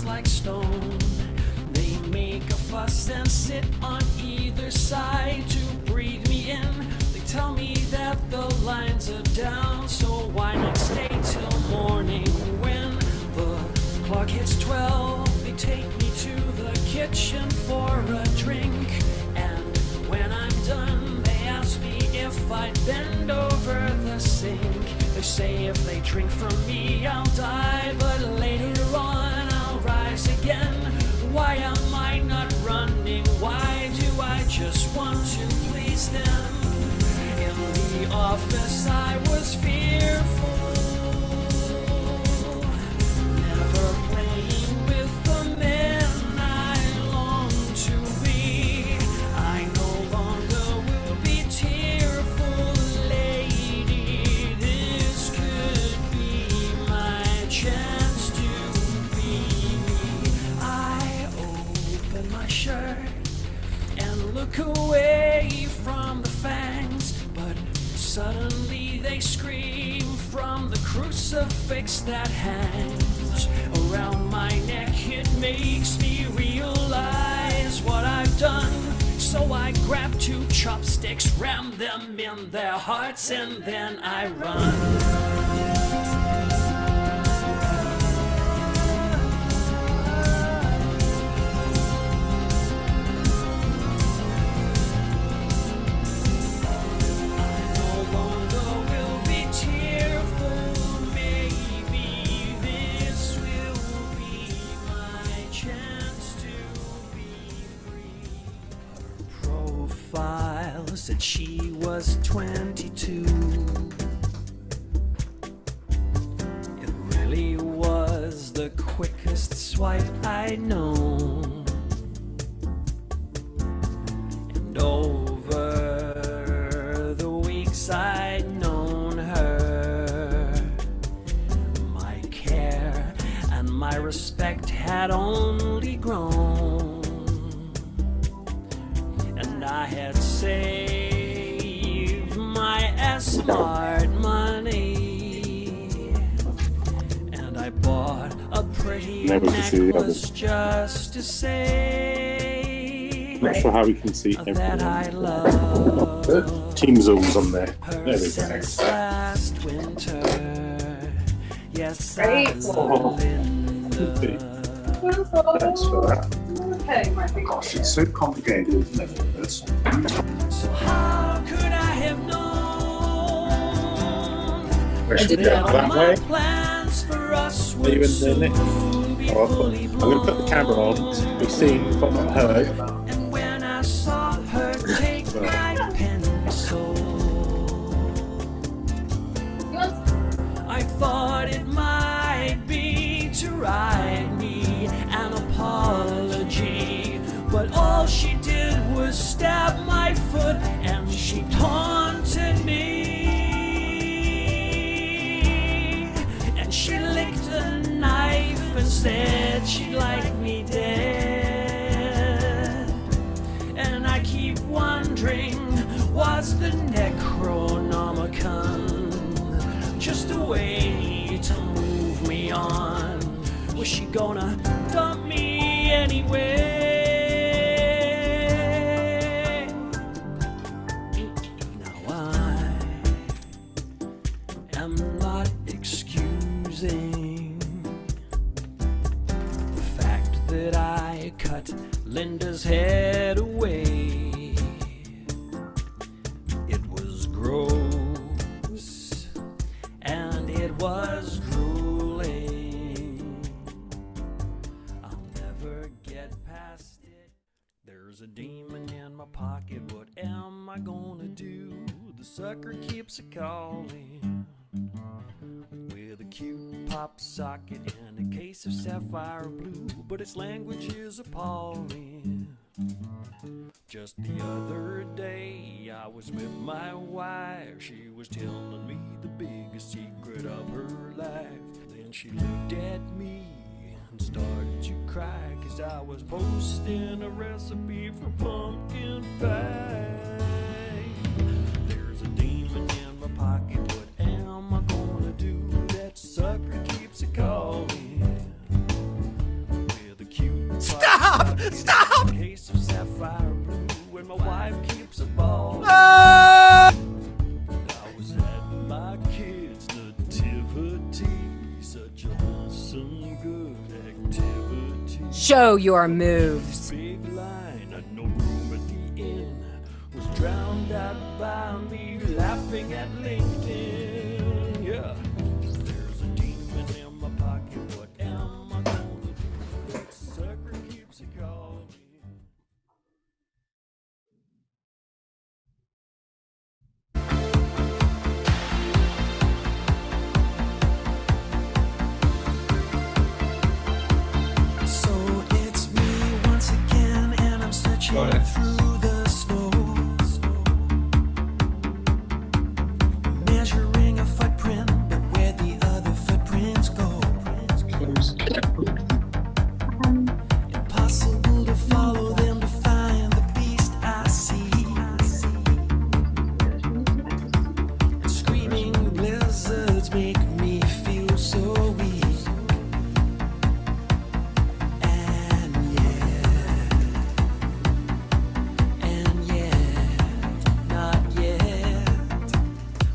like stone. They make a fuss and sit on either side to breathe me in. They tell me that the lines are down, so why not stay till morning? When the clock hits 12, they take me to the kitchen for a drink. And when I'm done, they ask me if I'd bend over the sink. They say if they drink from me, I'll die, but later on I'll rise again. Why am I not running? Why do I just want to please them? In the office I was fearful, never playing with the men I long to be. I no longer will be tearful, lady. This could be my chance to be me. I open my shirt and look away from the fangs, but suddenly they scream from the crucifix that hangs around my neck. It makes me realize what I've done, so I grab two chopsticks, ram them in their hearts, and then I run. Said she was 22. It really was the quickest swipe I'd known. And over the weeks I'd known her, my care and my respect had only grown. And I had saved my smart money, and I bought a pretty necklace just to say not sure how we can see that I love Team Zoom's on there. There we go. since last winter. Yes, I Great. love Linda. Thanks for that. Okay, my big Gosh, it's so complicated, isn't it? It's, So how could I have known Where should we that go? all That my way? plans for us Are you would in there, soon Nick? be Oh, fully I'm going to put the camera on to be seen but not heard. And when I saw her take my pencil, I thought it might be to write me an apology, but all she did was stab my foot and she taunted me. And she licked the knife and said she'd like me dead. And I keep wondering, was the Necronomicon just a way to move me on? Was she gonna dump me anyway? Now I am not excusing the fact that I cut Linda's head away. It was gross and it was drooling. I'll never get past it. There's a demon in my pocket, what am I gonna do? The sucker keeps a-calling with a cute pop socket and a case of sapphire blue, but its language is appalling. Just the other day I was with my wife. She was telling me the biggest secret of her life. Then she looked at me and started to cry, 'cause I was posting a recipe for pumpkin pie. There's a demon in my pocket, what am I gonna do? That sucker keeps a calling Show your moves. Big line and no room at the inn was drowned out by me laughing at LinkedIn. Yeah, there's a demon in my pocket. What am I gonna do? Sucker keeps it calling. So it's me once again, and I'm searching through the snow, measuring a footprint, but where the other footprints go. Impossible to follow them to find the beast I see. And screaming blizzards make me feel so weak. And yet, not yet.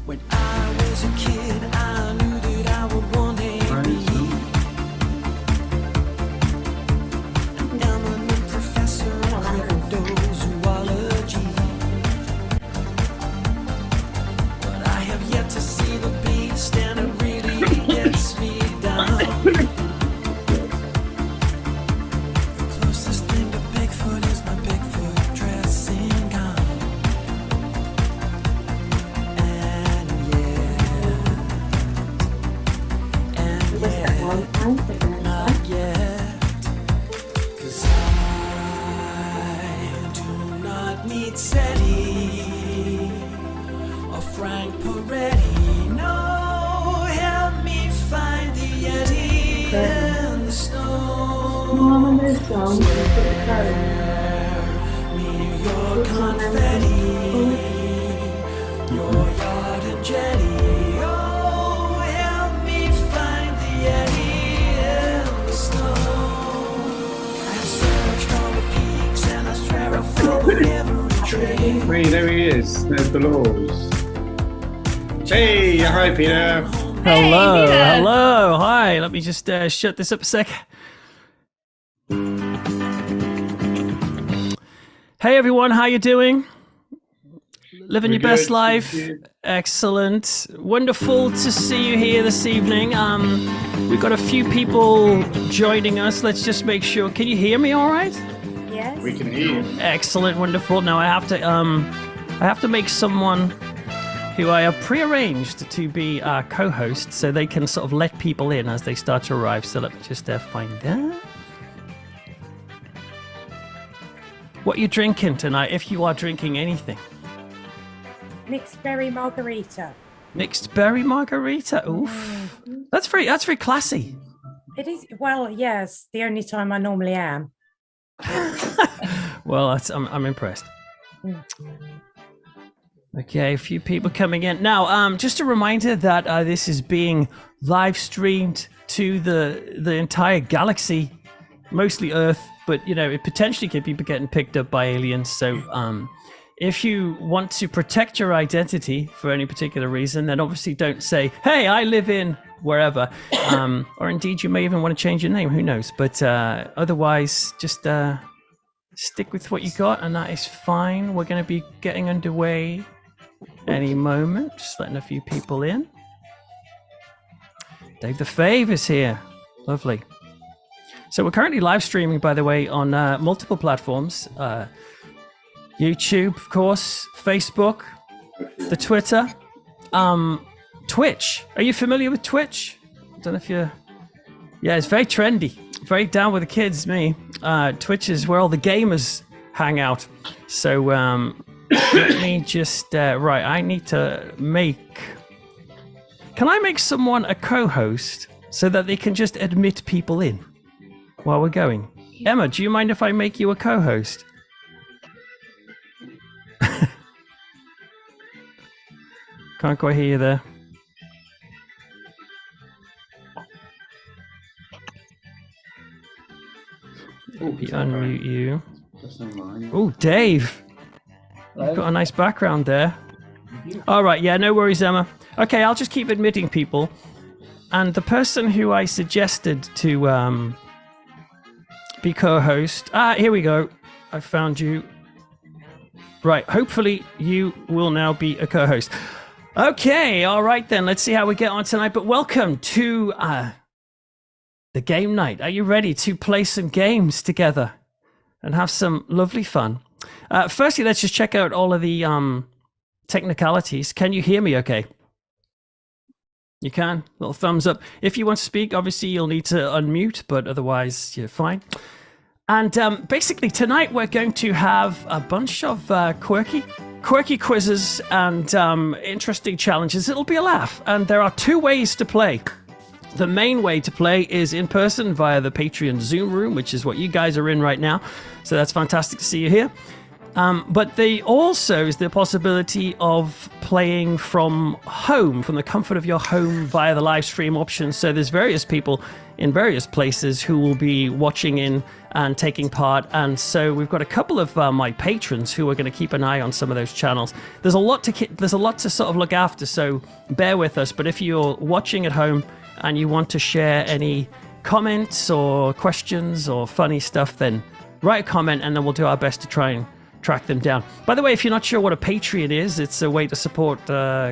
When I was a kid, I knew that I would one day be an eminent professor in cryptozoology. But I have yet to see the beast, and it really gets me down. The closest thing to Bigfoot is my Bigfoot dressing gown. And yet, not yet, 'cause I do not need SETI or Frank Peretti. No, help me find the Yeti in the snow. Spare me your confetti, your yard and jetty. Oh, help me find the Yeti in the snow. I've searched all the peaks and I swear I followed every trail. Wait, there he is. There's the laws. Hey, hi Peter. Hello, hello, hi. Let me just shut this up a sec. Hey everyone, how you doing? Living We're your best good, life. we're good. Excellent. Wonderful to see you here this evening. We've got a few people joining us. Let's just make sure. Can you hear me all right? Yes. We can hear you. Excellent, wonderful. Now I have to make someone who I have prearranged to be our co-host, so they can sort of let people in as they start to arrive. So let me just find that. What are you drinking tonight, if you are drinking anything? Mixed berry margarita. Mixed berry margarita. Oof, that's very classy. It is, well, yes, the only time I normally am. Well, I'm impressed. Mm. Okay, a few people coming in now. Just a reminder that this is being live streamed to the entire galaxy, mostly Earth, but you know it potentially could be getting picked up by aliens. So, if you want to protect your identity for any particular reason, then obviously don't say, "Hey, I live in wherever," or indeed you may even want to change your name. Who knows? But otherwise, just stick with what you got, and that is fine. We're going to be getting underway any moment. Just letting a few people in. Dave the Fave is here. Lovely. So we're currently live streaming, by the way, on multiple platforms. YouTube, of course, Facebook, the Twitter, Twitch. Are you familiar with Twitch? I don't know if you're... Yeah, it's very trendy. Very down with the kids, me. Twitch is where all the gamers hang out. So let me just... right, I need to make... Can I make someone a co-host so that they can just admit people in while we're going? Emma, do you mind if I make you a co-host? Can't quite hear you there. Maybe unmute you. Oh, Dave. You've got a nice background there. All right, yeah, no worries, Emma. Okay, I'll just keep admitting people. And the person who I suggested to be co-host. Here we go. I found you. Right. Hopefully you will now be a co-host. Okay. All right then. Let's see how we get on tonight. But welcome to the game night. Are you ready to play some games together and have some lovely fun? Firstly, let's just check out all of the technicalities. Can you hear me okay? You can. Little thumbs up. If you want to speak, obviously you'll need to unmute, but otherwise you're fine. And basically tonight we're going to have a bunch of quirky quizzes and interesting challenges. It'll be a laugh. And there are two ways to play. The main way to play is in person via the Patreon Zoom room, which is what you guys are in right now. So that's fantastic to see you here. But there also is the possibility of playing from home, from the comfort of your home via the live stream option. So there's various people in various places who will be watching in and taking part. And so we've got a couple of my patrons who are going to keep an eye on some of those channels. There's a lot to sort of look after, so bear with us. But if you're watching at home and you want to share any comments or questions or funny stuff, then write a comment and then we'll do our best to try and track them down. By the way, if you're not sure what a Patreon is, it's a way to support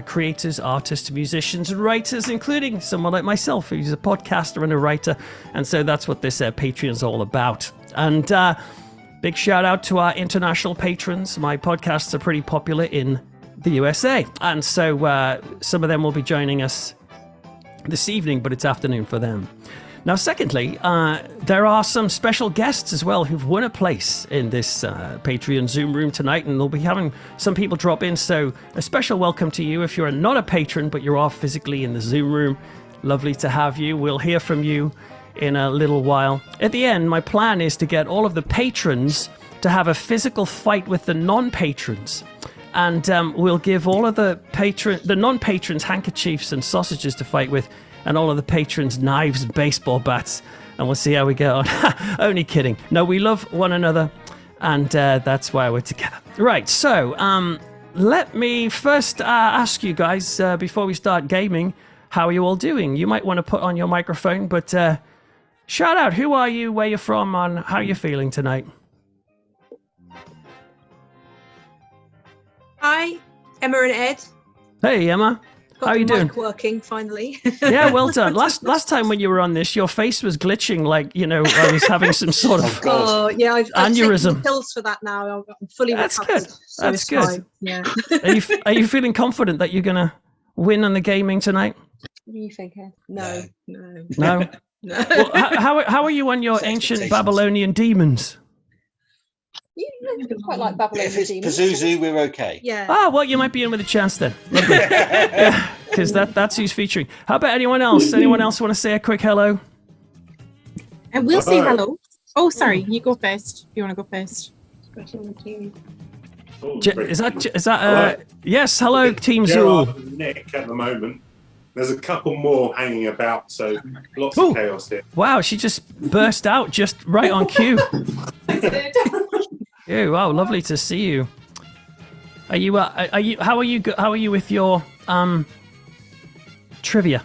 creators, artists, musicians, and writers, including someone like myself, who's a podcaster and a writer. And so that's what this Patreon's all about. And big shout out to our international patrons. My podcasts are pretty popular in the USA. And so some of them will be joining us this evening, but it's afternoon for them. Now, secondly, there are some special guests as well who've won a place in this Patreon Zoom room tonight, and they'll be having some people drop in. So a special welcome to you if you're not a patron, but you are physically in the Zoom room. Lovely to have you. We'll hear from you in a little while. At the end, my plan is to get all of the patrons to have a physical fight with the non-patrons. And we'll give all of the non-patrons handkerchiefs and sausages to fight with, and all of the patrons knives and baseball bats, and we'll see how we get on. Only kidding. No, we love one another, and that's why we're together. Right, so let me first ask you guys, before we start gaming, how are you all doing? You might want to put on your microphone, but shout out, who are you, where you're from, and how you're feeling tonight? Hi, Emma and Ed. Hey, Emma. Got How are you the doing? mic working finally. Yeah, well done. Last time when you were on this, your face was glitching like, I was having some sort of Oh, yeah, I've aneurysm. taken pills for that now. I'm fully That's recovered. good. So That's it's good. fine. Yeah. Are you feeling confident that you're gonna win on the gaming tonight? What do you think, Ed? No. No. No. Well, how are you on your ancient Babylonian demons? You quite like Babylonian If it's demons. Pazuzu, we're okay. Yeah. Ah, well, you might be in with a chance then. Because that's who's featuring. How about anyone else? Anyone else want to say a quick hello? And we'll say hello. Oh, sorry, you go first. You want to go first? Is that yes, hello, Team Zool. Gerard and Nick at the moment. There's a couple more hanging about, so lots Ooh. of chaos here. Wow, she just burst out just right on cue. Ew, wow, lovely to see you. Are you how are you with your trivia?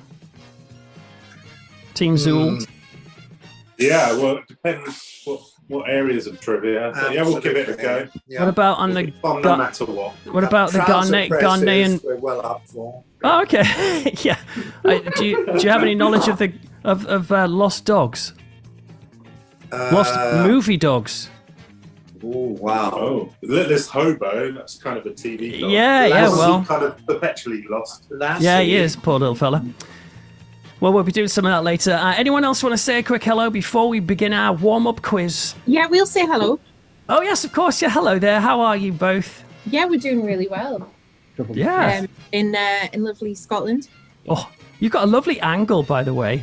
Team Zool. Yeah, well, it depends what areas of trivia. So, yeah, we'll give it a go. Yeah. What about on the Fun no matter what. what about the Trouser presses, Ghanaian? We're well up for. Oh, okay. Yeah. Do you have any knowledge of the lost dogs? Lost movie dogs. Oh wow! Oh, this hobo, that's kind of a TV dog. Yeah, yeah, Lassie well. kind of perpetually lost. Yeah, he is, poor little fella. Well, we'll be doing some of that later. Anyone else want to say a quick hello before we begin our warm-up quiz? Yeah, we'll say hello. Oh, yes, of course. Yeah, hello there. How are you both? Yeah, we're doing really well. Yeah. In lovely Scotland. Oh, you've got a lovely angle, by the way.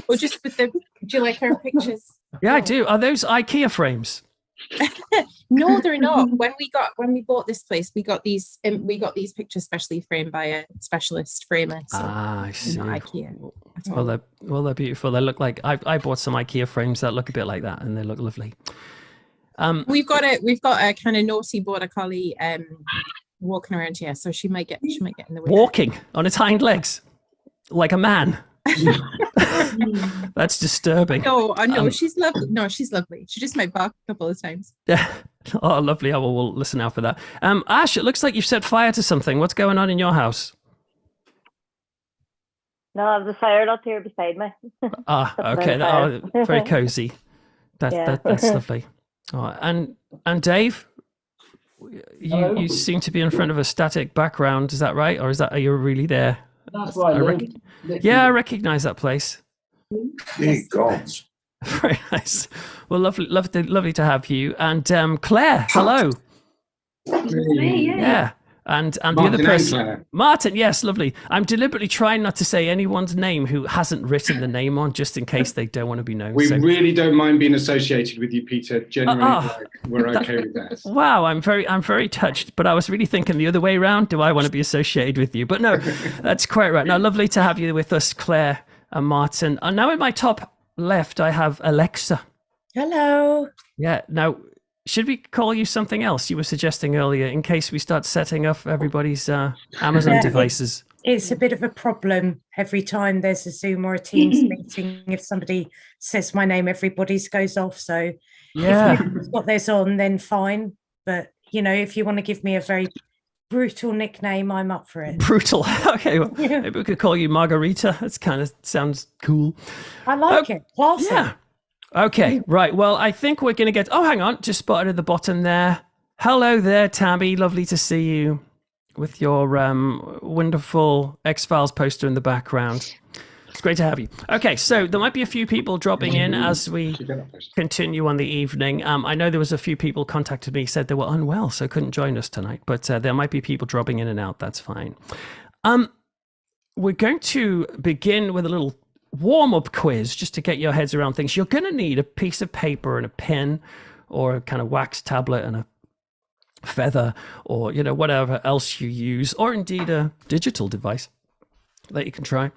Or just with the. Do you like our pictures? Yeah, I do. Are those IKEA frames? No, they're not. When we bought this place, we got these pictures specially framed by a specialist framer. So I see. not IKEA. at all. Well, they're beautiful. They look like I bought some IKEA frames that look a bit like that, and they look lovely. We've got a kind of naughty border collie walking around here, so she might get in the way. Walking on its hind legs, like a man. That's disturbing. No, I know Um, she's lovely. No, she's lovely. She just might bark a couple of times. Yeah. Oh, lovely. I will listen out for that. Ash, it looks like you've set fire to something. What's going on in your house? No, there's a fire up here beside me. Ah, That's okay. very Oh, very cozy. Yeah. That's lovely. Oh, and Dave, you seem to be in front of a static background. Is that right, or are you really there? That's why I live. Yeah, I recognise that place. Dear God. Very nice. Well, lovely to have you. And Claire, hello. Yeah. And the Martin other and person, Claire. Martin. Yes, lovely. I'm deliberately trying not to say anyone's name who hasn't written the name on, just in case they don't want to be known. We So- really don't mind being associated with you, Peter. Generally, Ah, we're okay with that. Wow, I'm very touched. But I was really thinking the other way around. Do I want to be associated with you? But no, that's quite right. Now, lovely to have you with us, Claire and Martin. And now in my top left, I have Alexa. Hello. Yeah. Now, should we call you something else? You were suggesting earlier, in case we start setting up everybody's Amazon Yeah, devices. It's a bit of a problem every time there's a Zoom or a Teams meeting. If somebody says my name, everybody's goes off. So Yeah. if you've got this on, then fine. But, if you want to give me a very brutal nickname, I'm up for it. Brutal. Okay. Well, Yeah. maybe we could call you Margarita. That's kind of sounds cool. I like it. Classy. Yeah. Okay, right. Well, I think we're going to get... Oh, hang on. Just spotted at the bottom there. Hello there, Tammy. Lovely to see you with your wonderful X-Files poster in the background. It's great to have you. Okay, so there might be a few people dropping in as we continue on the evening. I know there was a few people contacted me, said they were unwell, so couldn't join us tonight. But there might be people dropping in and out. That's fine. We're going to begin with a little warm-up quiz just to get your heads around things. You're going to need a piece of paper and a pen or a kind of wax tablet and a feather or, whatever else you use, or indeed a digital device that you can try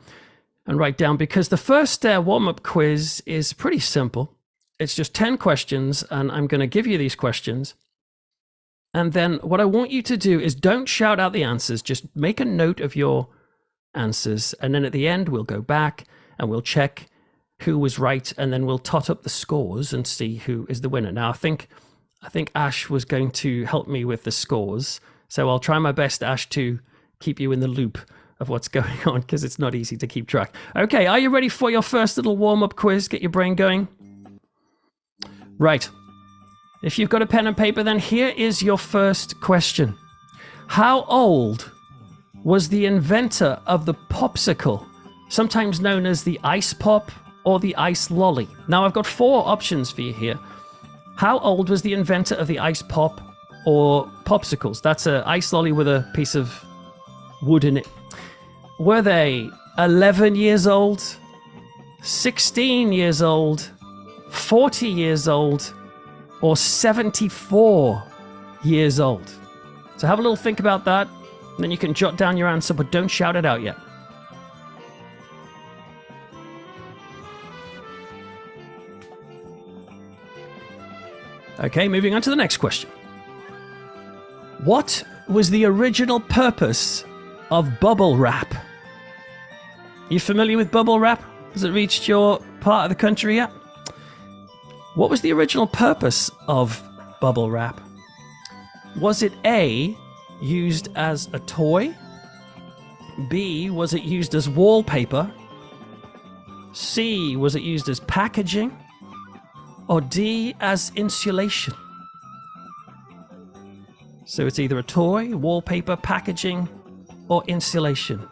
and write down, because the first warm-up quiz is pretty simple. It's just 10 questions, and I'm going to give you these questions. And then what I want you to do is don't shout out the answers. Just make a note of your answers. And then at the end, we'll go back and we'll check who was right, and then we'll tot up the scores and see who is the winner. Now, I think Ash was going to help me with the scores, so I'll try my best, Ash, to keep you in the loop of what's going on, because it's not easy to keep track. Okay, are you ready for your first little warm-up quiz? Get your brain going. Right. If you've got a pen and paper, then here is your first question. How old was the inventor of the popsicle, sometimes known as the ice pop or the ice lolly? Now, I've got 4 options for you here. How old was the inventor of the ice pop or popsicles? That's an ice lolly with a piece of wood in it. Were they 11 years old, 16 years old, 40 years old, or 74 years old? So have a little think about that, and then you can jot down your answer, but don't shout it out yet. Okay, moving on to the next question. What was the original purpose of bubble wrap? You familiar with bubble wrap? Has it reached your part of the country yet? What was the original purpose of bubble wrap? Was it A, used as a toy? B, was it used as wallpaper? C, was it used as packaging? Or D, as insulation? So it's either a toy, wallpaper, packaging, or insulation.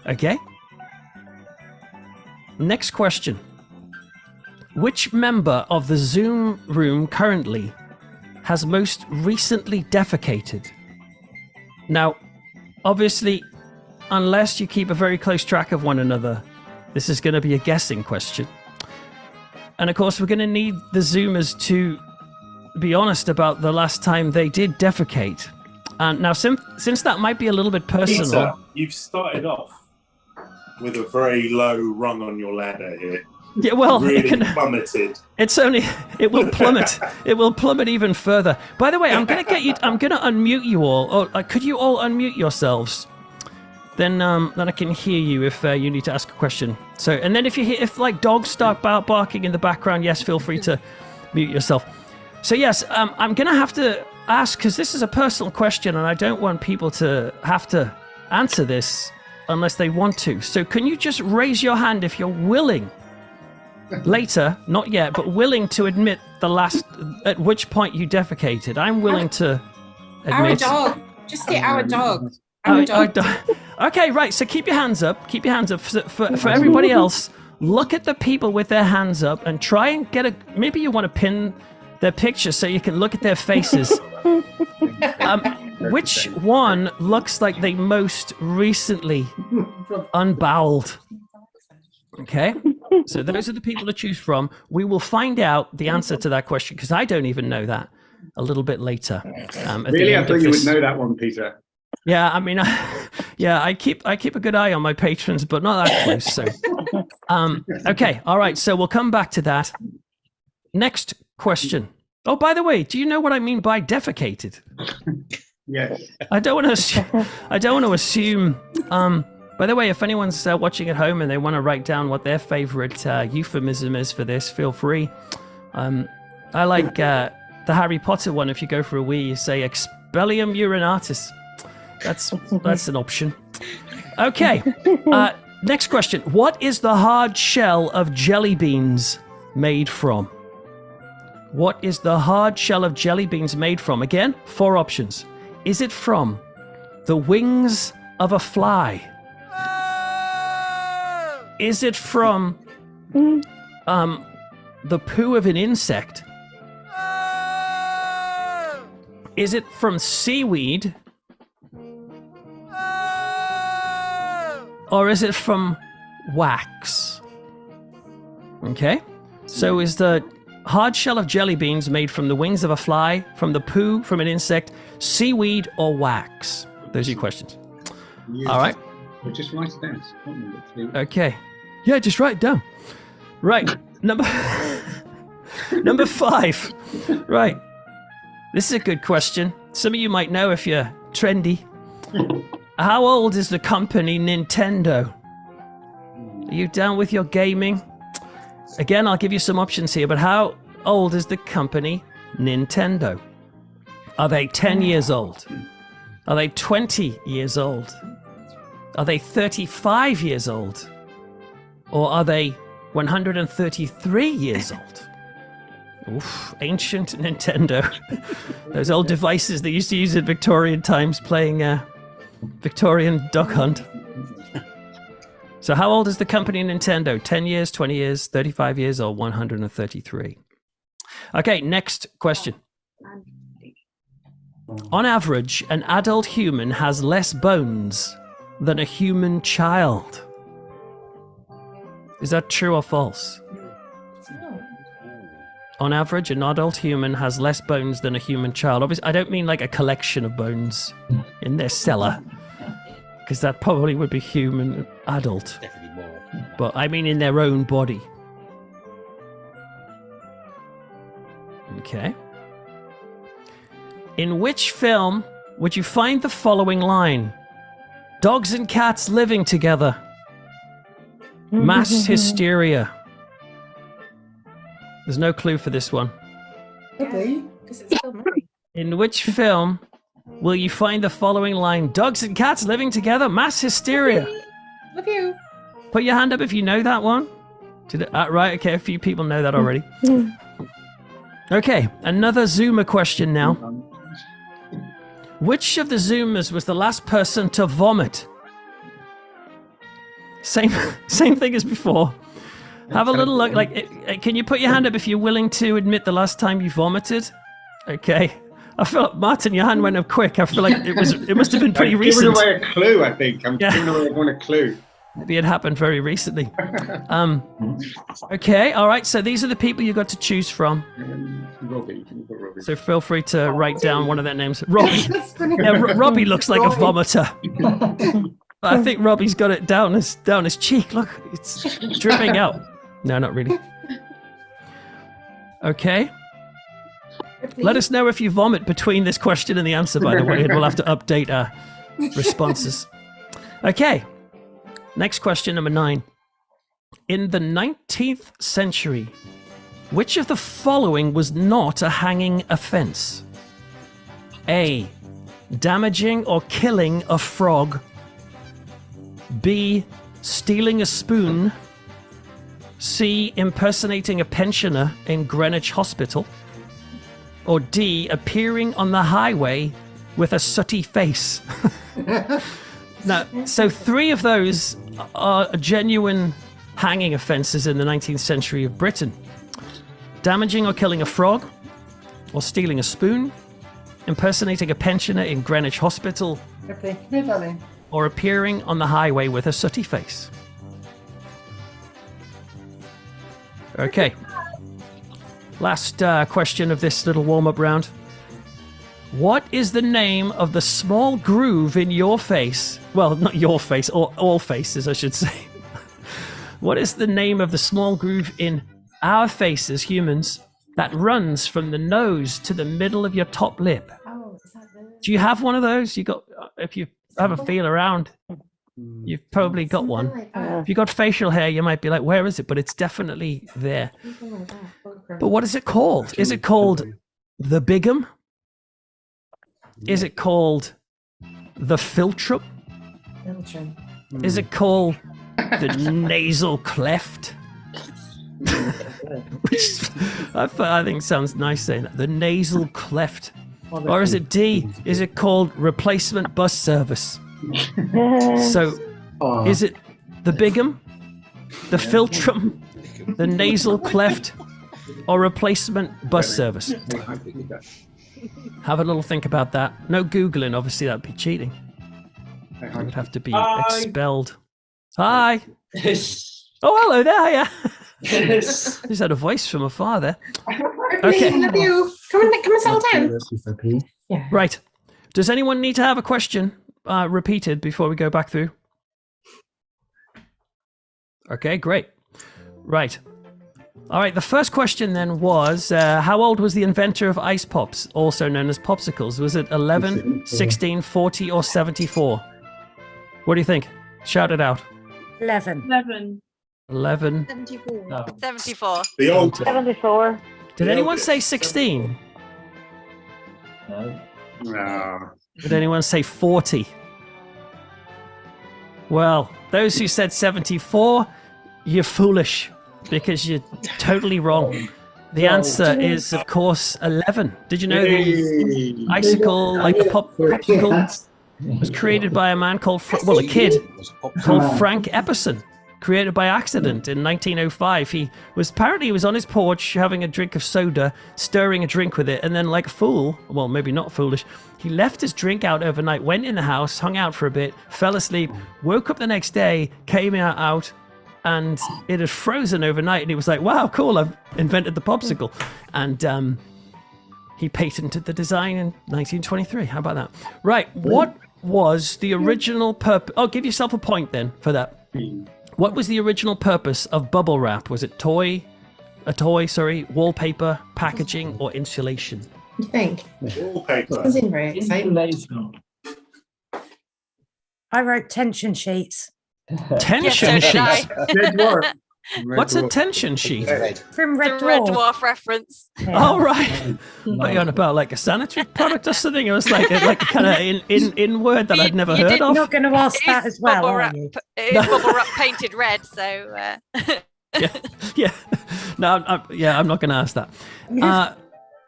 Okay. Next question. Which member of the Zoom room currently has most recently defecated? Now, obviously, unless you keep a very close track of one another, this is going to be a guessing question. And of course, we're going to need the Zoomers to be honest about the last time they did defecate. And now, since that might be a little bit personal... Peter, you've started off with a very low rung on your ladder here. Yeah, well, really plummeted. It will plummet. It will plummet even further. By the way, I'm going to unmute you all. Or could you all unmute yourselves? then I can hear you if you need to ask a question. So, and then if like dogs start barking in the background, yes, feel free to mute yourself. So yes, I'm gonna have to ask, because this is a personal question, and I don't want people to have to answer this unless they want to. So can you just raise your hand if you're willing? Later, not yet, but willing to admit at which point you defecated. I'm willing to admit. Our dog. Just say our dog. Our dog. Okay, right. So keep your hands up. Keep your hands up. For everybody else, look at the people with their hands up and try and get maybe you want to pin their picture so you can look at their faces. Which one looks like they most recently unboweled? Okay, so those are the people to choose from. We will find out the answer to that question, because I don't even know that, a little bit later. Really, I thought you would know that one, Peter. Yeah, I mean, I keep a good eye on my patrons, but not that close. So, okay, all right. So we'll come back to that. Next question. Oh, by the way, do you know what I mean by defecated? Yes. I don't want to assume. By the way, if anyone's watching at home and they want to write down what their favorite euphemism is for this, feel free. I like the Harry Potter one. If you go for a wee, you say expellium urinatus. That's an option. Okay. Next question. What is the hard shell of jelly beans made from? What is the hard shell of jelly beans made from? Again, 4 options. Is it from the wings of a fly? Is it from the poo of an insect? Is it from seaweed? Or is it from wax? Okay. So is the hard shell of jelly beans made from the wings of a fly, from the poo from an insect, seaweed, or wax? Those are your questions. All right. Well, just write it down. Okay. Yeah, just write it down. Right. Number 5. Right. This is a good question. Some of you might know if you're trendy. How old is the company Nintendo? Are you down with your gaming? Again, I'll give you some options here, but how old is the company Nintendo? Are they 10 years old? Are they 20 years old? Are they 35 years old? Or are they 133 years old? Oof, ancient Nintendo. Those old devices they used to use in Victorian times playing Victorian Duck Hunt. So how old is the company Nintendo? 10 years, 20 years, 35 years, or 133? Okay, next question. On average, an adult human has less bones than a human child. Is that true or false? On average, an adult human has less bones than a human child. Obviously, I don't mean like a collection of bones in their cellar, because that probably would be human adult. Definitely more. But I mean in their own body. Okay. In which film would you find the following line? Dogs and cats living together. Mass hysteria. There's no clue for this one. In which film will you find the following line? Dogs and cats living together. Mass hysteria. Love you. Put your hand up if you know that one. Right, okay, a few people know that already. Okay, another Zoomer question now. Which of the Zoomers was the last person to vomit? Same thing as before. Have a little look. Like, can you put your hand up if you're willing to admit the last time you vomited? Okay. I feel like, Martin, your hand went up quick. I feel like it must have been pretty recent. I'm giving away a clue, I think. I'm giving away a clue. Maybe it happened very recently. Okay, all right. So these are the people you got to choose from. Robbie. So feel free to write down one of their names. Robbie. Yeah, Robbie looks like a vomiter. I think Robbie's got it down his cheek. Look, it's dripping out. No, not really. Okay. Let us know if you vomit between this question and the answer, by the way, and we'll have to update our responses. Okay. Next question, number 9. In the 19th century, which of the following was not a hanging offense? A. Damaging or killing a frog. B. Stealing a spoon. C. Impersonating a pensioner in Greenwich Hospital. Or D. Appearing on the highway with a sooty face. Now, so 3 of those are genuine hanging offences in the 19th century of Britain. Damaging or killing a frog, or stealing a spoon, impersonating a pensioner in Greenwich Hospital, or appearing on the highway with a sooty face. Okay. Last question of this little warm-up round. What is the name of the small groove in your face? Well, not your face, or all faces, I should say. What is the name of the small groove in our faces, humans, that runs from the nose to the middle of your top lip? Do you have one of those? You got? If you have a feel around, you've probably got one. If you got facial hair, you might be like, "Where is it?" But it's definitely there. But what is it called? Is it called the bigum? Is it called the philtrum? Is it called the nasal cleft? Which I think sounds nice saying that. The nasal cleft. Or is it D? Is it called replacement bus service? So is it the bigum, the philtrum, the nasal cleft, or replacement bus service? Have a little think about that. No Googling, obviously that'd be cheating. You would have to be expelled. Hi. Oh, hello there. Yeah. Just had a voice from afar there. Okay. Love you. Come and settle down. Yeah. Right. Does anyone need to have a question repeated before we go back through? Okay, great. Right. All right, the first question then was, how old was the inventor of ice pops, also known as popsicles? Was it 11, 16, 40, or 74? What do you think? Shout it out. 11. 11. 74. No. 74. The old 74. Did anyone say 16? No. Did anyone say 40? Well, those who said 74, you're foolish because you're totally wrong. The answer is, of course, 11. Did you know the icicle, like the popsicle, was created by a man called, a kid called Frank Epperson, created by accident in 1905. He was on his porch having a drink of soda, stirring a drink with it, and then like a fool, well, maybe not foolish, he left his drink out overnight, went in the house, hung out for a bit, fell asleep, woke up the next day, came out, and it had frozen overnight, and he was like, wow, cool, I've invented the popsicle. And he patented the design in 1923. How about that? Right, what was the original purpose? Oh, give yourself a point then for that. What was the original purpose of bubble wrap? Was it wallpaper, packaging, or insulation? You think? wallpaper. This is very exciting. I wrote tension sheets. Tension Yes, so did I. sheet. Good work. What's a tension sheet? From Red The Red Dwarf. Dwarf reference. Yeah. Oh, right. What are you on about? Like a sanitary product or something? It was like a kind of in word that I'd never You heard did You're of. not going to ask It that is as well, bubble are wrap. you? It is bubble wrap painted red, so Yeah. No, I'm not going to ask that.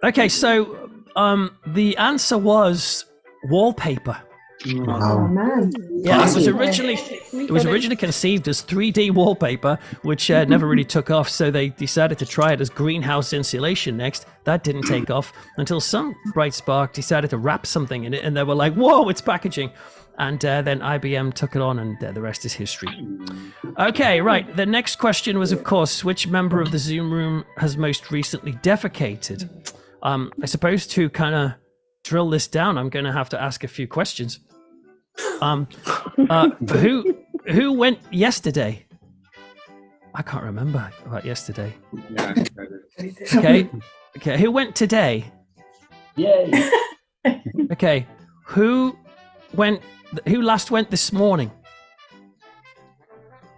Okay, so the answer was wallpaper. Oh man. Yeah, it was originally conceived as 3D wallpaper, which never really took off. So they decided to try it as greenhouse insulation next. That didn't take off until some bright spark decided to wrap something in it, and they were like, "Whoa, it's packaging!" And then IBM took it on, and the rest is history. Okay, right. The next question was, of course, which member of the Zoom room has most recently defecated? I suppose to kind of drill this down, I'm going to have to ask a few questions. Who went yesterday? I can't remember about yesterday. Yeah, Okay, who went today? Yay. Okay, who last went this morning?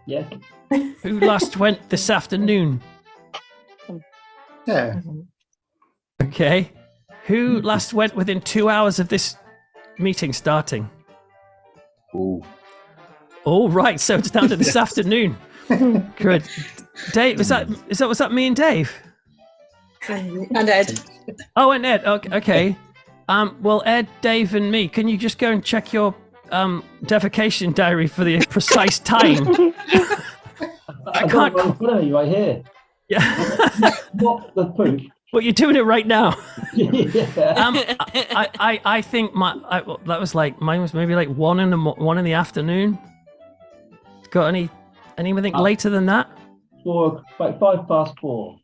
Yeah. Who last went this afternoon? Yeah. Okay. Who last went within 2 hours of this meeting starting? Ooh. Oh, right. So it's down to this afternoon. Good. Dave, was that me and Dave? And Ed. Oh, and Ed. Okay. Well, Ed, Dave, and me. Can you just go and check your defecation diary for the precise time? I can't. Right in front of me, right here. Yeah. What the poop? Well, you're doing it right now. Yeah. I think that was like mine was maybe like 1 in the afternoon. Got anything later than that? Like 5:04.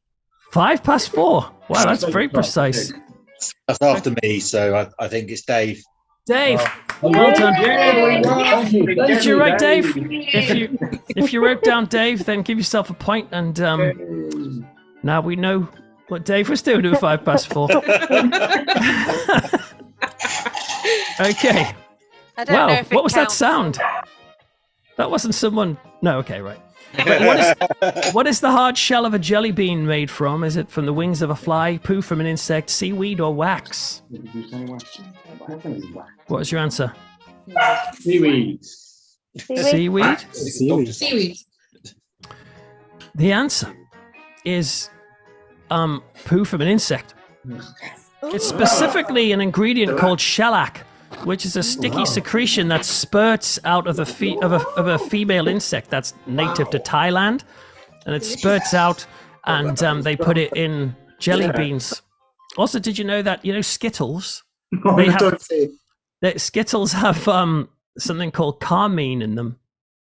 4:05. Wow, that's very precise. That's after me, so I think it's Dave. Dave, Oh, well done. Thank you. Did you write Dave? If you wrote down Dave, then give yourself a point, and now we know what Dave was doing at 4:05. Okay. I don't know if it what was that counts. sound? That wasn't someone. No, okay, right. But what is the hard shell of a jelly bean made from? Is it from the wings of a fly, poo from an insect, seaweed, or wax? What was your answer? Seaweed. Seaweed? Seaweed. The answer is poo from an insect. It's specifically an ingredient called shellac, which is a sticky secretion that spurts out of a female insect that's native to Thailand, and it spurts out, and they put it in jelly beans. Also, did you know that Skittles? Skittles have something called carmine in them,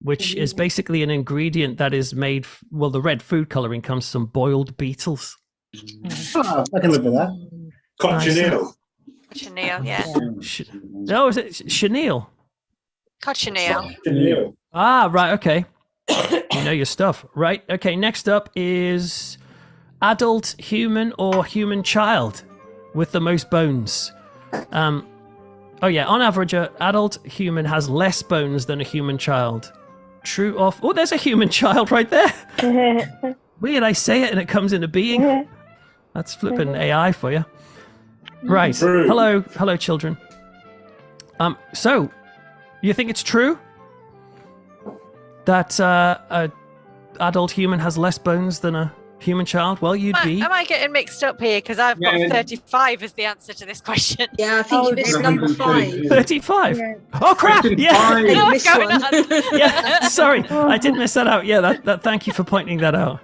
which is basically an ingredient that is made. Well, the red food coloring comes from boiled beetles. Oh, I can live with that. Cochineal. Cochineal, yeah. No, is it chenille? Cochineal. Cochineal. Ah, right, okay. You know your stuff. Right, okay, next up is adult human or human child with the most bones. Oh yeah, on average, an adult human has less bones than a human child. True or... Oh, there's a human child right there. Weird, I say it and it comes into being. That's flipping AI for you. Right. True. Hello, children. So, you think it's true that a adult human has less bones than a human child? Well, you'd be. Am I getting mixed up here? Because I've got 35 as the answer to this question. Yeah, I think you missed number 5. 35. Yeah. Oh crap! Yeah. You What's missed going one. on? Yeah. Sorry, I did miss that out. Yeah. That. Thank you for pointing that out.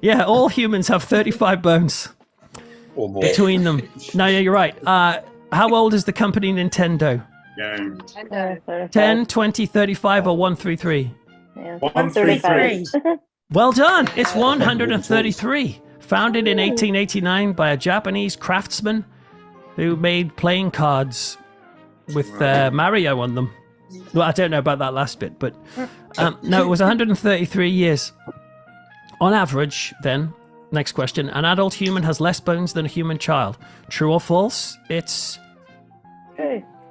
Yeah. All humans have 35 bones Or more. between them. No, yeah, you're right. How old is the company Nintendo? Yeah. 10, 20, 35, or 133? 133. Well done. It's 133. Founded in 1889 by a Japanese craftsman who made playing cards with Mario on them. Well, I don't know about that last bit, but no, it was 133 years. On average, then, next question, an adult human has less bones than a human child. True or false? It's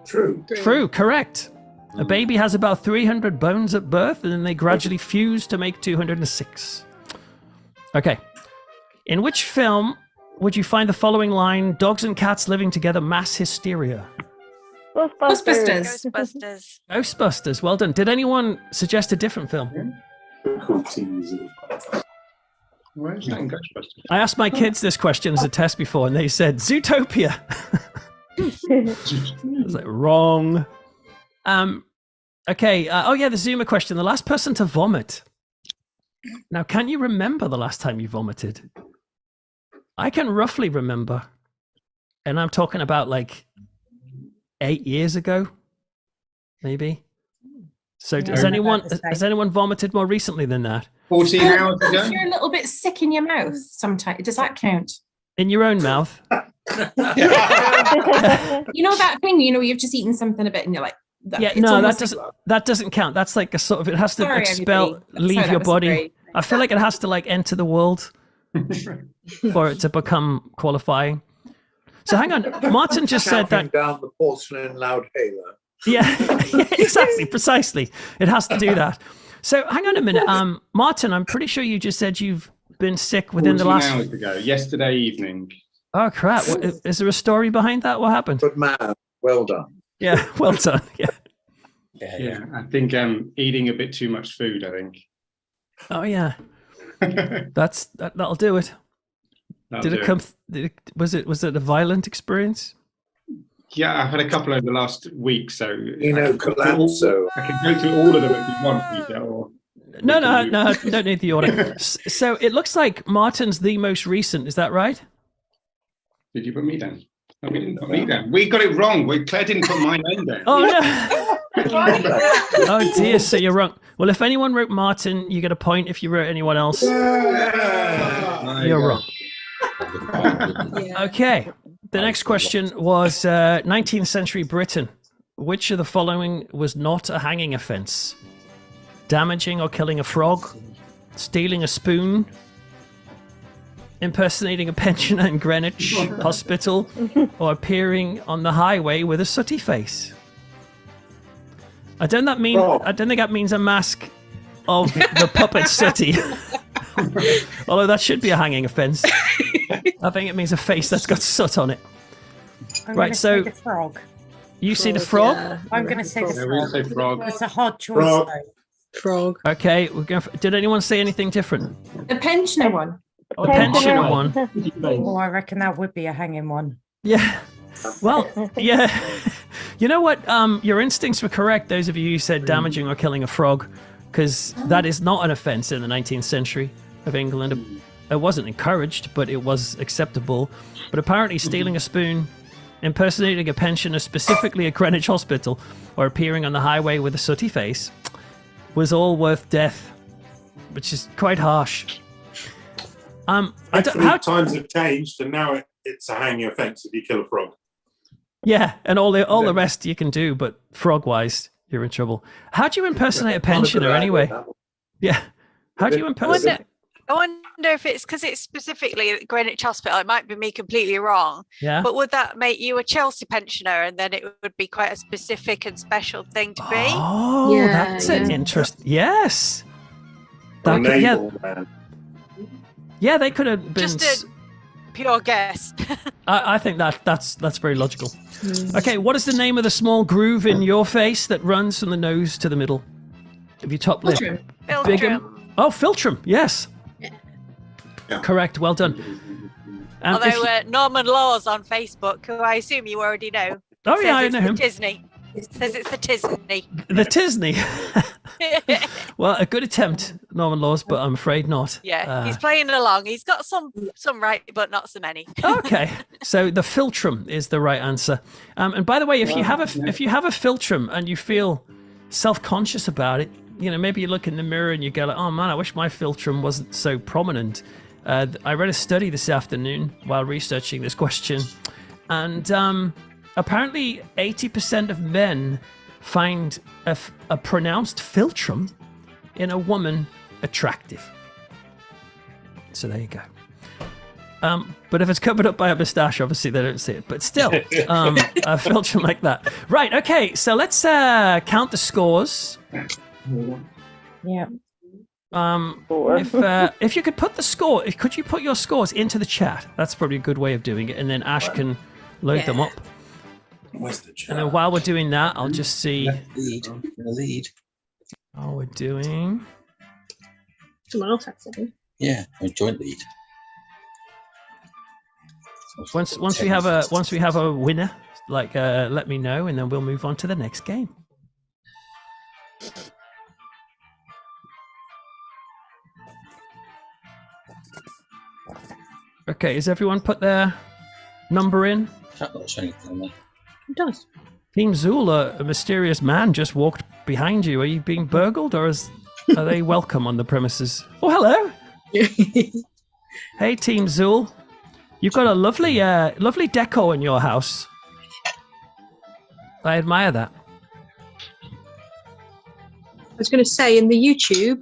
True. true, correct. A baby has about 300 bones at birth, and then they gradually fuse to make 206. Okay. In which film would you find the following line, dogs and cats living together, mass hysteria? Ghostbusters. Ghostbusters. Ghostbusters, well done. Did anyone suggest a different film? Cool teasing. Where's that in Ghostbusters? I asked my kids this question as a test before, and they said Zootopia. I was like, wrong. Okay. Oh yeah, the Zoomer question. The last person to vomit. Now, can you remember the last time you vomited? I can roughly remember, and I'm talking about like 8 years ago, maybe. So, has anyone vomited more recently than that? 14 hours If ago? you're a little bit sick in your mouth sometimes, does that count? In your own mouth? You know that thing, you've just eaten something a bit and you're like, Yeah, it's no, almost that doesn't count. That's like a sort of, it has to Sorry, expel, everybody. leave Sorry, that your was body. great. I feel like it has to like enter the world for it to become qualifying. So hang on, Martin just said that. Down the porcelain loud hailer. Yeah, exactly, precisely. It has to do that. So hang on a minute. Martin, I'm pretty sure you just said you've been sick within the 14 last. hours ago, yesterday evening. Oh crap! Is there a story behind that? What happened? Good man. Well done. Yeah, well done. Yeah. Yeah, I think eating a bit too much food. I think. Oh yeah. That'll do it. Did it come? Was it a violent experience? Yeah, I've had a couple over the last week, so collapse. I can go through all of them if you want, Peter. Or No, you don't need the order. So it looks like Martin's the most recent. Is that right? Did you put me down? No, we didn't put me down. We got it wrong. Claire didn't put my name down. Oh no! Oh dear, so you're wrong. Well, if anyone wrote Martin, you get a point. If you wrote anyone else, you're wrong. Okay. The next question was 19th century Britain. Which of the following was not a hanging offence? Damaging or killing a frog, stealing a spoon, impersonating a pensioner in Greenwich Hospital, or appearing on the highway with a sooty face? I don't think that means a mask of the puppet Sooty. Although that should be a hanging offence. I think it means a face that's got soot on it. Right, so the frog. You see the frog? Yeah. I'm going to say the Yeah, we'll frog. say frog. It's a hard choice. Frog. Though. Frog. Okay, we're going. Did anyone say anything different? The pensioner one. Oh, the pensioner one. Oh, I reckon that would be a hanging one. Yeah. Well, yeah. You know what? Your instincts were correct. Those of you who said damaging or killing a frog, because that is not an offence in the 19th century of England. It wasn't encouraged, but it was acceptable. But apparently, stealing a spoon, impersonating a pensioner, specifically at Greenwich Hospital, or appearing on the highway with a sooty face, was all worth death, which is quite harsh. Thankfully, times have changed, and now it's a hanging offence if you kill a frog. Yeah, and all the rest you can do, but frog-wise, you're in trouble. How do you impersonate a pensioner anyway? Yeah, how do you impersonate? I wonder if it's because it's specifically at Greenwich Hospital. It might be me completely wrong. Yeah. But would that make you a Chelsea pensioner, and then it would be quite a specific and special thing to be? Oh, Yeah, that's an yeah. interest. Yes. That could, yeah, Naval man. yeah, they could have been. Just a pure guess. I think that's very logical. Okay, what is the name of the small groove in your face that runs from the nose to the middle of your top lip? Philtrum. Philtrum. Oh, philtrum. Yes. Yeah. Correct. Well done. If Although you- Norman Laws on Facebook, who I assume you already know. oh yeah, I says know it's him. the Disney. It says it's the Disney. The Tisney. Well, a good attempt, Norman Laws, but I'm afraid not. Yeah, he's playing along. He's got some right, but not so many. Okay, so the philtrum is the right answer. And by the way, if you have a philtrum and you feel self-conscious about it, you know, maybe you look in the mirror and you go like, oh man, I wish my philtrum wasn't so prominent. I read a study this afternoon while researching this question, and apparently 80% of men find a pronounced philtrum in a woman attractive. So there you go. But if it's covered up by a moustache, obviously they don't see it. But still, a philtrum like that. Right, okay, so let's count the scores. Yeah. If you could put the score, could you put your scores into the chat? That's probably a good way of doing it, and then Ash can load them up. Where's the chat? And then while we're doing that, I'll just see. Lead. Oh, we're doing. Someone else had something. Yeah, a joint lead. Once we have a winner, like let me know, and then we'll move on to the next game. Okay, has everyone put their number in? Chat not showing anything on there. It does. Team Zool, a mysterious man just walked behind you. Are you being burgled, or are they welcome on the premises? Oh, hello. Hey, Team Zool. You've got a lovely deco in your house. I admire that. I was going to say in the YouTube,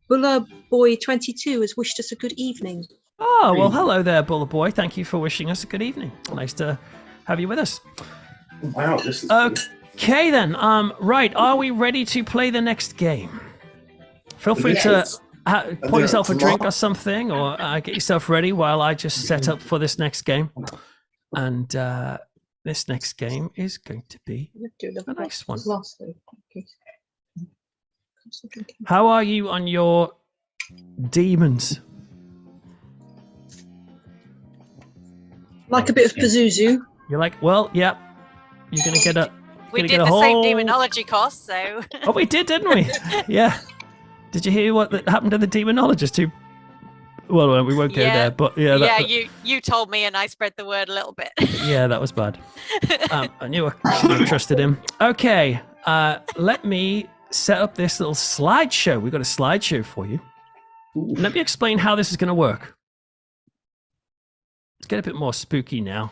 Bulla Boy 22 has wished us a good evening. Oh, well, hello there, Buller Boy. Thank you for wishing us a good evening. Nice to have you with us. Wow, this is Okay, then. Right, are we ready to play the next game? Feel free to Yes. pour yourself a drink or something, or get yourself ready while I just set up for this next game. And this next game is going to be a nice one. How are you on your demons? Like a bit of Pazuzu. You're like, well, yeah, you're gonna get a. We gonna did get a the same whole- demonology course, so. Oh, we did, didn't we? Yeah. Did you hear what happened to the demonologist who? Well, we won't go there, but yeah. Yeah, you told me, and I spread the word a little bit. Yeah, that was bad. I knew I shouldn't have trusted him. Okay, let me set up this little slideshow. We've got a slideshow for you. Let me explain how this is going to work. Let's get a bit more spooky now.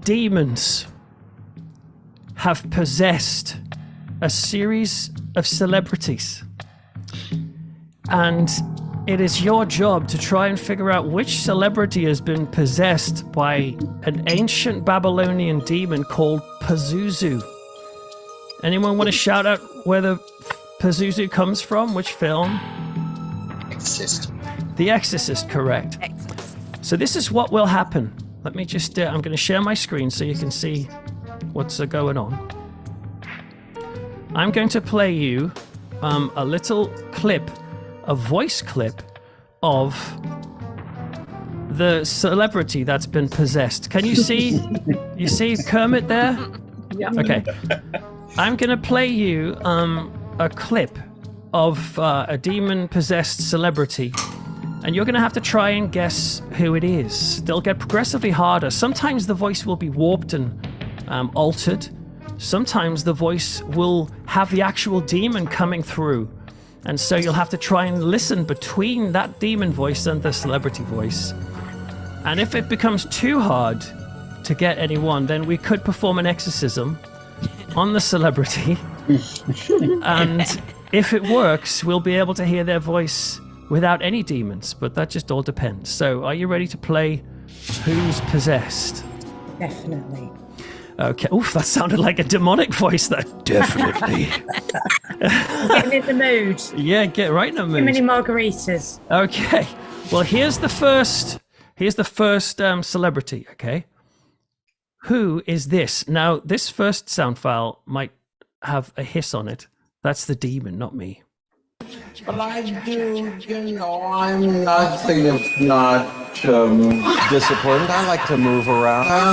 Demons have possessed a series of celebrities. And it is your job to try and figure out which celebrity has been possessed by an ancient Babylonian demon called Pazuzu. Anyone want to shout out where the Pazuzu comes from? Which film? Exorcist. The Exorcist, correct. So this is what will happen. Let me just, I'm going to share my screen so you can see what's going on. I'm going to play you a little clip, a voice clip of the celebrity that's been possessed. Can you see? You see Kermit there? Yeah. Okay. I'm going to play you a clip of a demon-possessed celebrity, and you're going to have to try and guess who it is. They'll get progressively harder. Sometimes the voice will be warped and altered. Sometimes the voice will have the actual demon coming through. And so you'll have to try and listen between that demon voice and the celebrity voice. And if it becomes too hard to get anyone, then we could perform an exorcism on the celebrity. And if it works, we'll be able to hear their voice without any demons. But that just all depends. So are you ready to play Who's Possessed? Definitely. Okay. Oof, that sounded like a demonic voice there. Definitely. Getting in the mood. Yeah, get right in the mood. Too many margaritas. Okay. Well, here's the first celebrity, okay? Who is this? Now, this first sound file might have a hiss on it. That's the demon, not me. But I do, I'm nothing if not disciplined. I like to move around.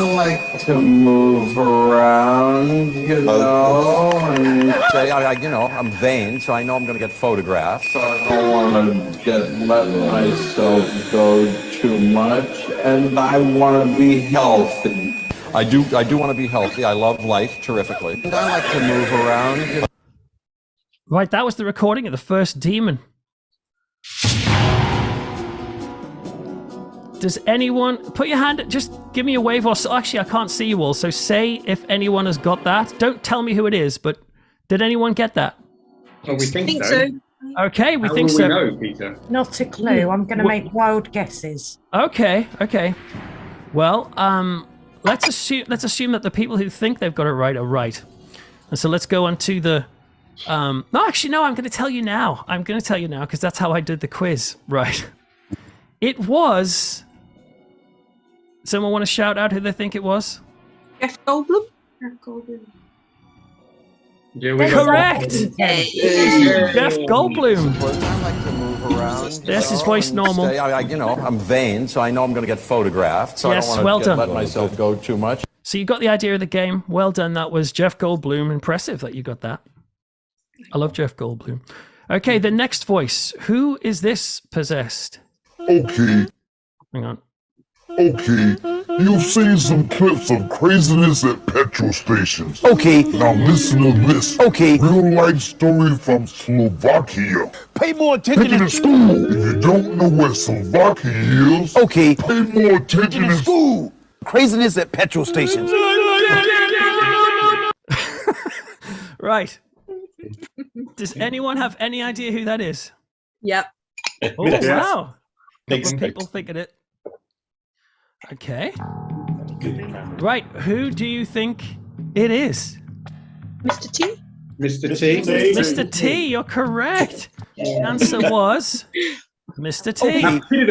And say, I'm vain, so I know I'm going to get photographed. So I don't want to let myself go too much, and I want to be healthy. I do want to be healthy. I love life terrifically. And I like to move around. Right, that was the recording of the first demon. Does anyone put your hand? Just give me a wave, or actually, I can't see you all. So say if anyone has got that. Don't tell me who it is, but did anyone get that? Well, we think, think so. so. Okay, we How think will so. we know, Peter? Not a clue. I'm going to make wild guesses. Okay. Well, let's assume that the people who think they've got it right are right, and so let's go on to the. No, actually, no. I'm going to tell you now. Because that's how I did the quiz. Right. It was. Someone want to shout out who they think it was? Jeff Goldblum? Yeah, we Correct. Jeff Goldblum. I like to move around. Yes, his voice normal. I'm vain, so I know I'm going to get photographed. So Yes, I don't well want done. to let myself go too much. So you got the idea of the game. Well done. That was Jeff Goldblum. Impressive that you got that. I love Jeff Goldblum. Okay, the next voice. Who is this possessed? Okay, Hang on. okay. You've seen some clips of craziness at petrol stations. Okay. Now listen to this. Okay. Real life story from Slovakia. Pay more Taken in school. If you don't know where Slovakia is, Okay. pay more attention in school. Craziness at petrol stations. Right. Does anyone have any idea who that is? Yep. Oh, Yes. wow. Makes Couple of people thinking it. Okay. Right. Who do you think it is? Mr. T? Mr. T. Mr. T, you're correct. The answer was Mr. T.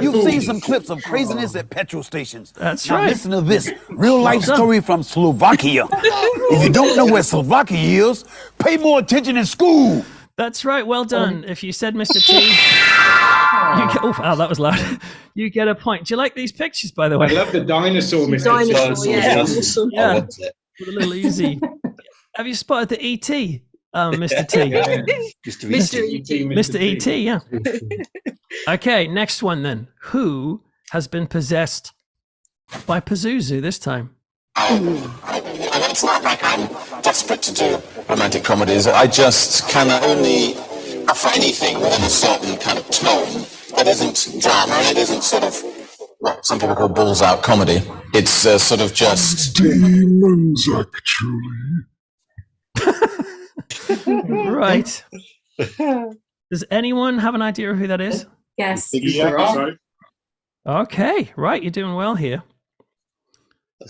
You've seen some clips of craziness at petrol stations. That's Now right. listen to this real-life Well done. story from Slovakia. If you don't know where Slovakia is, pay more attention in school. That's right. Well done. If you said Mr. T, you get, oh, wow, that was loud. You get a point. Do you like these pictures, by the way? I love the dinosaur, Mr. T. Dinosaur, yeah. Awesome. Yeah, with a little easy. Have you spotted the ET, Mr. T? Mr. ET, yeah. Okay, next one then. Who has been possessed by Pazuzu this time? And it's not like I'm desperate to do romantic comedies. I just can only offer anything within a certain kind of tone that isn't drama and it isn't sort of what some people call balls out comedy. It's sort of just Demons, actually. Right. Does anyone have an idea of who that is? Yes. Yeah, Okay, right. You're doing well here.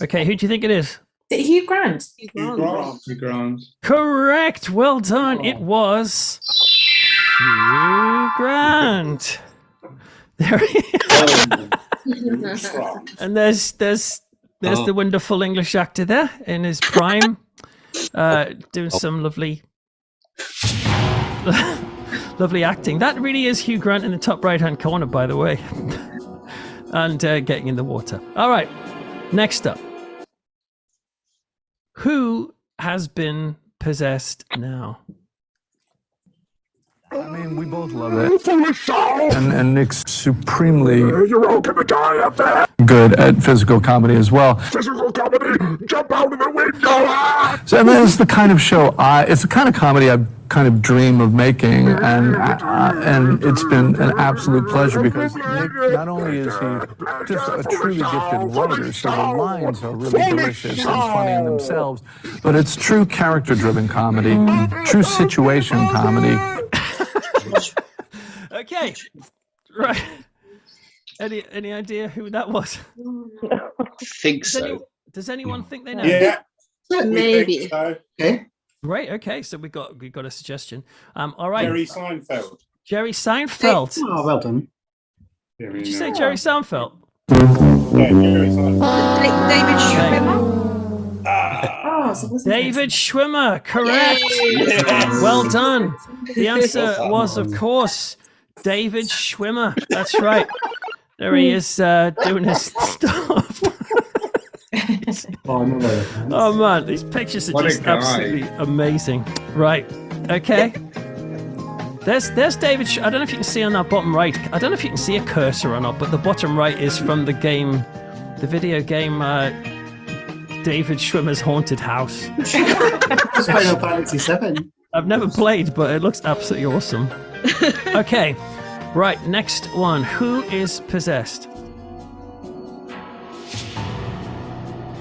Okay, who do you think it is? Hugh Grant. Hugh Grant. Correct. Well done. It was Hugh Grant. There he is. And there's the wonderful English actor there in his prime, doing some lovely acting. That really is Hugh Grant in the top right-hand corner, by the way, and getting in the water. All right, next up. Who has been possessed now? I mean, we both love it. And Nick's supremely You're all gonna die up there. good at physical comedy as well. Physical comedy, jump out of the window. So I mean, it's the kind of show it's the kind of comedy I kind of dream of making, and it's been an absolute pleasure because Nick, not only is he just a truly gifted writer, so the lines are really delicious and funny in themselves, but it's true character-driven comedy, true situation comedy. Okay, right. Any idea who that was? think so. Does anyone think they know? Yeah. Maybe. So. Okay. Right. Okay. So we got a suggestion. All right. Jerry Seinfeld. Jerry Seinfeld. Oh, well done. Did you say Jerry Seinfeld? Yeah, Jerry Seinfeld. David Schwimmer. David Schwimmer, correct. Yes. Well done. The answer was, of course, David Schwimmer. That's right. There he is doing his stuff. Oh man, these pictures are just absolutely amazing. Right. Okay. There's David. I don't know if you can see on that bottom right. I don't know if you can see a cursor or not, but the bottom right is from the game, the video game. David Schwimmer's Haunted House. Final Fantasy 7. I've never played, but it looks absolutely awesome. Okay, right, next one. Who is possessed?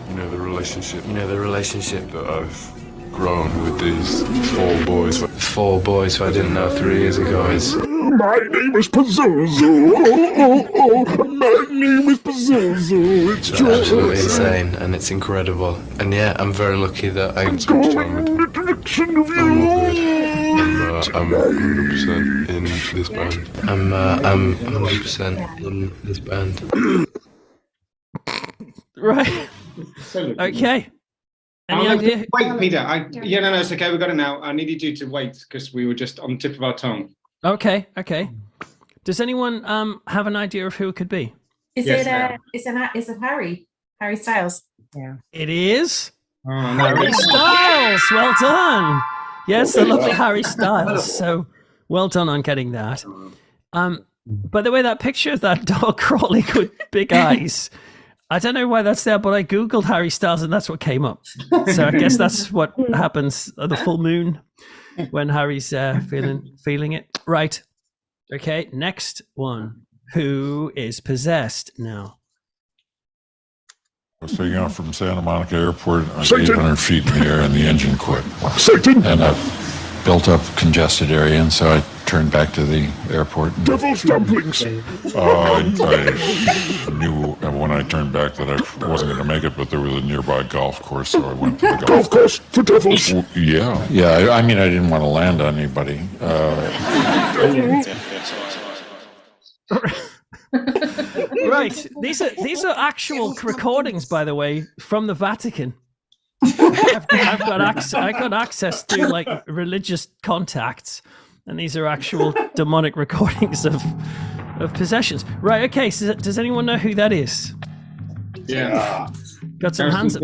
You know the relationship that I've grown with these 4 boys. 4 boys who I didn't know 3 years ago is... My name is Pazuzu. My name is Pazuzu. It's It's absolutely insane and it's incredible. And yeah, I'm very lucky that I... going in the direction of you. I'm 100% in this band. I'm 100% in this band. Right. Okay. Any idea? Wait, Peter. No, it's okay. We got it now. I needed you to wait because we were just on the tip of our tongue. Okay. Does anyone have an idea of who it could be? Is it Harry Styles? Yeah. It is Oh, no. Harry Styles. Well done. Yes, the lovely Harry Styles. So well done on getting that. By the way, that picture of that dog crawling with big eyes, I don't know why that's there, but I Googled Harry Styles and that's what came up. So I guess that's what happens at the full moon when Harry's feeling it. Right. Okay, next one. Who is possessed now? I was taking off from Santa Monica Airport. I was 800 feet in the air and the engine quit. Satan! And I've built up a congested area, and so I returned back to the airport. Devil's dumplings. I knew when I turned back that I wasn't going to make it, but there was a nearby golf course, so I went to the golf course for devils. Yeah. I mean, I didn't want to land on anybody. Right. These are actual recordings, by the way, from the Vatican. I've got access to like religious contacts, and these are actual demonic recordings of possessions. Right. Okay. So does anyone know who that is? Yeah. Got some hands up.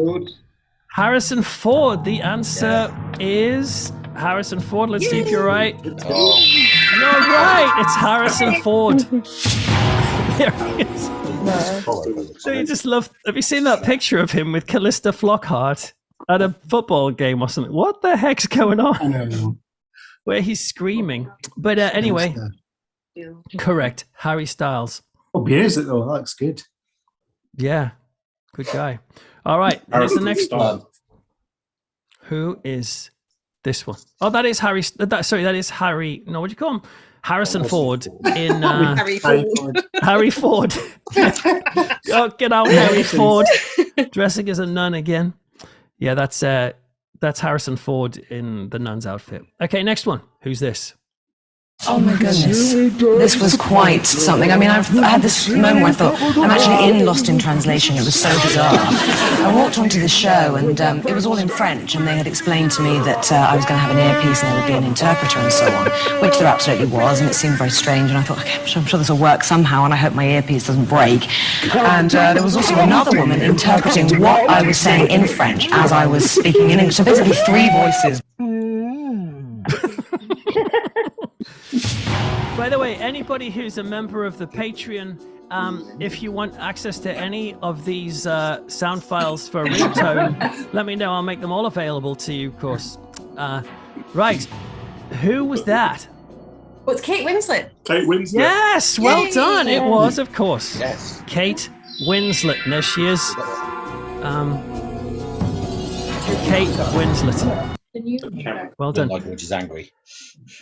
Harrison Ford. The answer is Harrison Ford. Let's see if you're right. You're right. It's Harrison Ford. There he is. So you just love. Have you seen that picture of him with Callista Flockhart at a football game or something? What the heck's going on? Where he's screaming. But anyway, correct. Harry Styles. Oh, is it though? That looks good. Yeah, good guy. All right, here's the next one. Who is this one? Oh, that is Harry. That is Harry. No, what do you call him? Harrison Ford in Harry Ford. Harry Ford. Oh, get out, Harry Ford. Dressing as a nun again. Yeah, that's Harrison Ford in the nun's outfit. Okay, next one. Who's this? Oh my goodness, this was quite something. I mean, I had this moment where I thought, I'm actually in Lost in Translation. It was so bizarre. I walked onto the show and it was all in French, and they had explained to me that I was going to have an earpiece and there would be an interpreter and so on, which there absolutely was, and it seemed very strange, and I thought, okay, I'm sure this will work somehow, and I hope my earpiece doesn't break. And there was also another woman interpreting what I was saying in French as I was speaking in English. So basically 3 voices. By the way, anybody who's a member of the Patreon, if you want access to any of these sound files for ringtone, let me know. I'll make them all available to you, of course. Right. Who was that? Well, it's Kate Winslet. Kate Winslet. Yes, well Yay. done. It was, of course. Yes. Kate Winslet. And there she is. Kate Winslet. Well done. Which is angry.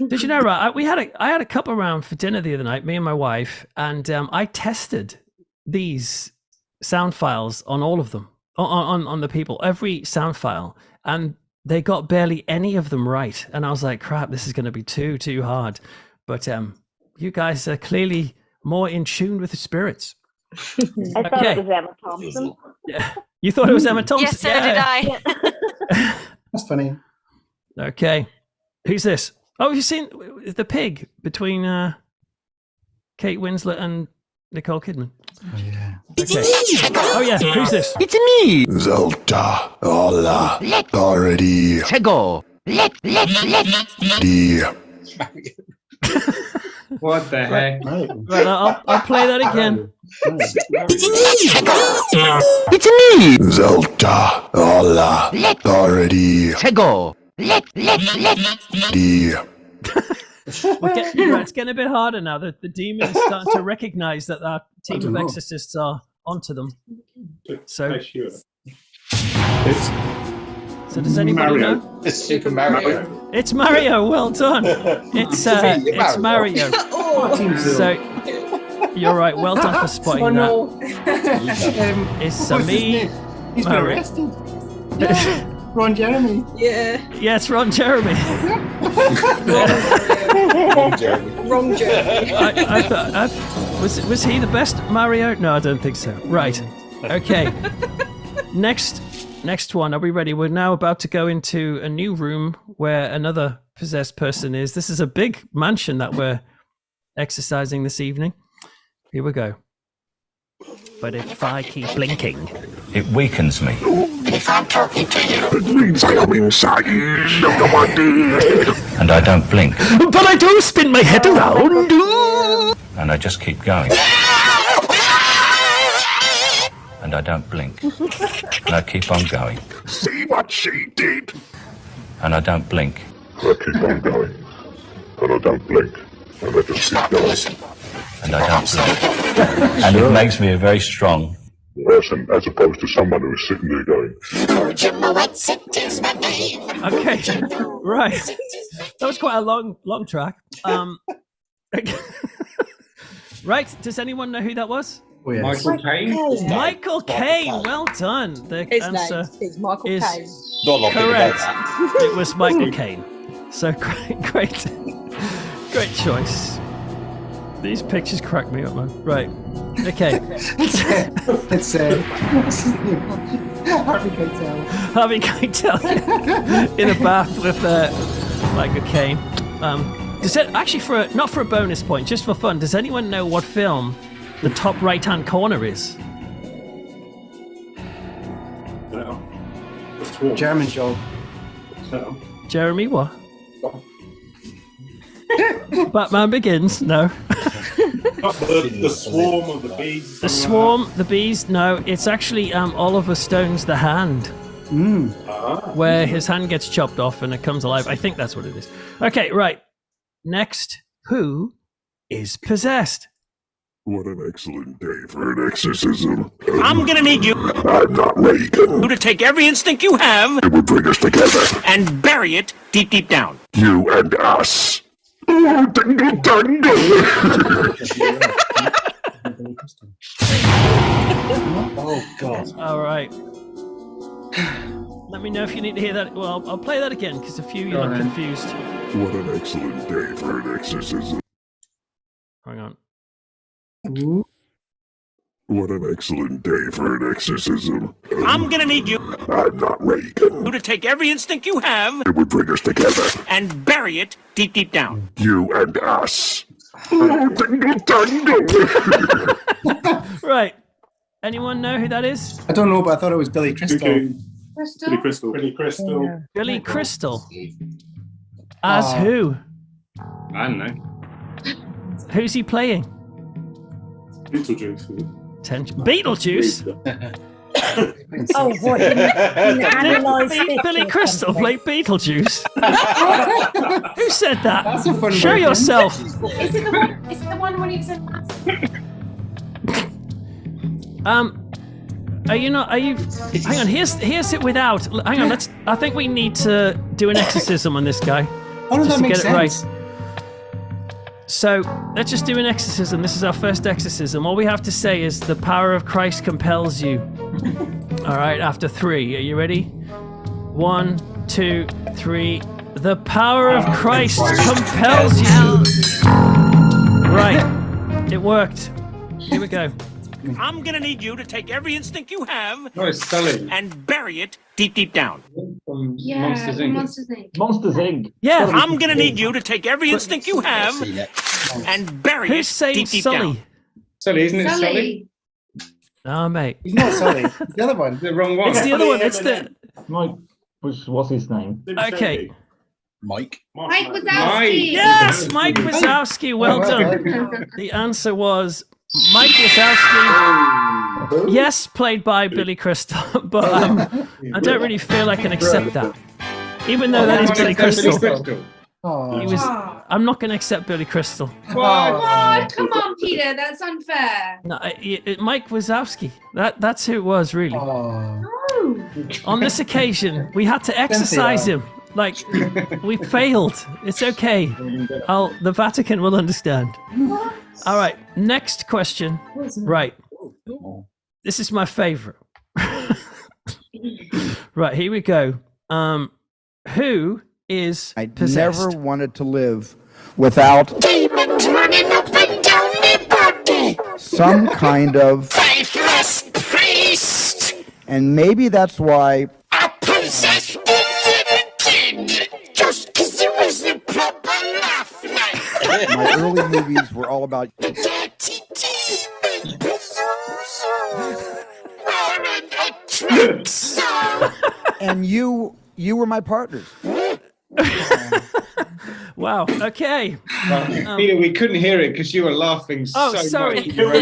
Did you know, right? I had a couple around for dinner the other night, me and my wife, and I tested these sound files on all of them, on the people, every sound file, and they got barely any of them right. And I was like, crap, this is going to be too hard. But you guys are clearly more in tune with the spirits. I thought it was Emma Thompson. Yeah. You thought it was Emma Thompson? Yes, so did I. That's funny. Okay. Who's this? Oh, have you seen the pig between Kate Winslet and Nicole Kidman? Oh, yeah. Okay. Oh, yeah. Who's this? It's me. Zelda. Hola. Already. Tego. What the heck? Right, I'll play that again. It's me. Zelda. Hola. Already. Tego. It's getting a bit harder now. The demons starting to recognize that our team of exorcists are onto them. So does anybody know? It's Super Mario. It's Mario. Well done. It's Mario. So you're right. Well done for spotting that. It's me. He's been arrested. Yeah. Ron Jeremy. Yeah. Yeah, it's Ron Jeremy. Wrong Jeremy. I thought was he the best Mario? No, I don't think so. Right. Okay. Next one. Are we ready? We're now about to go into a new room where another possessed person is. This is a big mansion that we're exercising this evening. Here we go. But if I keep blinking, it weakens me. If I'm talking to you, it means I am inside of your body. And I don't blink. But I do spin my head around. And I just keep going. And I don't blink. And I keep on going. See what she did. And I don't blink. I keep on going. And I don't blink. And I just keep going. And I don't blink. And it makes me a very strong person as opposed to someone who's sitting there going, Okay, right. That was quite a long track. Right. Does anyone know who that was? Oh, yes. Michael Caine. Michael Caine. Well done. The His answer name is Michael is Caine. Not a lot of people know correct. that. It was Michael Caine. So great choice. These pictures crack me up, man. Right. Okay. It's what's his name? Harvey Keitel. Harvey Keitel in a bath with Michael Caine. Does it actually not for a bonus point, just for fun? Does anyone know what film the top right-hand corner is? No. German job. No. Jeremy, what? Batman Begins? No. The swarm of the bees. The swarm, the bees? No, it's actually Oliver Stone's The Hand. Where his hand gets chopped off and it comes alive. I think that's what it is. Okay, right. Next, who is possessed? what an excellent day for an exorcism. I'm gonna need you I'm not Reagan. to take every instinct you have It would bring us together. and bury it deep, deep down. You and us. Oh, dingle dangle. Oh, God. All right. Let me know if you need to hear that. Well, I'll play that again because a few of you look confused. What an excellent day for an exorcism. Hang on. What an excellent day for an exorcism. I'm gonna need you I'm not Reagan. to take every instinct you have It would bring us together. and bury it deep, deep down. You and us. Oh, dingle dangle. Right. Anyone know who that is? I don't know, but I thought it was Billy Crystal. Billy Crystal. Billy Crystal. Yeah. Billy Crystal. As Oh. who? I don't know. Who's he playing? Beetlejuice. Beetlejuice? Oh, what? Billy Crystal played Beetlejuice? Who said that? That's a fun Show version. yourself. Is it the one when he was in Are you not? Are you? Hang on. Here's it without. Hang on. I think we need to do an exorcism on this guy. Oh, no, just that to makes get it right. sense. So let's just do an exorcism. This is our first exorcism. All we have to say is the power of Christ compels you. All right. After 3, are you ready? 1, 2, 3. The power of Christ compels you. Right. It worked. Here we go. I'm gonna need you to take every instinct you have Oh, it's Sully and bury it deep, deep down. from Yeah, Monsters Inc. Monsters Inc. Monsters Inc. Yeah. I'm gonna need you to take every instinct you have and bury Who's it saying deep, deep Sully? down. Sully, isn't it Sully? Sully. No, mate. He's not Sully. It's the other one. The wrong one. It's the other one. It's the. Mike, what's his name? Okay. Mike. Mike Mike. Wazowski. Yes, Mike Wazowski. Well done. The answer was Mike Wazowski. Yes, played by Billy Crystal, but I don't really feel I can accept that. Even though that is Billy Crystal, Oh. he was. I'm not going to accept Billy Crystal. Oh, come on, Peter. That's unfair. No, Mike Wazowski. That's who it was really. Oh. On this occasion, we had to exercise him. Like we failed. It's okay. The Vatican will understand. All right. Next question. Right. This is my favorite. Right, here we go. Who is possessed? Never wanted to live without Demons running up and down my body. some kind of, Faithless priest. and maybe that's why I possessed the little kid. Just because it was a proper laugh night. my early movies were all about Dirty deeds, baby. Wearing a trick song. and you were my partners. Wow. Okay. Peter, we couldn't hear it because you were laughing Oh, so sorry. much. You were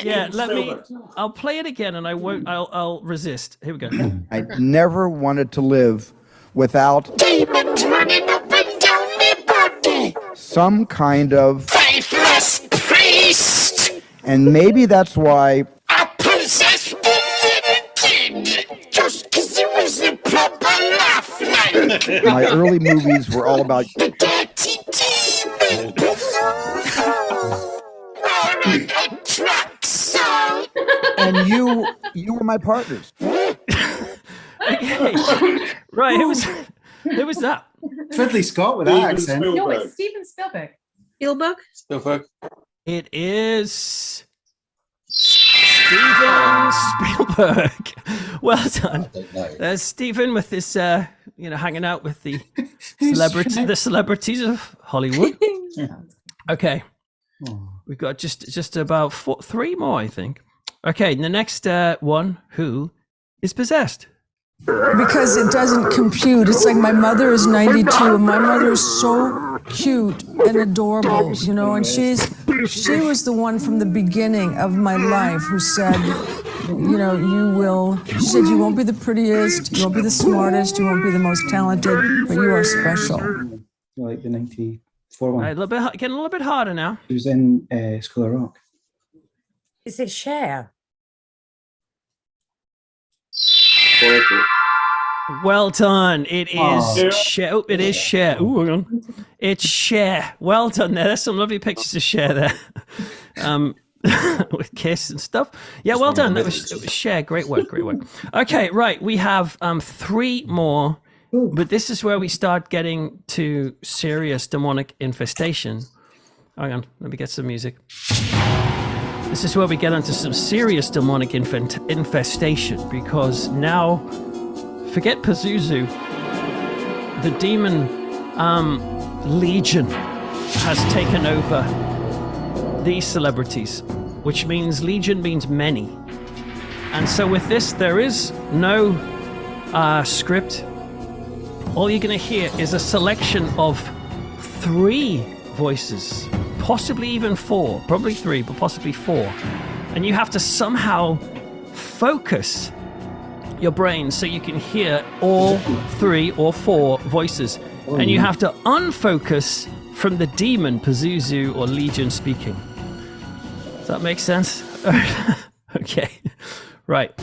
Yeah. Let me. I'll play it again, and I won't. I'll resist. Here we go. I never wanted to live without Demons running up and down my body. some kind of, Faithless priest. and maybe that's why I possess the My early movies were all about Dirty demon. Wearing a track song. and you were my partners. Okay. Right, who was that? Ridley Scott with that accent. No, it's Steven Spielberg. Spielberg. It is Steven Spielberg. Well done. There's Steven with this, hanging out with the celebrities of Hollywood. Okay, we've got just about 3 more, I think. Okay, the next one, who is possessed? Because it doesn't compute. It's like my mother is 92 and my mother is so cute and adorable, and she was the one from the beginning of my life who said, she said, you won't be the prettiest, you won't be the smartest, you won't be the most talented, but you are special. Like the 94 one. Right, getting a little bit harder now. She was in School of Rock. Is it Cher? Well done. It is Cher. Oh, it is Cher. Ooh, hang on. It's Cher. Well done there. There's some lovely pictures of Cher there. With Kiss and stuff. Yeah, well done. It was Cher. Great work. Okay, right. We have 3 more, but this is where we start getting to serious demonic infestation. Hang on. Let me get some music. This is where we get into some serious demonic infestation, because now, forget Pazuzu, the demon legion has taken over these celebrities, which means legion means many. And so with this, there is no script. All you're going to hear is a selection of 3 voices. Possibly even 4, probably 3, but possibly 4. And you have to somehow focus your brain so you can hear all 3 or 4 voices. And you have to unfocus from the demon, Pazuzu, or Legion speaking. Does that make sense? Okay. Right.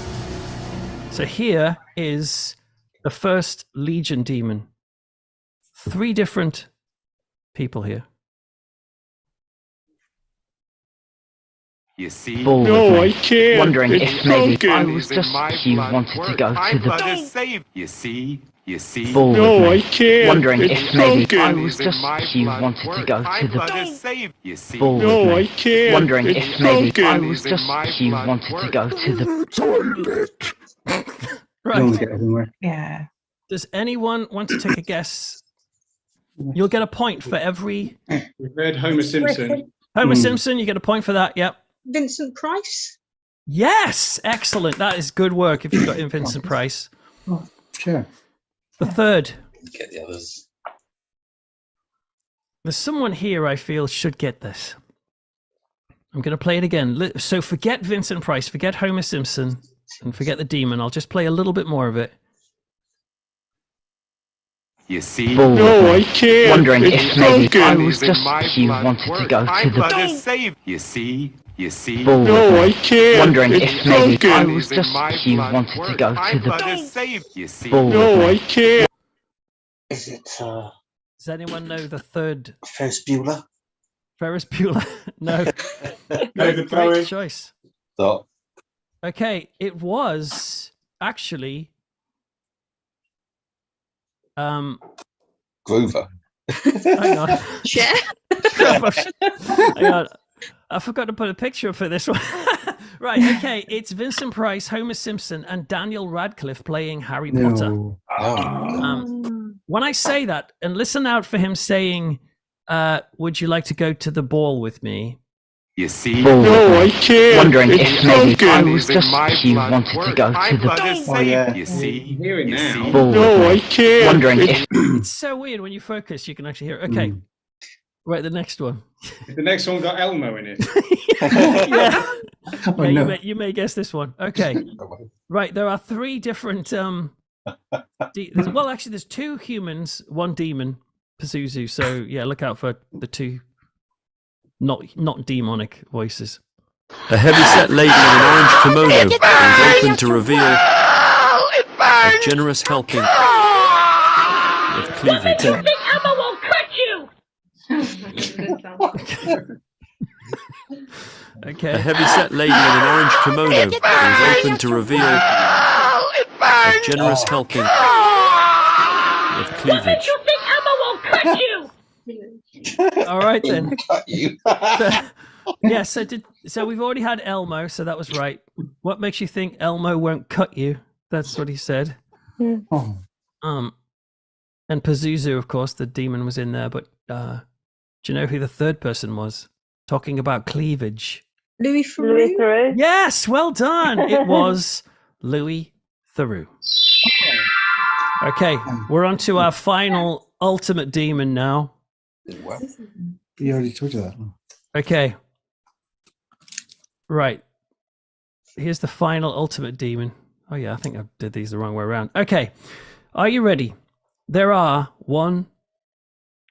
So here is the first Legion demon. 3 different people here. You see? No, I can't. Wondering It's if maybe broken. I was just you wanted to go to the Save. You see? ball No, with me. I can't. Wondering It's if maybe broken. I was just you wanted to go to the ball No, with me. I can't. Wondering It's if maybe I broken. was just you wanted to go to the toilet. Right. No one get everywhere. Yeah. Does anyone want to take a guess? You'll get a point for every... We've heard Homer Simpson. Homer Simpson, you get a point for that, yep. Vincent Price. Yes! Excellent. That is good work if you've got Vincent Price. Oh, sure. The third. Get the others. There's someone here I feel should get this. I'm going to play it again. So forget Vincent Price, forget Homer Simpson, and forget the demon. I'll just play a little bit more of it. You see? No, I can't. Wondering It's if maybe broken. I was just you wanted to go to the Save. You see? ball with me. can't. Wondering It's if maybe broken. I was just you wanted to go to the You see? ball with me. can't. Is it Does anyone know the third? Ferris Bueller? Ferris Bueller? No. David Great Bowie. choice. Stop. Okay, it was actually Groover. hang on. Cher. Hang on. I forgot to put a picture up for this one. Right, okay, it's Vincent Price, Homer Simpson, and Daniel Radcliffe playing Harry Potter. No. When I say that, and listen out for him saying, would you like to go to the ball with me? You see? No, I can't. Wondering It's if maybe I broken. was just you wanted to go to the Oh, yeah. You see? Hear it now. ball with me. can't. Wondering if It's so weird when you focus, you can actually hear it. Okay, right, the next one. The next one got Elmo in it. Yeah. Oh, Yeah, no. you may guess this one. Okay. Right, there are 3 different well, actually there's 2 humans, 1 demon, Pazuzu. So yeah, look out for the 2 not demonic voices. A heavy-set lady in an orange kimono is open to reveal a generous helping. of cleavage. Emma will cut you! Okay. A heavy-set lady in an orange kimono is open to reveal a generous helping of cleavage. You think Emma will cut you? All right then. Cut you. Yeah, so we've already had Elmo, so that was right. What makes you think Elmo won't cut you? That's what he said. And Pazuzu, of course, the demon was in there, but do you know who the third person was? Talking about cleavage. Louis Theroux. Yes, well done. It was Louis Theroux. Okay, we're on to our final ultimate demon now. You already told you that. Okay. Right. Here's the final ultimate demon. Oh yeah, I think I did these the wrong way around. Okay. Are you ready? There are 1,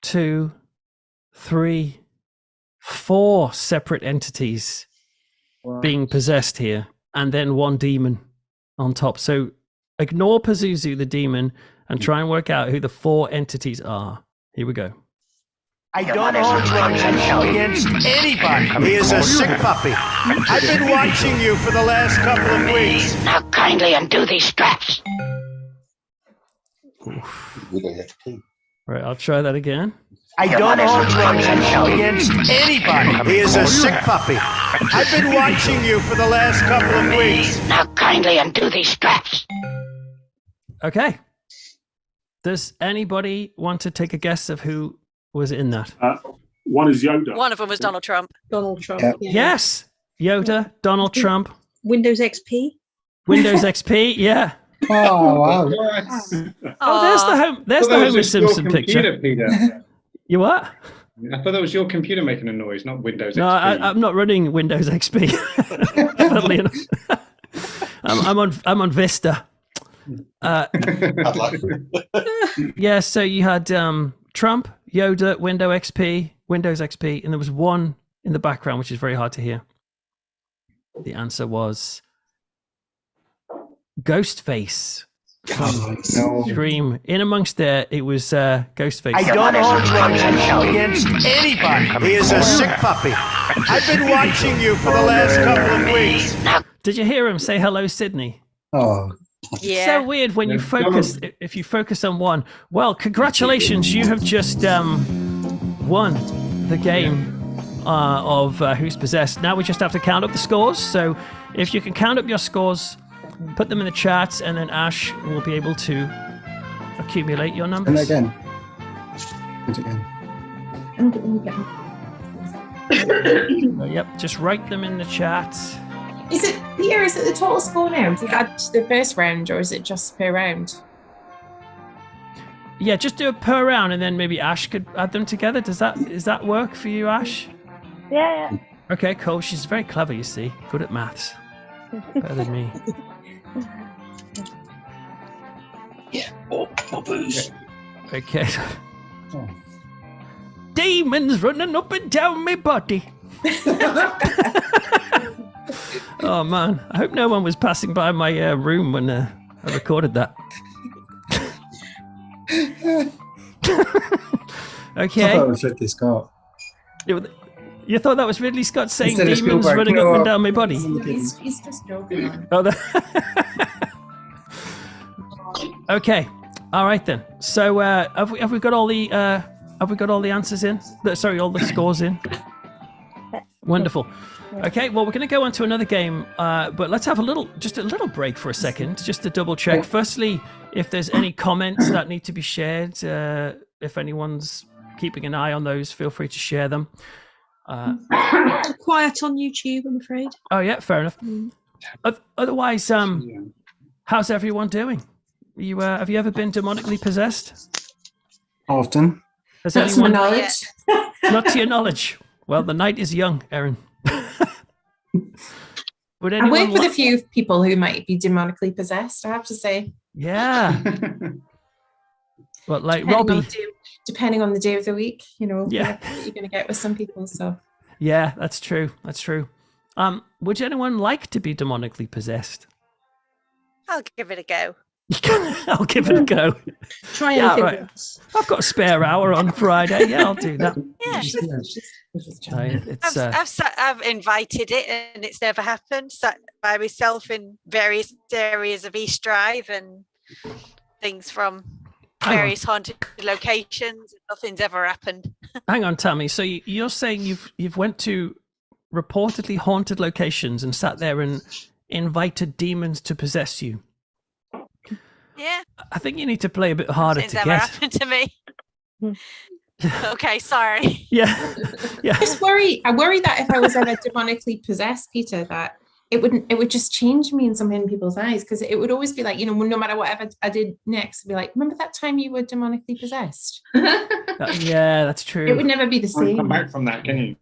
2, 3, 4 separate entities being possessed here, and then one demon on top. So ignore Pazuzu, the demon, and try and work out who the 4 entities are. Here we go. I don't hold grudges against anybody. He is a sick puppy. I've been watching you for the last couple of weeks. Now kindly undo these straps. Right, I'll try that again. I don't hold grudges against anybody. He is a sick puppy. I've been watching you for the last couple of weeks. Now kindly undo these straps. Okay. Does anybody want to take a guess of who was in that? One is Yoda. One of them was Donald Trump. Donald Trump. Yep. Yeah. Yes. Yoda, Donald Trump, Windows XP. Windows XP. Yeah. Oh, wow. Oh, there's the home. There's the Homer Simpson picture. Peter. You what? I thought that was your computer making a noise, not Windows No, XP. I'm not running Windows XP. Funnily enough. I'm on Vista. Yeah. So you had Trump, Yoda, Windows XP, and there was one in the background, which is very hard to hear. The answer was Ghostface from Scream. In amongst there, it was Ghostface. I don't hold grudges against anybody. He is a sick puppy. I've been watching you for the last couple of weeks. Did you hear him say hello, Sydney? Oh. Yeah. So weird when you focus. If you focus on one, well, congratulations, you have just won the game of Who's Possessed. Now we just have to count up the scores. So if you can count up your scores, put them in the chat, and then Ash will be able to accumulate your numbers. And again. And again. Yep, just write them in the chat. Is it Peter? Is it the total score now? Did you add the first round, or is it just per round? Yeah, just do it per round, and then maybe Ash could add them together. Does that work for you, Ash? Yeah. Okay, cool. She's very clever, you see. Good at maths. Better than me. Yeah, booze. Okay. Demons running up and down my body. Oh man, I hope no one was passing by my room when I recorded that. Okay. I thought it was Ridley Scott. You thought that was Ridley Scott saying Instead of demons Spielberg, running up and down my body? He's just joking. Oh, okay. All right then. So have we got all the answers in? Sorry, all the scores in. Wonderful. Okay, well, we're going to go on to another game, but let's have a little break for a second, just to double check. Firstly, if there's any comments that need to be shared, if anyone's keeping an eye on those, feel free to share them. Quiet on YouTube, I'm afraid. Oh yeah, fair enough. Otherwise, how's everyone doing? You have you ever been demonically possessed? Often. Has Not to my anyone? knowledge. Not to your knowledge. Well, the night is young, Erin. Would I anyone work with a like- few people who might be demonically possessed, I have to say. Yeah. But like Depending on Robbie. the day- depending on the day of the week, you know, Yeah. what you're going to get with some people. So Yeah, that's true. That's true. Would anyone like to be demonically possessed? I'll give it a go. I'll give it a go. Try Yeah, anything right. once. I've got a spare hour on Friday. Yeah, I'll do that. Yeah. It's I've invited it and it's never happened. Sat by myself in various areas of East Drive and things from Hang on. various haunted locations. Nothing's ever happened. Hang on, Tammy. So you're saying you've went to reportedly haunted locations and sat there and invited demons to possess you? Yeah. I think you need to play a bit harder It's to never get. happened to me. Okay, sorry. Yeah. Yeah. I worry that if I was ever demonically possessed, Peter, that it would just change me in some people's eyes, because it would always be like, you know, no matter whatever I did next, it'd be like, remember that time you were demonically possessed? Yeah, that's true. It would never be the Can't same. come back from that, can you?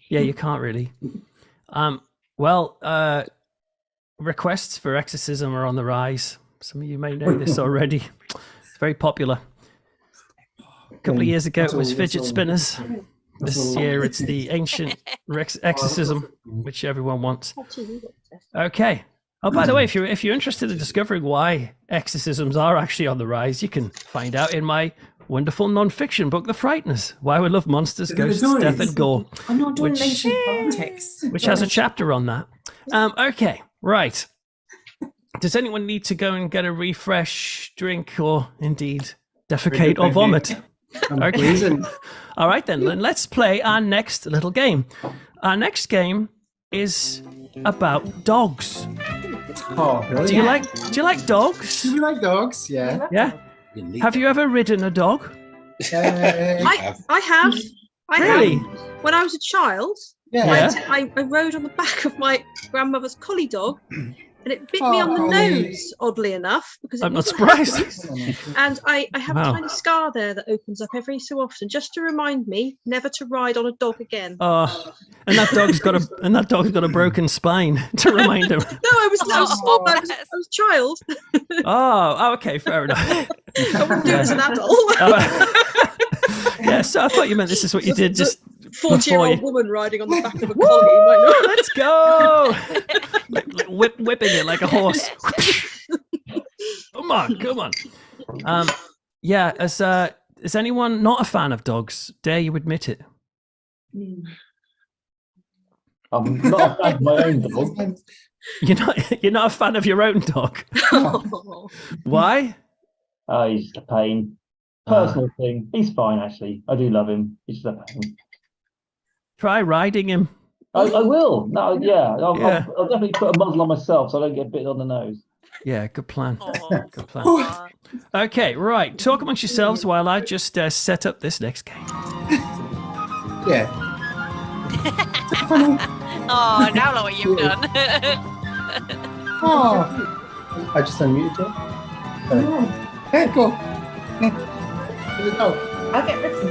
Yeah, you can't really. Well, requests for exorcism are on the rise. Some of you may know this already. It's very popular. A couple of years ago, it was fidget spinners. This year, it's the ancient exorcism, which everyone wants. Okay. Oh, by the way, if you're interested in discovering why exorcisms are actually on the rise, you can find out in my wonderful non-fiction book, The Frighteners: Why We Love Monsters, Ghosts, Death, and Gore, I'm not doing mention politics. which has a chapter on that. Okay, right. Does anyone need to go and get a refresh, drink, or indeed defecate or vomit? Okay. All right, then let's play our next little game. Our next game is about dogs. Oh, really? Do you like dogs? Do you like dogs? Yeah. Yeah. Have you ever ridden a dog? I have. Really? When I was a child, Yeah. I rode on the back of my grandmother's collie dog, and it bit me on the nose, oddly enough, because it I'm not wasn't surprised. happy. And I have Wow. a tiny scar there that opens up every so often, just to remind me never to ride on a dog again. Oh, and that dog's got a broken spine to remind him. No, I was a child. Oh, okay, fair enough. I wouldn't do it as an adult. Yeah, so I thought you meant this is what you did just 40-year-old woman riding on the back of a collie. Might not. Let's go! like whipping it like a horse. Come on. Yeah, is anyone not a fan of dogs? Dare you admit it? I'm not a fan of my own dog. You're not a fan of your own dog. Why? He's just a pain. Personal thing. He's fine, actually. I do love him. He's just a pain. Try riding him. I will. No, yeah. I'll definitely put a muzzle on myself so I don't get bit on the nose. Yeah, good plan. Good plan. Okay, right. Talk amongst yourselves while I just set up this next game. Yeah. Oh, now look what you've done. Oh. I just unmuted you. Hey, go. I'll get written.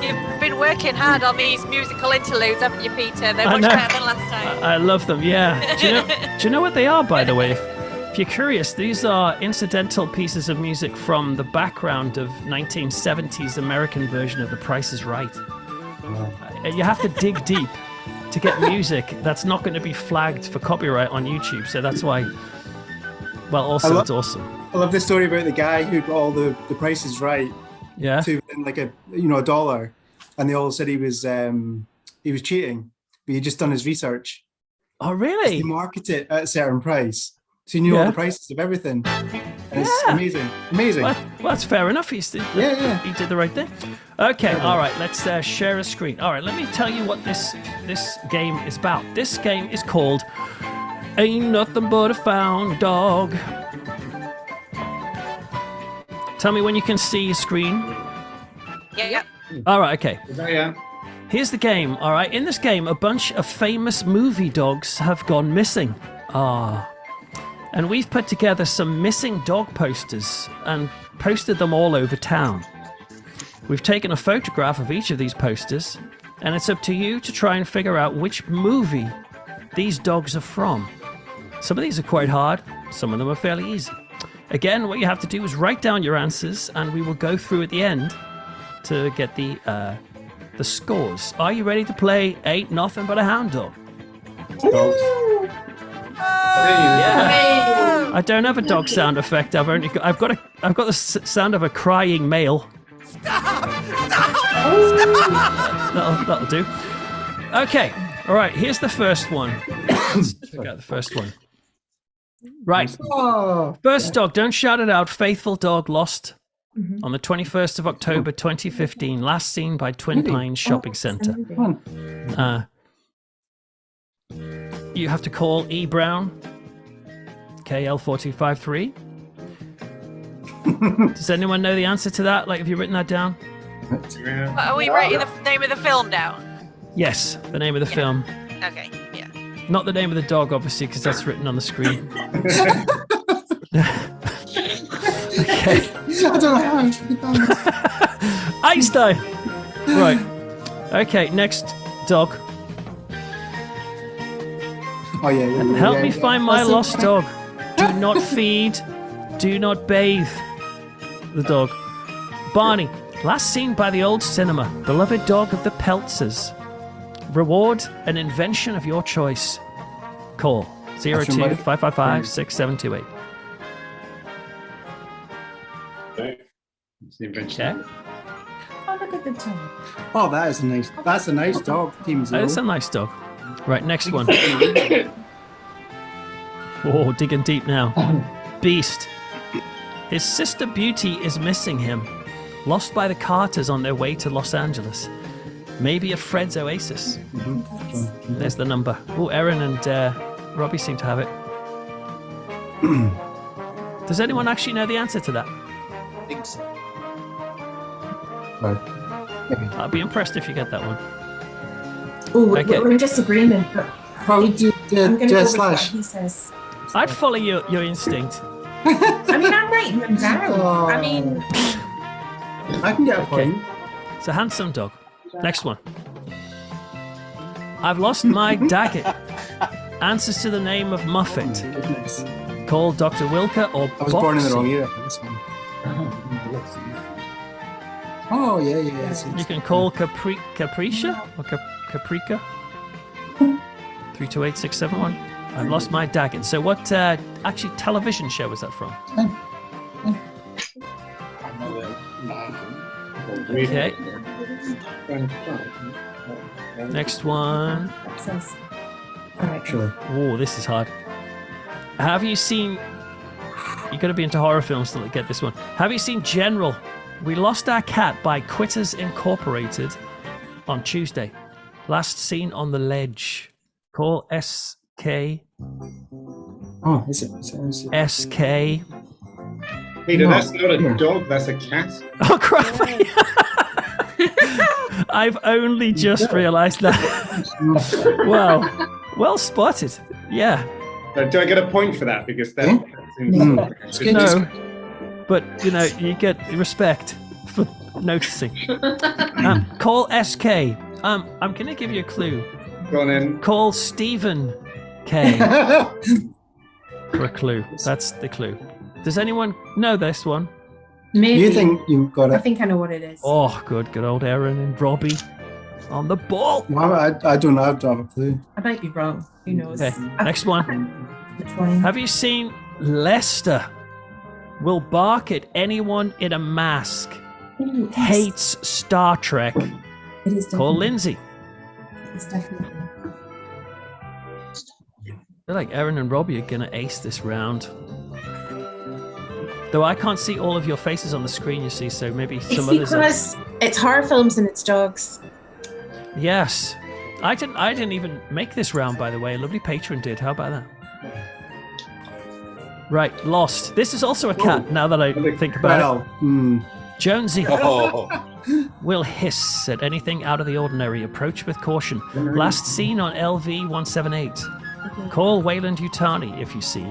You've been working hard on these musical interludes, haven't you, Peter? They're I much know. better than last time. I love them, yeah. Do you know what they are, by the way? If you're curious, these are incidental pieces of music from the background of 1970s American version of The Price is Right. You have to dig deep to get music that's not going to be flagged for copyright on YouTube, so that's why. Well, also it's awesome. I love the story about the guy who got all the prices right. Yeah. To like $1, and they all said he was cheating, but he just done his research. Oh, really? He marketed it at a certain price, so he knew all the prices of everything. And it's amazing. Well, that's fair enough. He did the right thing. Okay, all right. Let's share a screen. All right, let me tell you what this game is about. This game is called Ain't Nothing But a Found Dog. Tell me when you can see your screen. Yeah. All right, okay. Yeah. Here's the game, all right? In this game, a bunch of famous movie dogs have gone missing. And we've put together some missing dog posters and posted them all over town. We've taken a photograph of each of these posters, and it's up to you to try and figure out which movie these dogs are from. Some of these are quite hard, some of them are fairly easy. Again, what you have to do is write down your answers, and we will go through at the end to get the scores. Are you ready to play Ain't Nothing But a Hound Dog? Yeah. I don't have a dog sound effect. I've got the sound of a crying male. That'll do. Okay. All right. Here's the first one. Let's check out the first one. Right. First dog. Don't shout it out. Faithful dog lost on the 21st of October 2015. Last seen by Twin Pines Shopping Centre. You have to call E Brown. KL4253. Does anyone know the answer to that? Like, have you written that down? Are we writing the name of the film down? Yes, the name of the film. Okay, yeah. Not the name of the dog, obviously, because that's written on the screen. Okay. I don't know how I should be done this. Einstein! Right. Okay, next dog. Oh, yeah. Help me find my lost dog. Do not feed. Do not bathe the dog. Barney, last seen by the old cinema. Beloved dog of the Peltzers. Reward an invention of your choice. Call 02-555-6728. Okay. Oh, look at the dog. Oh, that's a nice dog. Team Zero. That's a nice dog. Right, next one. Oh, digging deep now. Beast. His sister Beauty is missing him. Lost by the Carters on their way to Los Angeles. Maybe a Fred's Oasis. There's the number. Oh, Erin and Robbie seem to have it. Does anyone actually know the answer to that? I'd be impressed if you get that one. Oh, we're in disagreement, but probably do I'm going to go with what Slash. he says. I'd follow your instinct. I mean, I'm writing them down. I mean, I can get a point. It's a handsome dog. Next one. I've lost my Daggett. Answers to the name of Muffet. Call Dr. Wilker or I was born in the Boxy. wrong year for this one. Oh, yeah. You can call Capricia or Caprica. 328-671. I've lost my Daggett. So what actually television show was that from? Okay. Next one. Oh, this is hard. Have you seen... You've got to be into horror films to get this one. Have you seen General? We Lost Our Cat by Quitters Incorporated on Tuesday. Last seen on the ledge. Call SK. Oh, is it? SK. Peter, that's not a dog, that's a cat. Oh, crap. I've only just realised that. Wow. Well spotted. Yeah. Do I get a point for that? Because that seems... No. But, you get respect for noticing. Call SK. I'm going to give you a clue. Go on then. Call Stephen K. For a clue. That's the clue. Does anyone know this one? maybe. You think you've got I it? think I know what it is. Oh, good old Erin and Robbie on the ball. Well, I don't know. I don't have a clue. I might be wrong. Who knows? Okay, next one. Which one? Have you seen Lester? Will bark at anyone in a mask. Ooh, yes. Hates Star Trek. It is Call definitely. Lindsay. It's definitely. I feel like Erin and Robbie are gonna ace this round. Though I can't see all of your faces on the screen, you see, so maybe It's some others. because it's horror films and it's dogs. Yes. I didn't even make this round, by the way. A lovely patron did. How about that? Right, Lost. This is also a cat, now that I think about it. Jonesy will hiss at anything out of the ordinary. Approach with caution. Last seen on LV 178. Call Wayland Utani if you see.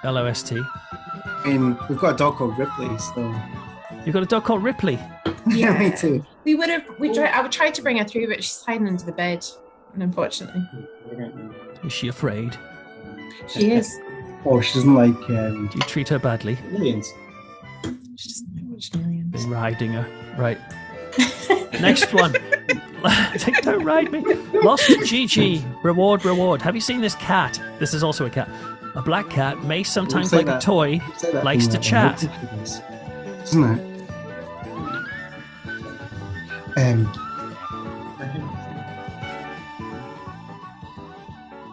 LOST. I mean, we've got a dog called Ripley, so. You've got a dog called Ripley. Yeah, me too. I would try to bring her through, but she's hiding under the bed. And unfortunately. Is she afraid? She is. Oh, she doesn't like. Do you treat her badly? Aliens. She doesn't watch aliens. Been riding her. Right. Next one. Don't ride me. Lost Gigi. Reward. Have you seen this cat? This is also a cat. A black cat may sometimes say like that. a toy, Say that likes thing to that chat. Isn't it?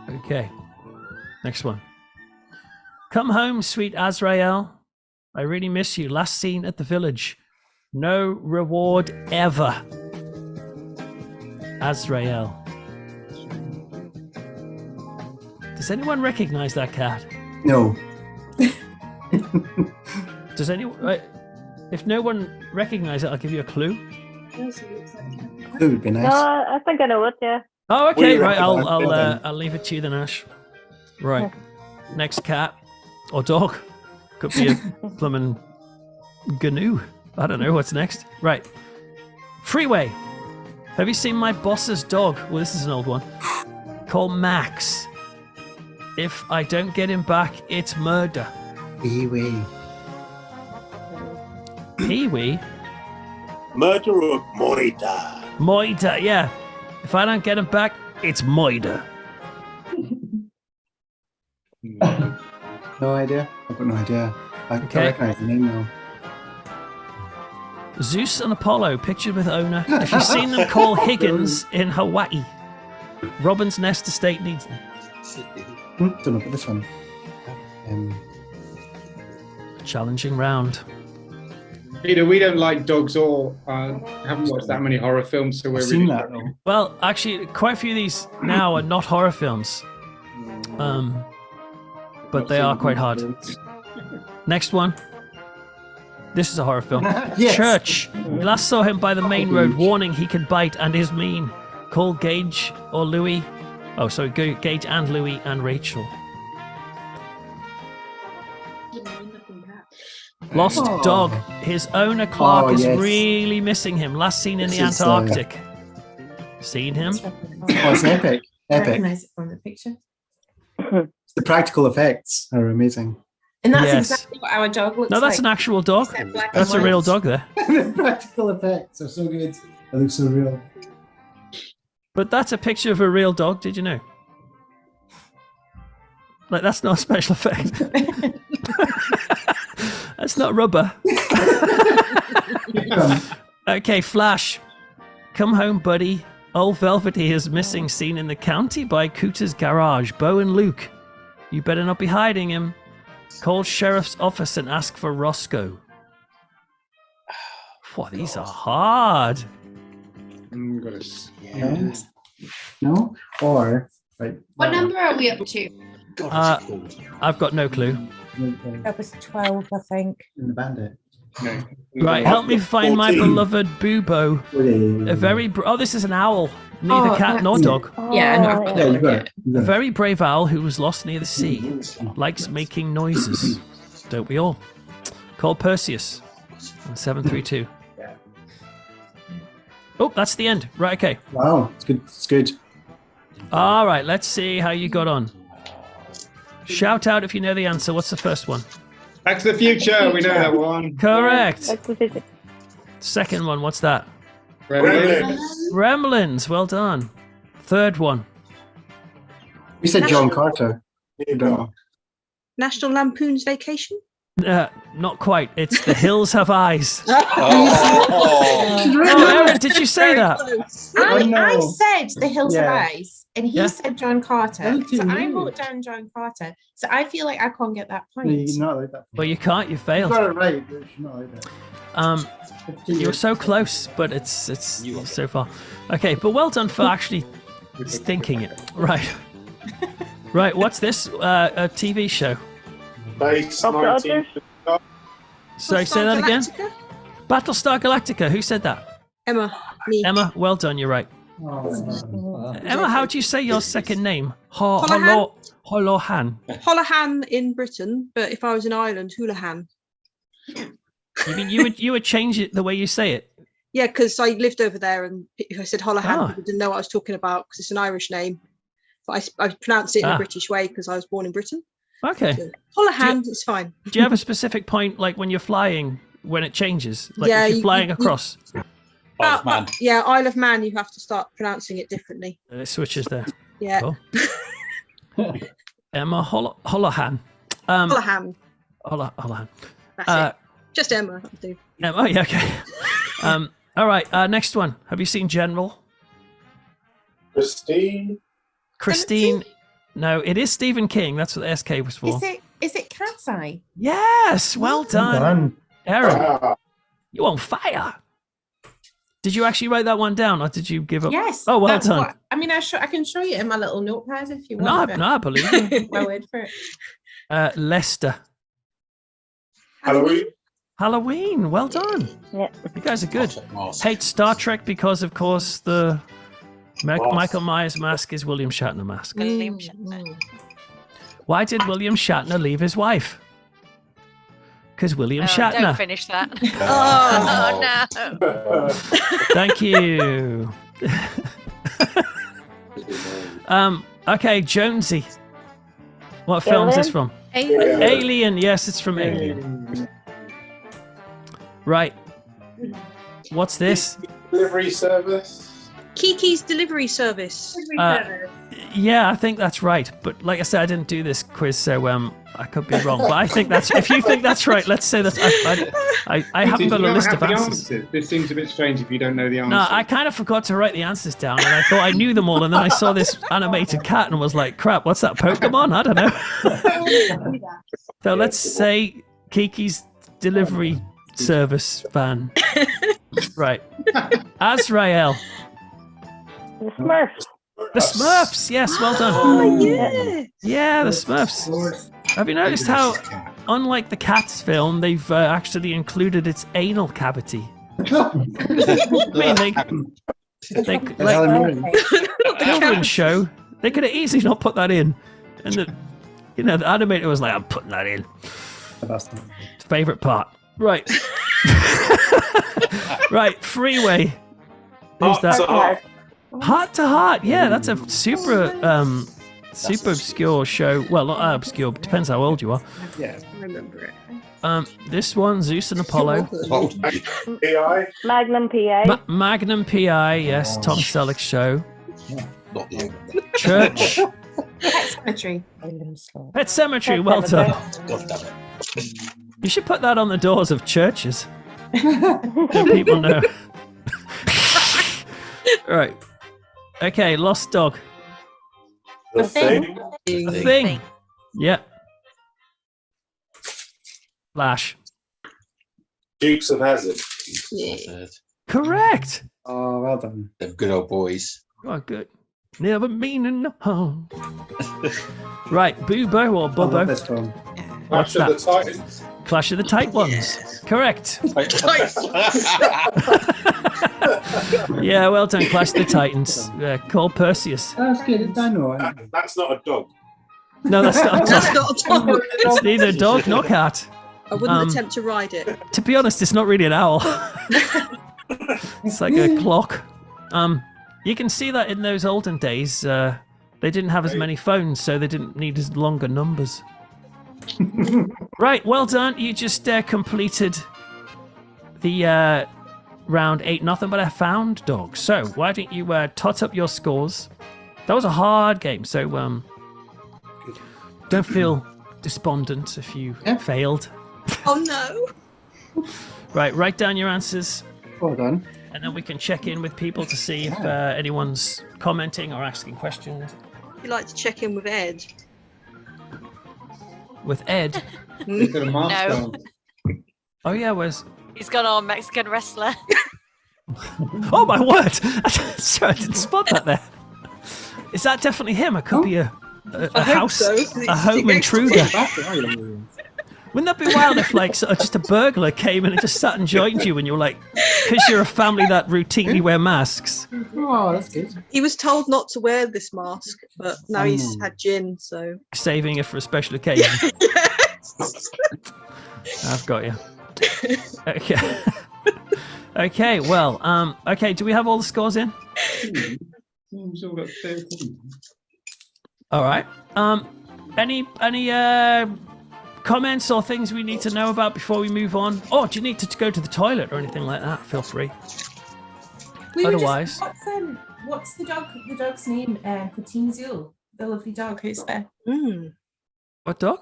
Okay. Next one. Come home, sweet Azrael. I really miss you. Last seen at the village. No reward ever. Azrael. Does anyone recognize that cat? No. Does anyone? If no one recognizes it, I'll give you a clue. It would be nice. No, I think I know it, yeah. Oh, What do okay, you right. reckon? I'll leave it to you then, Ash. Right. Next cat or dog. Could be a plummin' GNU. I don't know what's next. Right. Freeway. Have you seen my boss's dog? Well, this is an old one. Called Max. If I don't get him back, it's murder. Pee-wee. Pee-wee? Murder or moida? Moida, yeah. If I don't get him back, it's Moida. No idea. I've got no idea. I Okay. recognize the name now. Zeus and Apollo, pictured with owner. If you've seen them, call Higgins in Hawaii. Robin's Nest Estate needs them. Don't know about this one. Challenging round. Peter, we don't like dogs or haven't watched that many horror films, so we're I've seen really that though. Well, actually, quite a few of these now are not horror films. But they are quite hard. Next one. This is a horror film. Yes. Church. We last saw him by the main road, warning he can bite and is mean. Call Gage or Louis. Oh, sorry, Gage and Louis and Rachel. Lost dog. His owner Clark Oh, is yes. really missing him. Last seen in the This is, Antarctic. Seen him? Oh, it's epic. I Epic. recognize it from the picture. The practical effects are amazing. And that's Yes. exactly what our dog looks No, like. that's an actual dog. Except black That's a and real white. dog there. The practical effects are so good. They look so real. But that's a picture of a real dog. Did you know? Like, that's not a special effect. That's not rubber. Okay, Flash. Come home, buddy. Old Velvety is missing, seen in the county by Cooter's garage. Bo and Luke. You better not be hiding him. Call sheriff's office and ask for Roscoe. Wow, these are hard. No? No? Or, right. What number are we up to? I've got no clue. That was 12, I think. In the bandit. Right, help me find my 14. beloved Bubo. A very oh, this is an owl. Neither Oh, cat nor that's- dog. Yeah, I know. I've got Yeah, that you one, got yeah. it. You A got it. very brave owl who was lost near the sea. Likes making noises. Don't we all? Called Perseus. On 732. Oh, that's the end. Right, okay. Wow, it's good. It's good. All right, let's see how you got on. Shout out if you know the answer. What's the first one? Back to the Future. We know that one. Correct. Back to physics. Second one, what's that? Gremlins. Gremlins. Well done. Third one. We said John Carter. No. National Lampoon's Vacation. Not quite. It's The Hills Have Eyes. Oh. Oh, Erin, did you say that? I said The Hills Yeah. Have Eyes, and he Yeah. said John Carter. Thank So I you. wrote down John Carter. So I feel like I can't get that No, point. you're not like that. Well, you can't. You You failed. got it right, but you're not like that. You were so close, but it's so far. Okay, but well done for actually thinking it. Right. Right, what's this? A TV show. Base Dr. 19. Sorry, say that again? Galactica? Battlestar Galactica. Who said that? Emma. Me. Emma, well done, you're right. Emma, how do you say your second name? Holohan. Holohan. Holohan in Britain, but if I was in Ireland, Houlihan. You mean you would change it the way you say it? Yeah, because I lived over there, and if I said Holohan, Ah. people didn't know what I was talking about because it's an Irish name. But I pronounced it in Ah. a British way because I was born in Britain. Okay. So, Holohan, it's fine. Do you have a specific point, like when you're flying, when it changes? Like Yeah, if you're you- flying you- across? Yeah, Isle of Man. You have to start pronouncing it differently. It switches there. Yeah. Cool. Emma Holohan. Holohan. Holohan. That's it. Just Emma. That'll do. Emma, yeah, okay. All right, next one. Have you seen General? Christine. No, it is Stephen King. That's what the SK was for. Is it Cat's Eye? Yes, well done. Aaron, you on fire. Did you actually write that one down, or did you give up? Yes. Oh, well that's done. what- I mean, I can show you in my little notepad if you want. No, I believe you. My word for it. Lester. Halloween. Well done. Yeah. You guys are good. Hate Star Trek because, of course, the Michael Myers mask is William Shatner mask. William Shatner. Why did William Shatner leave his wife? Because William Don't Shatner. finish that. Oh, no. Thank you. Okay, Jonesy. What film is this from? Alien. Alien. Yes, it's from Alien. Right. What's this? Delivery service. Kiki's delivery service. Yeah, I think that's right. But like I said, I didn't do this quiz, so I could be wrong. But I think that's. If you think that's right, let's say that. I haven't got a list of answers. This seems a bit strange if you don't know the answer. No, I kind of forgot to write the answers down, and I thought I knew them all, and then I saw this animated cat and was like, "Crap, what's that Pokemon?" I don't know. So let's say Kiki's delivery service van. Right. Azrael. The Smurfs. The Smurfs. Yes, well done. Oh, yeah. Yeah, the Smurfs. Have you noticed how, unlike the Cats film, they've actually included its anal cavity? I mean, they like the children's show. They could have easily not put that in, and the animator was like, "I'm putting that in." Favorite part, right? Right, Freeway. Who's that? Heart to Heart. Yeah, that's a super obscure show. Well, not obscure. Depends how old you are. Yeah, I remember it. This one, Zeus and Apollo. PI. Magnum PI. Magnum PI. Yes, Tom Selleck's show. Church. Pet Cemetery. Pet Cemetery. Well done. You should put that on the doors of churches. So people know. Right. Okay, Lost Dog. The Thing. Thing. Yeah. Flash. Dukes of Hazzard. Correct. Oh, well done. Them good old boys. Oh, good. Never meaning no harm. Right, Boobo or Bubbo? This film. What's Clash of that? the Titans. Clash of the Tight Ones. Correct. Yeah, well done, Clash of the Titans. Call Perseus. That's good. I know. That's not a dog. No, that's not a dog. That's not a dog. It's neither dog nor cat. I wouldn't attempt to ride it. To be honest, it's not really an owl. It's like a clock. You can see that in those olden days, they didn't have as many phones, so they didn't need as longer numbers. Right, well done. You just completed the round 8-0, but I found dog. So why don't you tot up your scores? That was a hard game, so don't feel despondent if you failed. Oh no. Right, write down your answers. Well done. And then we can check in with people to see if anyone's commenting or asking questions. You like to check in with Ed? With Ed? He's got a mask No. on. Oh yeah, where's... He's gone on Mexican wrestler. Oh my word! Sorry, I didn't spot that there. Is that definitely him? It could be a I hope house, so. a home intruder. Wouldn't that be wild if, like, sort of just a burglar came in and just sat and joined you, and you're like, because you're a family that routinely wear masks. Oh, that's good. He was told not to wear this mask, but now he's had gin, so. Saving it for a special occasion. Yes. I've got you. Okay. Okay. Well. Okay. Do we have all the scores in? All right. Any comments or things we need to know about before we move on? Oh, do you need to go to the toilet or anything like that? Feel free. We were just- Otherwise, what's the dog's name? For Team Zool, the lovely dog who's there. what dog?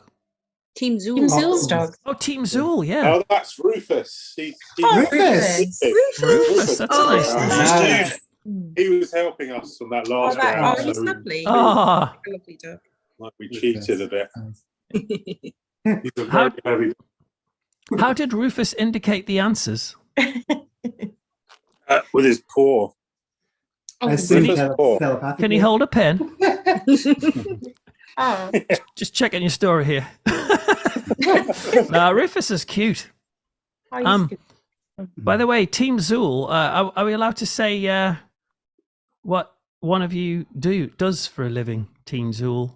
Team Zool. Team Zool's dog. Oh, Team Zool, yeah. Oh, that's Rufus. Rufus. Rufus, that's a nice name. He was helping us on that last round. he's so lovely. Ah. Lovely dog. like we cheated a bit. He's a How- very How did Rufus indicate the answers? with his paw. I With assume his paw. telepathically. Can he hold a pen? Oh. Just checking your story here. Rufus is cute. By the way, Team Zool, are we allowed to say what one of you does for a living, Team Zool?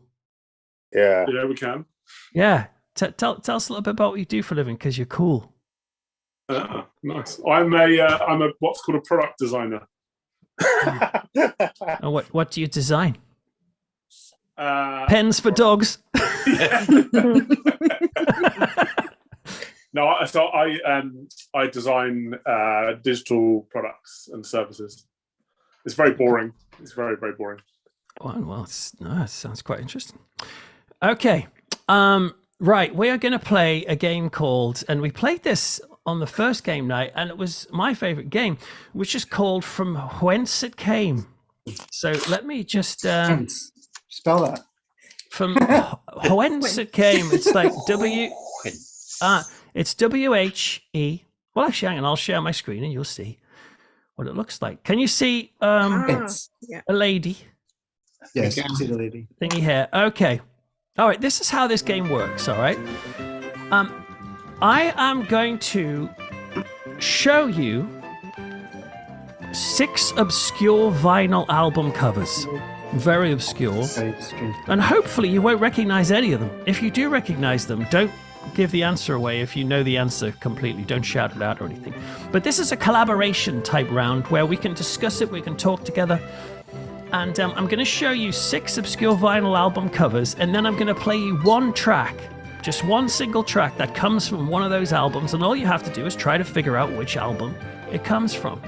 Yeah. Yeah, we can. Yeah. Tell us a little bit about what you do for a living, because you're cool. Nice. I'm a what's called a product designer. And what do you design? Pens for dogs. No, so I design digital products and services. It's very boring. It's very, very boring. Well, it sounds quite interesting. Okay. Right, we are going to play a game called, and we played this on the first game night, and it was my favorite game, which is called From Whence It Came. So let me just spell that. From whence it came. It's like it's W-H-E. Well, actually, hang on, I'll share my screen and you'll see what it looks like. Can you see a lady? Yes, I see the lady. Thingy hair. Okay. All right, this is how this game works, all right? I am going to show you 6 obscure vinyl album covers. Very obscure. And hopefully you won't recognize any of them. If you do recognize them, don't give the answer away. If you know the answer completely, don't shout it out or anything. But this is a collaboration type round where we can discuss it, we can talk together. And I'm going to show you 6 obscure vinyl album covers, and then I'm going to play you one track, just one single track that comes from one of those albums, and all you have to do is try to figure out which album it comes from.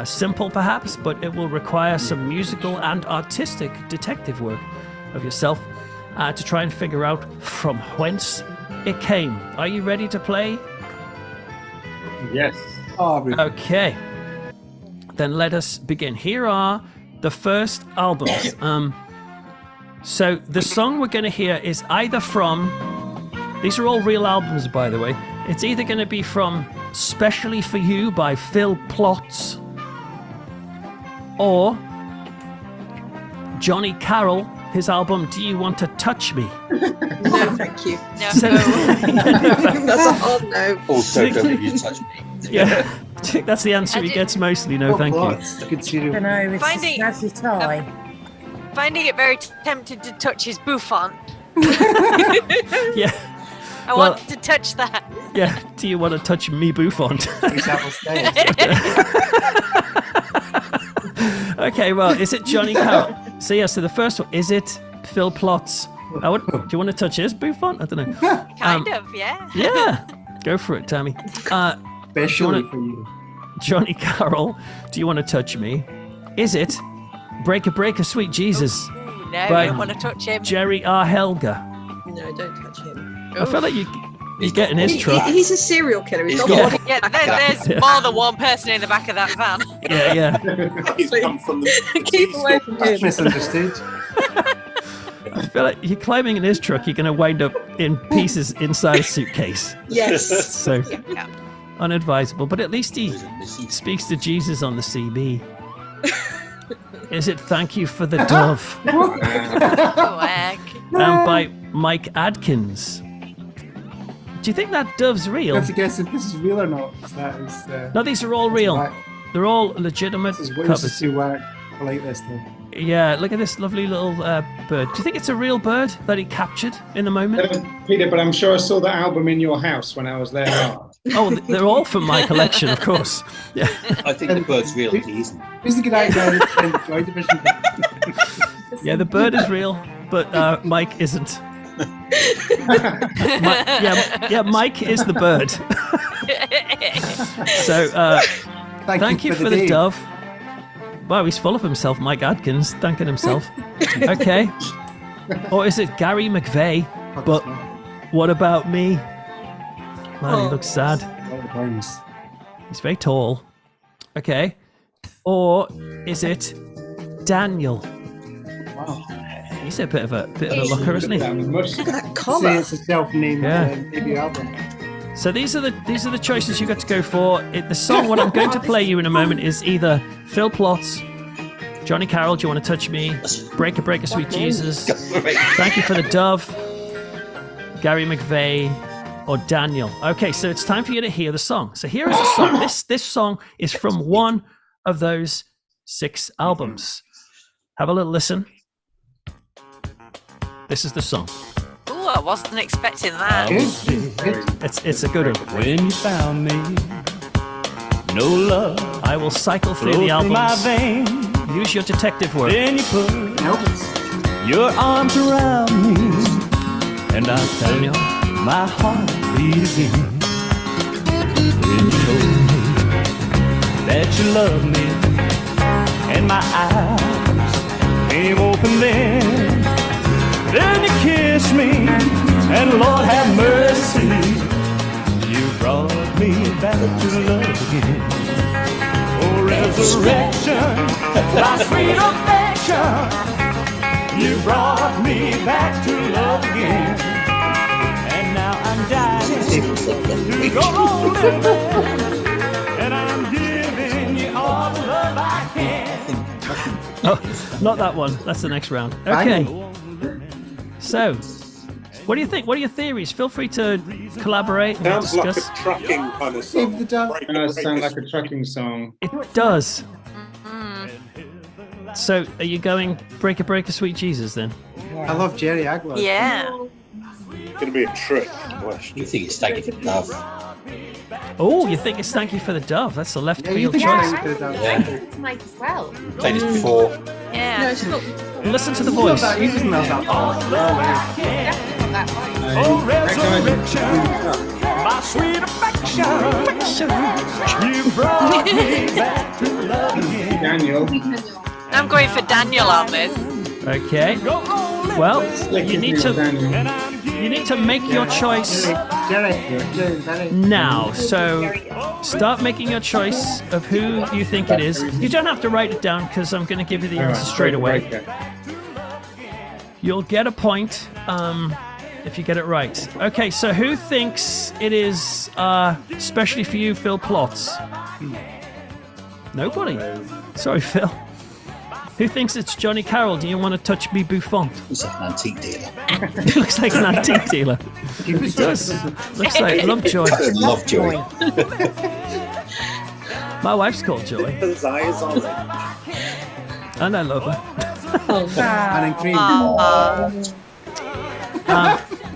Simple perhaps, but it will require some musical and artistic detective work of yourself to try and figure out from whence it came. Are you ready to play? Yes. Okay. Then let us begin. Here are the first albums. So the song we're going to hear is either from, these are all real albums by the way, it's either going to be from Specially For You by Phil Plotz, or Johnny Carroll, his album Do You Want to Touch Me? No, thank you. No. So- That's a hard no. Also, don't you touch me. Yeah, I think that's the answer he gets mostly. No, thank you. Good I don't know, it's Finding- a snazzy tie. Finding it very tempted to touch his bouffant. Yeah. I want to touch that. Yeah. Do you want to touch me, Bouffant? Okay, well, is it Johnny Carroll? So yeah, so the first one, is it Phil Plotz? Do you want to touch his Bouffant? I don't know. Kind of, yeah. Yeah. Go for it, Tammy. Especially for you. Johnny Carroll, do you want to touch me? Is it Breaker Breaker Sweet Jesus? No, I by don't want to touch him. Jerry R. Helga. No, don't touch him. I feel like you get in his truck. He's a serial killer. He's not got- one. Yeah, there's more than one person in the back of that van. Yeah. He's come from the Keep away from him. Misunderstood. I feel like you're climbing in his truck, you're going to wind up in pieces inside a suitcase. Yes. So, unadvisable. But at least he speaks to Jesus on the CB. Is it Thank You for the Dove? And by Mike Adkins. Do you think that dove's You real? have to guess if this is real or not. 'Cause that is. No, these are all real. whack. They're all legitimate This is way covers. too whack. I like this though. Yeah, look at this lovely little bird. Do you think it's a real bird that he captured in the moment? Peter, but I'm sure I saw that album in your house when I was there. Oh, they're all from my collection, of course. Yeah. I think the bird's real, he isn't. Who's the good actor in the Joy Division? Yeah, the bird is real, but Mike isn't. Mike is the bird. So, thank you for the dove. Wow, he's full of himself, Mike Adkins, thanking himself. Okay. Or is it Gary McVeigh? But what about me? Man, he looks sad. He's very tall. Okay. Or is it Daniel? Wow. He's a bit of a looker, isn't he? Look at that See, collar. it's a self-named debut album. So these are the choices you got to go for. The song what I'm going to play you in a moment is either Phil Plotz, Johnny Carroll, Do You Want to Touch Me, Break a Break a Sweet Jesus, Thank You for the Dove, Gary McVeigh, or Daniel. Okay, so it's time for you to hear the song. So here is the song. This song is from one of those 6 albums. Have a little listen. This is the song. Ooh, I wasn't expecting that. It's a good one. When you found me, no love. I will cycle through the flowed through my albums. veins. Use your detective work. Then you put your arms around me, and I felt my heart beat again. Then you told me that you loved me, and my eyes came open then. Then you kissed me, and Lord have mercy, you brought me back to love again. Oh, resurrection, my sweet affection, you brought me back to love again. And now I'm dying to go on living, and I'm giving you all the love I can. Oh, not that one. That's the next round. Okay. So, what do you think? What are your theories? Feel free to collaborate and Sounds like discuss. a trucking kind of song. It does sound like a trucking song. It does. So, are you going Break a Sweet Jesus then? I love Jerry Aguilar. Yeah. It's going to be a trick question. You think it's Thank You for the Dove? Oh, you think it's Thank You for the Dove? That's a left field choice. It's Mike as well. Played it before. Yeah. No, it's not. Listen to the voice. He doesn't know that. Definitely not that one. Oh, resurrection, my sweet affection, you brought me back to love again. Daniel. I'm going for Daniel on this. Okay. Well, you need to make your choice now. So start making your choice of who you think it is. You don't have to write it down because I'm going to give you the answer straight away. You'll get a point if you get it right. Okay, so who thinks it is, especially for you, Phil Plotz? Nobody. Sorry, Phil. Who thinks it's Johnny Carroll? Do you want to touch me, Buffon? Looks like an antique dealer. It looks like an antique dealer. It does. Looks like Lovejoy. Lovejoy. My wife's called Joy, His eyes on it. and I love her. And in cream.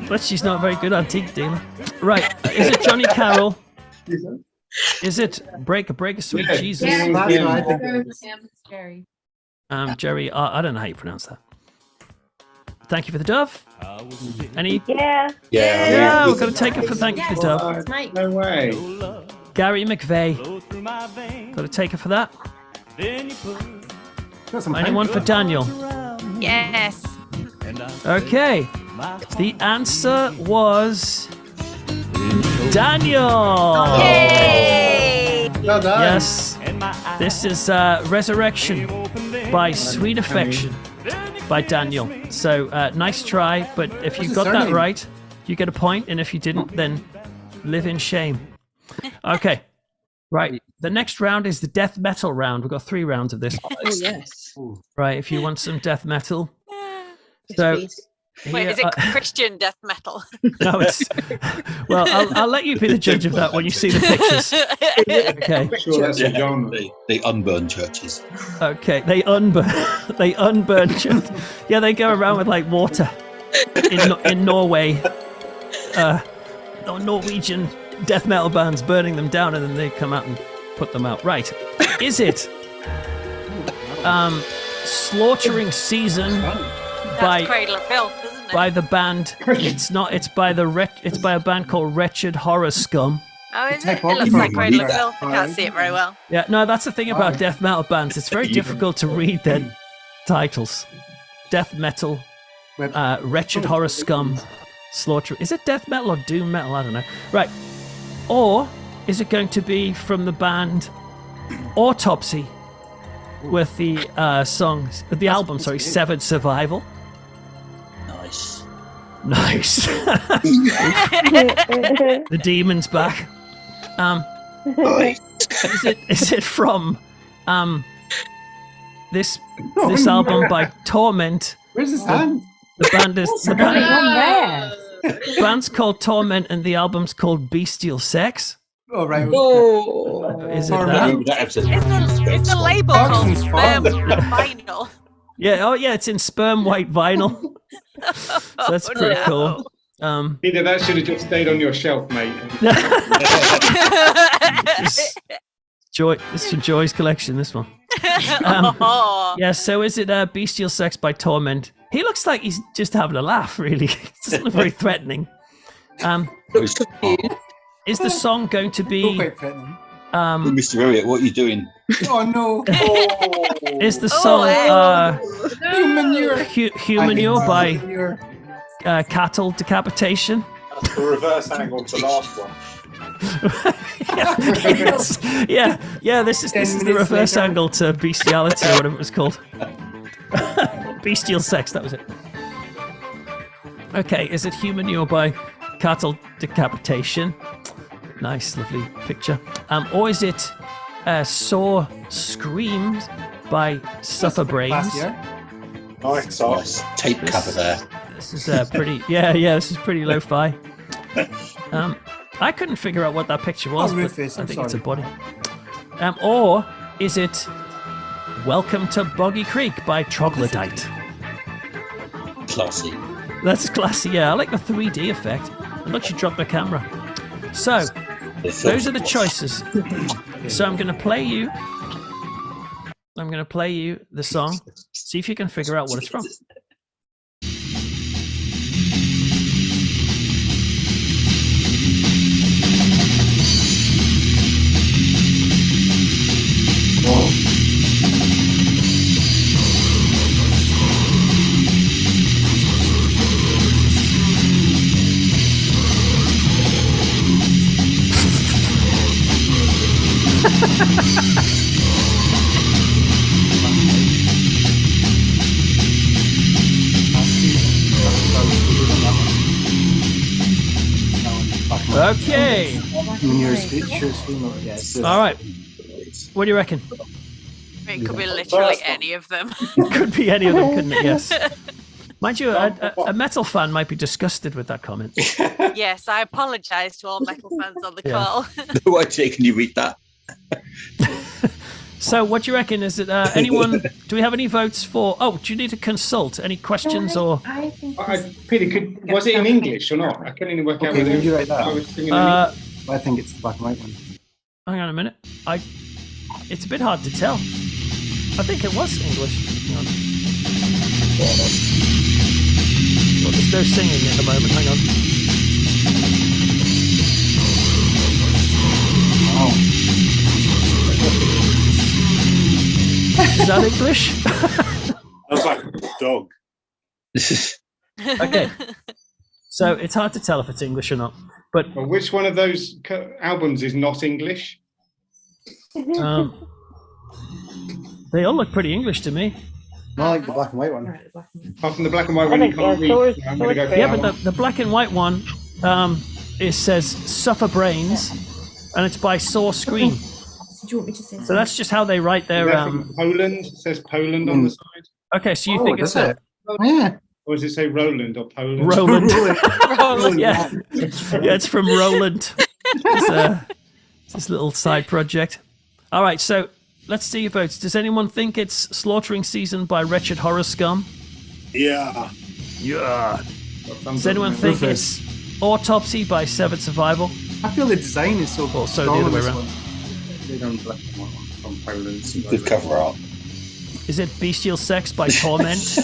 But she's not a very good antique dealer. Right. Is it Johnny Carroll? Is it Break a Sweet Jesus? That's what I think it is. Jerry. Jerry, I don't know how you pronounce that. Thank You for the Dove. Any? Yeah. Yeah, we're going to take it for Thank You for the Dove. It's Mike. No way. Gary McVeigh. Got to take it for that. Got some Anyone for Daniel? Yes. Okay. The answer was Daniel. Yay! Well done. Yes. This is Resurrection by Sweet Affection by Daniel. So nice try, but if you What's got his that surname? right, you get a point, and if you didn't, then live in shame. Okay. Right. The next round is the death metal round. We've got 3 rounds of this. Oh, yes. Right. If you want some death metal. Yes, So please. Wait, here is it are- Christian death metal? No, it's well. I'll let you be the judge of that when you see the pictures. Okay. Sure, that's a genre. They unburn churches. Okay. They unburn. They unburn. Yeah, they go around with like water in Norway. Norwegian death metal bands burning them down, and then they come out and put them out. Right. Is it Slaughtering Season That's Cradle of Filth, isn't it? by the band? It's not. It's by a band called Wretched Horror Scum. Oh, is it? It typography looks like on Cradle of there. Filth. I can't see it very well. Yeah, no, that's the thing about death metal bands. It's very difficult to read their titles. Death metal, wretched horror scum, slaughter. Is it death metal or doom metal? I don't know. Right. Or is it going to be from the band Autopsy with the the album, Severed Survival? Nice. The demon's back. Is it from this album by Torment? Where's his hand? The band's called Torment and the album's called Bestial Sex. Oh right. Is it that? It's the label called Sperm Vinyl. Yeah. Oh yeah, it's in sperm white vinyl. So that's pretty cool. Peter, that should have just stayed on your shelf, mate. Joy, this is from Joy's collection. This one. Yeah. So is it Bestial Sex by Torment? He looks like he's just having a laugh. Really, it doesn't look very threatening. Is the song going to be? Mr. Elliot, what are you doing? Oh no! Is the song Humanure by Cattle Decapitation? That's the reverse angle to the last one. Yeah. This is the reverse angle to Bestiality or whatever it was called. Bestial Sex. That was it. Okay, is it Humanure by Cattle Decapitation? Nice, lovely picture. Or is it Saw Screams by Suffer Brains? Nice tape cover there. This is pretty. Yeah. This is pretty lo-fi. I couldn't figure out what that picture was, but Rufus, I think it's a body. Or is it Welcome to Boggy Creek by Troglodyte? Classy. That's classy. Yeah, I like the 3D effect. It lets you drop the camera. So those are the choices. So I'm going to play you the song. See if you can figure out what it's from. Okay. All right. What do you reckon? It could be literally any of them. Could be any of them, couldn't it? Yes. Mind you, a metal fan might be disgusted with that comment. Yes, I apologise to all metal fans on the call. Why can you read that? So, what do you reckon? Is it anyone? Do we have any votes for? Oh, do you need to consult? Any questions or? I think. Peter, was it in English or not? I couldn't even work out Okay, whether can you write that? I was singing I think it's the black and white one. Hang on a minute. It's a bit hard to tell. I think it was English. Hang on. Well, there's no singing at the moment. Hang on. Is that English? That's like a dog. Okay. So it's hard to tell if it's English or not. But Well, which one of those albums is not English? They all look pretty English to me. I like the black and white one. Apart from the black and white one, you can't read. So I'm going to go for Yeah, that but one. the black and white one, it says Suffer Brains, and it's by Saw Scream. Do you want me to say So that's just how they write their. Is that from Poland? It says Poland on the side. Okay, so you think it's does it? Yeah. Or does it say Roland or Poland? Roland? Roland. Yeah, it's from Roland. It's this little side project. All right, so let's see your votes. Does anyone think it's Slaughtering Season by Wretched Horror Scum? Yeah. Yeah. Does anyone think it's Autopsy by Severed Survival? I feel the design is so cool. So the other way around. From Poland. Good cover art. Is it Bestial Sex by Torment?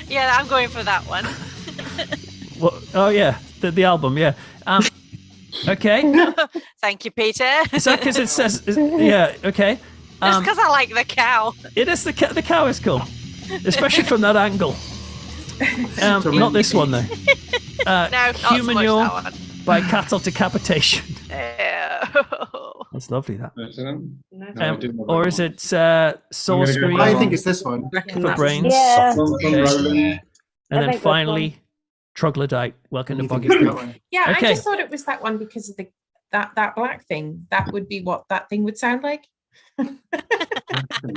Yeah, I'm going for that one. Well, oh yeah, the album, yeah. Okay. Thank you, Peter. Is that because it says? Yeah. Okay. Just because I like the cow. It is the cow is cool, especially from that angle. Not this one though. No, not so Human much Yaw that one. by Cattle Decapitation. Ew. That's lovely. That. No, Or is it Soul Scream? I think it's this one. For Brains. Yeah. Okay. And I then think this finally, Troglodyte. Welcome to You think Boggy it's that Creek. one? Yeah, Okay. I just thought it was that one because of that black thing. That would be what that thing would sound like.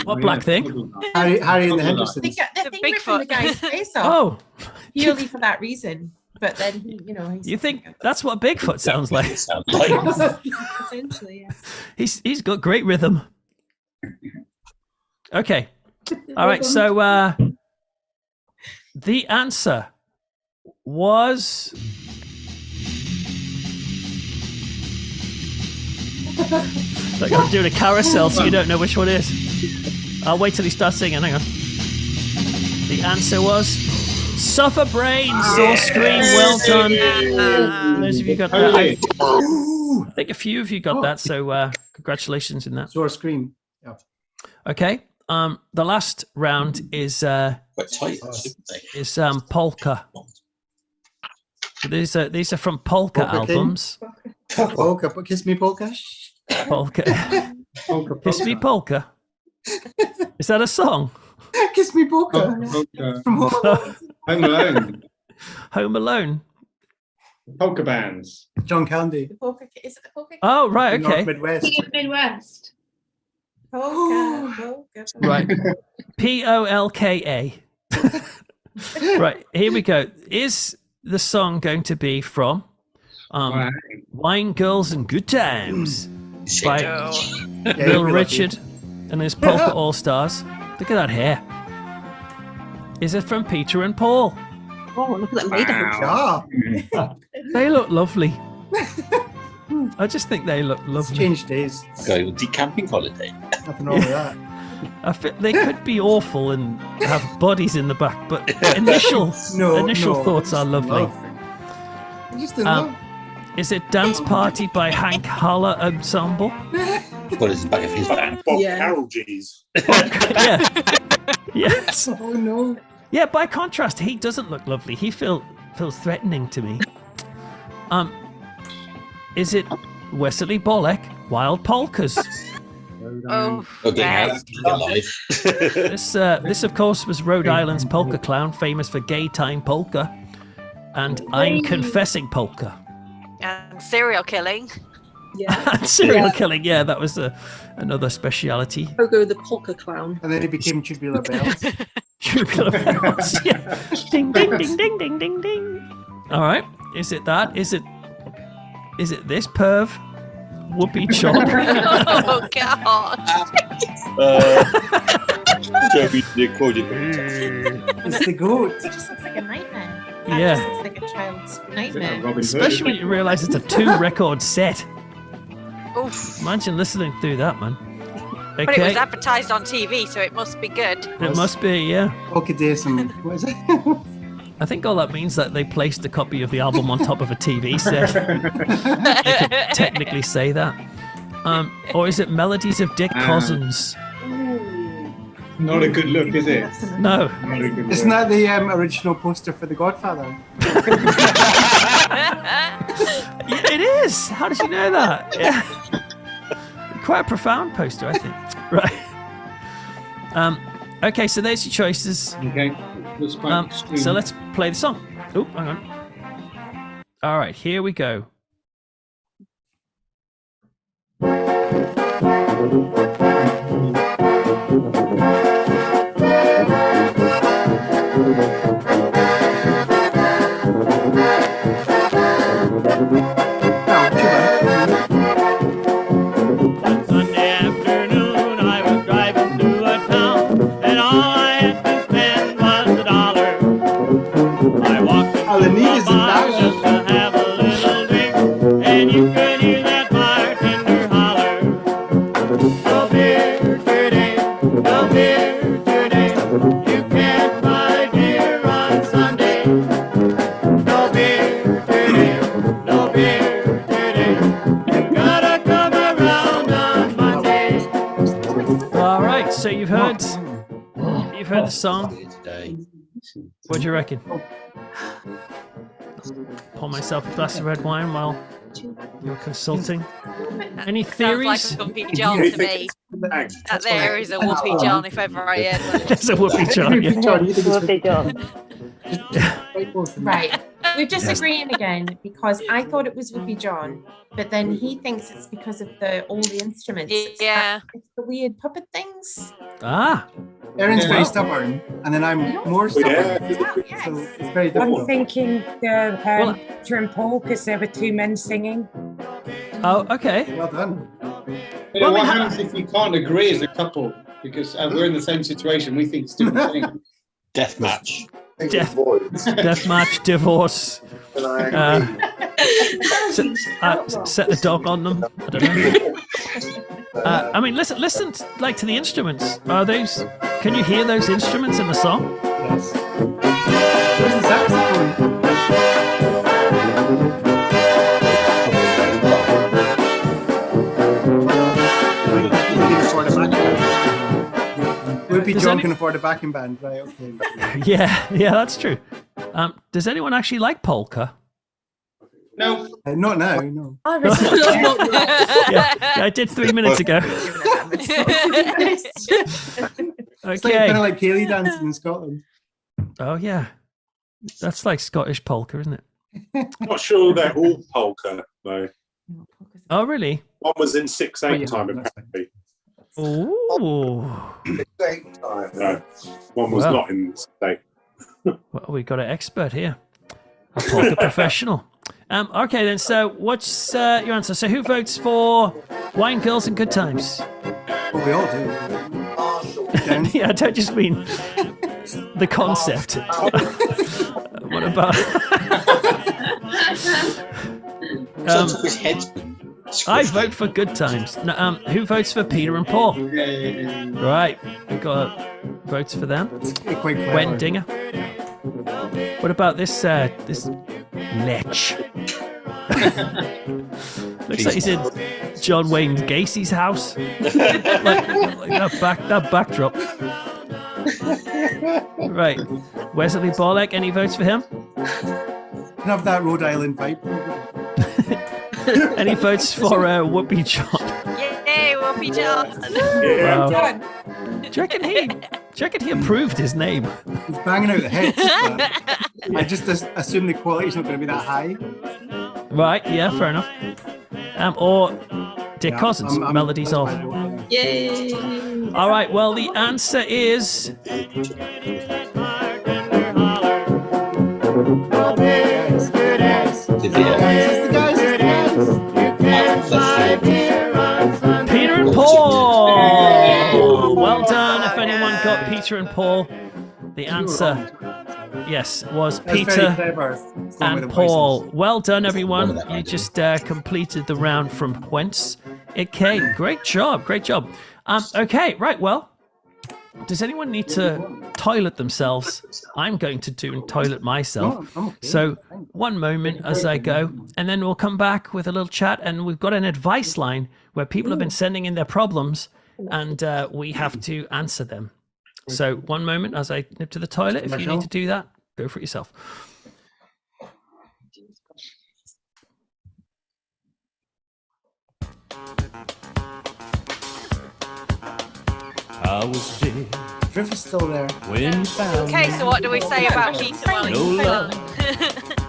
What black thing? Harry and the The, Hendersons. the thing ripping the guy's face off. Oh, Purely for that reason. But then he, he's you think that's what Bigfoot sounds like? essentially, yes. He's got great rhythm. Okay. All right. So the answer was like I'm doing a carousel, so you don't know which one it is. I'll wait till he starts singing. Hang on. The answer was Suffer Brains or Scream. Well done. Those of you got that. I think a few of you got that. So congratulations in that. Or Scream. Yeah. Okay. The last round is polka. So these are from polka Polka King? albums. Polka, but Kiss Me Polka. Polka. Kiss Me Polka. Is that a song? Kiss Me Polka. From Home Alone. Home Alone. Home Alone. Polka bands. John Candy. Is it the polka? Oh, right. North Okay. Midwest. Midwest. Polka. Right. Polka. Right. Here we go. Is the song going to be from Wine, Girls, and Good Times by Bill Richard and his Polka All Stars? Look at that hair. Is it from Peter and Paul? Oh, look at that maiden. Yeah. They look lovely. I just think they look lovely. Changed days. Go decamping holiday. Nothing wrong with that. I feel they could be awful and have bodies in the back, but initial thoughts are lovely. Just in love. Is it Dance Party by Hank Haller Ensemble? What is the back of his band? Bob Yeah. Carroll G's. Yeah. Yes. Oh no. Yeah, by contrast, he doesn't look lovely. He feels threatening to me. Is it Wesley Bolek, Wild Polkas? Oh, Okay, yes. alive. This of course was Rhode Island's polka clown, famous for Gay Time Polka and I'm Confessing Polka. And serial killing. Yeah. And serial killing, yeah, that was another speciality. Pogo the polka clown. And then he became Tubular Bells. Tubular bells, yeah. Ding, ding, ding, ding, ding, ding, ding. All right, is it that? Is it this perv? Whoopee chop. Oh God. It's the goat. It just looks like a nightmare. That Yeah. just looks like a child's nightmare. Especially when you realise it's a 2-record set. Oof. Imagine listening through that, man. But it was Okay, advertised on TV, so it must be good. it must be, yeah. Polka Days and what is it? I think all that means that they placed a copy of the album on top of a TV set. They could technically say that. Or is it Melodies of Dick Cousins? Not a good look, is it? No. Not a good Isn't look. that the original poster for The Godfather? It is. How did you know that? Yeah. Quite a profound poster, I think. Right. Okay, so there's your choices. Okay. Looks quite extreme. So let's play the song. Oh, hang on. All right, here we go. Sunday afternoon, I was driving through a town, and all I had to spend was $1. I walked into a bar just to have a little drink, and you could hear that bartender holler, "Oh, beer, the song? What do you reckon? Pour myself a glass of red wine while you're consulting. Any theories? Sounds like a Whoopi John to me. That there is a Whoopi John if ever I heard one. There's a Whoopi John. Yeah. Whoopi John. Right. We're disagreeing again because I thought it was Whoopi John, but then he thinks it's because of all the instruments. Yeah. It's the weird puppet things. Ah. Erin's very stubborn, and then I'm more stubborn. Yes. So it's very I'm difficult. thinking Peter and Paul because there were two men singing. Oh, okay. Well done. You know, what happens if you can't agree as a couple? Because we're in the same situation. We think it's different things. Death match. Death match, divorce. Set the dog on them. I don't know. I mean, listen, like to the instruments. Are those? Can you hear those instruments in the song? Yes. Where's the saxophone? Whoopi John can afford a backing band, right? Okay. Yeah, that's true. Does anyone actually like polka? No. Not now, no. I was yeah, I did 3 minutes ago. It's like, kind of like Kaylee dancing in Scotland. Oh yeah, that's like Scottish polka, isn't it? Not sure they're all polka though. Oh really? One was in 6/8 time apparently. Ooh. No, one was not in 6/8. Well, we got an expert here, a polka professional. Okay then. So, what's your answer? So, who votes for Wine Girls and Good Times? Well, we all do. Yeah, I don't just mean the concept. What about? I vote for Good Times. No, who votes for Peter and Paul? Right, we got votes for them. Wendinger. What about this? This Lech. Looks like he's in John Wayne Gacy's house. like that backdrop. Right, Wesley Borlek. Any votes for him? Can have that Rhode Island vibe. Any votes for Whoopi John? Yay, Whoopi John. Wow. Do you reckon he approved his name? He's banging out the hits. I just assume the quality's not going to be that high. Right, yeah, fair enough. Or Dick Cousins, I'm Melodies of. Yay! All right, well, the answer is. Peter and Paul. Well done. If anyone got Peter and Paul, the answer, yes, was Peter and Paul. Well done, everyone. You just completed the round from whence it came. Great job. Great job. Okay, right. Well, does anyone need to toilet themselves? I'm going to toilet myself. So 1 moment as I go, and then we'll come back with a little chat. And we've got an advice line where people have been sending in their problems, and we have to answer them. So 1 moment as I nip to the toilet. If you need to do that, go for it yourself. I was dead. Griff is still there. When you found Okay, so what do we say about Peter while no he's love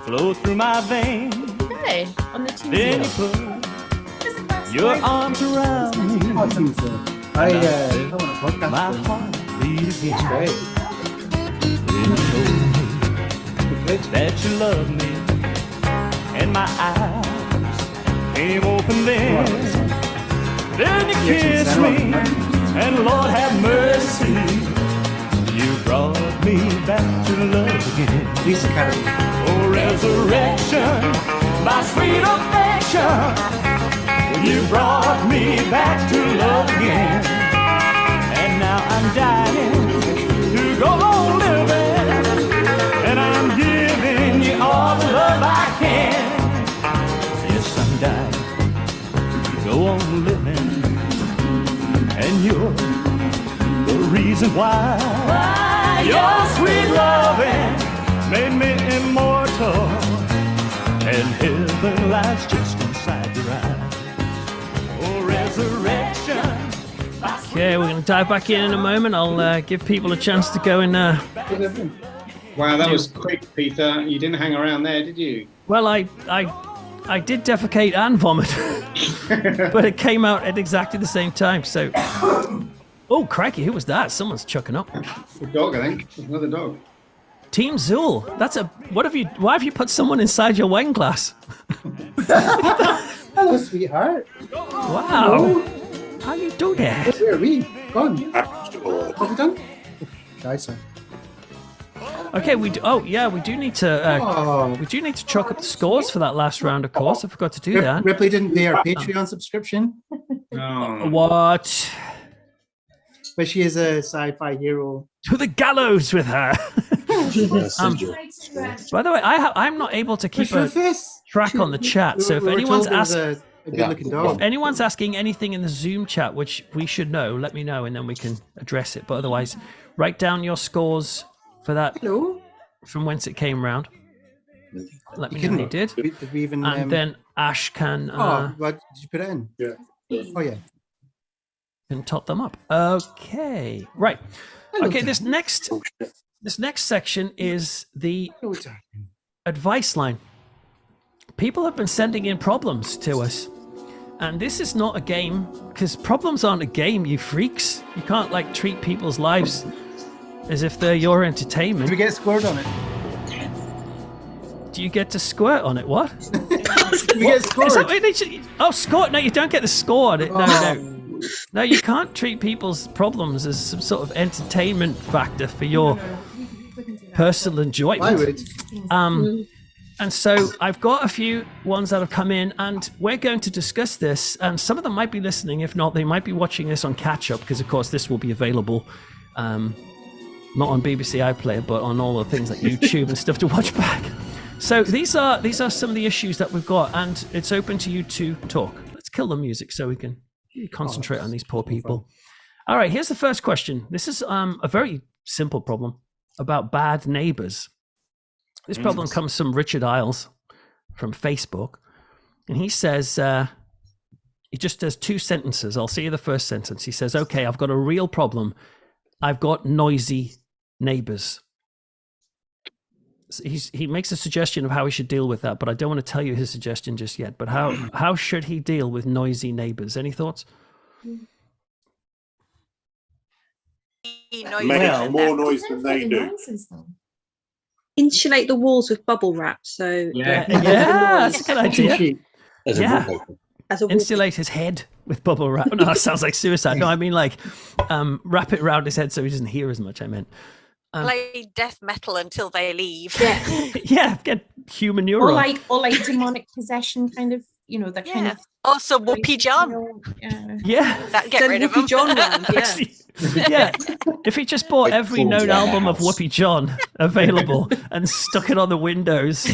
flow through my veins. Hey, on the TV. Then you put your arms around me. I want a podcast. My heart beat again. Great. Then you told me that you loved me, and my eyes came open then. Then you kissed me, and Lord have mercy, you brought me back to love again. Oh, resurrection, my sweet affection, you brought me back to love again. And now I'm dying to go on living, and I'm giving you all the love I can. Yes, I'm dying to go on living, and you're the reason why Your sweet loving made me immortal, and heaven lies just inside your eyes. Oh, resurrection. Okay, we're going to dive back in a moment. I'll give people a chance to go and. Wow, that was quick, Peter. You didn't hang around there, did you? Well, I did defecate and vomit, but it came out at exactly the same time. So, oh crikey, who was that? Someone's chucking up. A dog, I think. Another dog. Team Zool. That's a. What have you? Why have you put someone inside your wine glass? Hello, sweetheart. Wow. How you do that? Where are we? Gone. What have we done? Nice, sir. Okay, we do. Oh, yeah, we do need to. We do need to chalk up the scores for that last round. Of course, I forgot to do that. Ripley didn't pay our Patreon subscription. What? But she is a sci-fi hero. To the gallows with her. By the way, I'm not able to keep a track on the chat. So if anyone's asking, if anyone's asking anything in the Zoom chat, which we should know, let me know, and then we can address it. But otherwise, write down your scores for that. Hello. From whence it came round. Let me know if you did. Did we even? And then Ash can. What did you put it in? Yeah. Oh yeah. Can top them up. Okay. Right. Okay. This next section is the advice line. People have been sending in problems to us, and this is not a game, because problems aren't a game, you freaks. You can't like treat people's lives as if they're your entertainment. Do we get scored on it? Do you get to squirt on it? What? We get scored. Oh, score? No, you don't get the score on it. No, you can't treat people's problems as some sort of entertainment factor for your personal enjoyment. I would. And so I've got a few ones that have come in, and we're going to discuss this. And some of them might be listening. If not, they might be watching this on catch up, because of course this will be available, not on BBC iPlayer, but on all the things like YouTube and stuff to watch back. So these are some of the issues that we've got, and it's open to you to talk. Let's kill the music so we can concentrate on these poor people. All right, here's the first question. This is a very simple problem about bad neighbors. This problem comes from Richard Isles from Facebook, and he says, he just does two sentences. I'll see you the first sentence. He says, okay, I've got a real problem. I've got noisy neighbors. So he makes a suggestion of how he should deal with that, but I don't want to tell you his suggestion just yet. But how should he deal with noisy neighbors? Any thoughts? Make more noise than they do. Insulate the walls with bubble wrap. So Yeah, that's a good idea. Yeah. Insulate his head with bubble wrap. No, that sounds like suicide. No, I mean like wrap it around his head so he doesn't hear as much. I meant play death metal until they leave. Yeah, get human neuron. Or like demonic possession, kind of. You know, that kind of. Also, Whoopi John. Yeah. That get rid of him. John round, Yeah. If he just bought every known album of Whoopi John available and stuck it on the windows,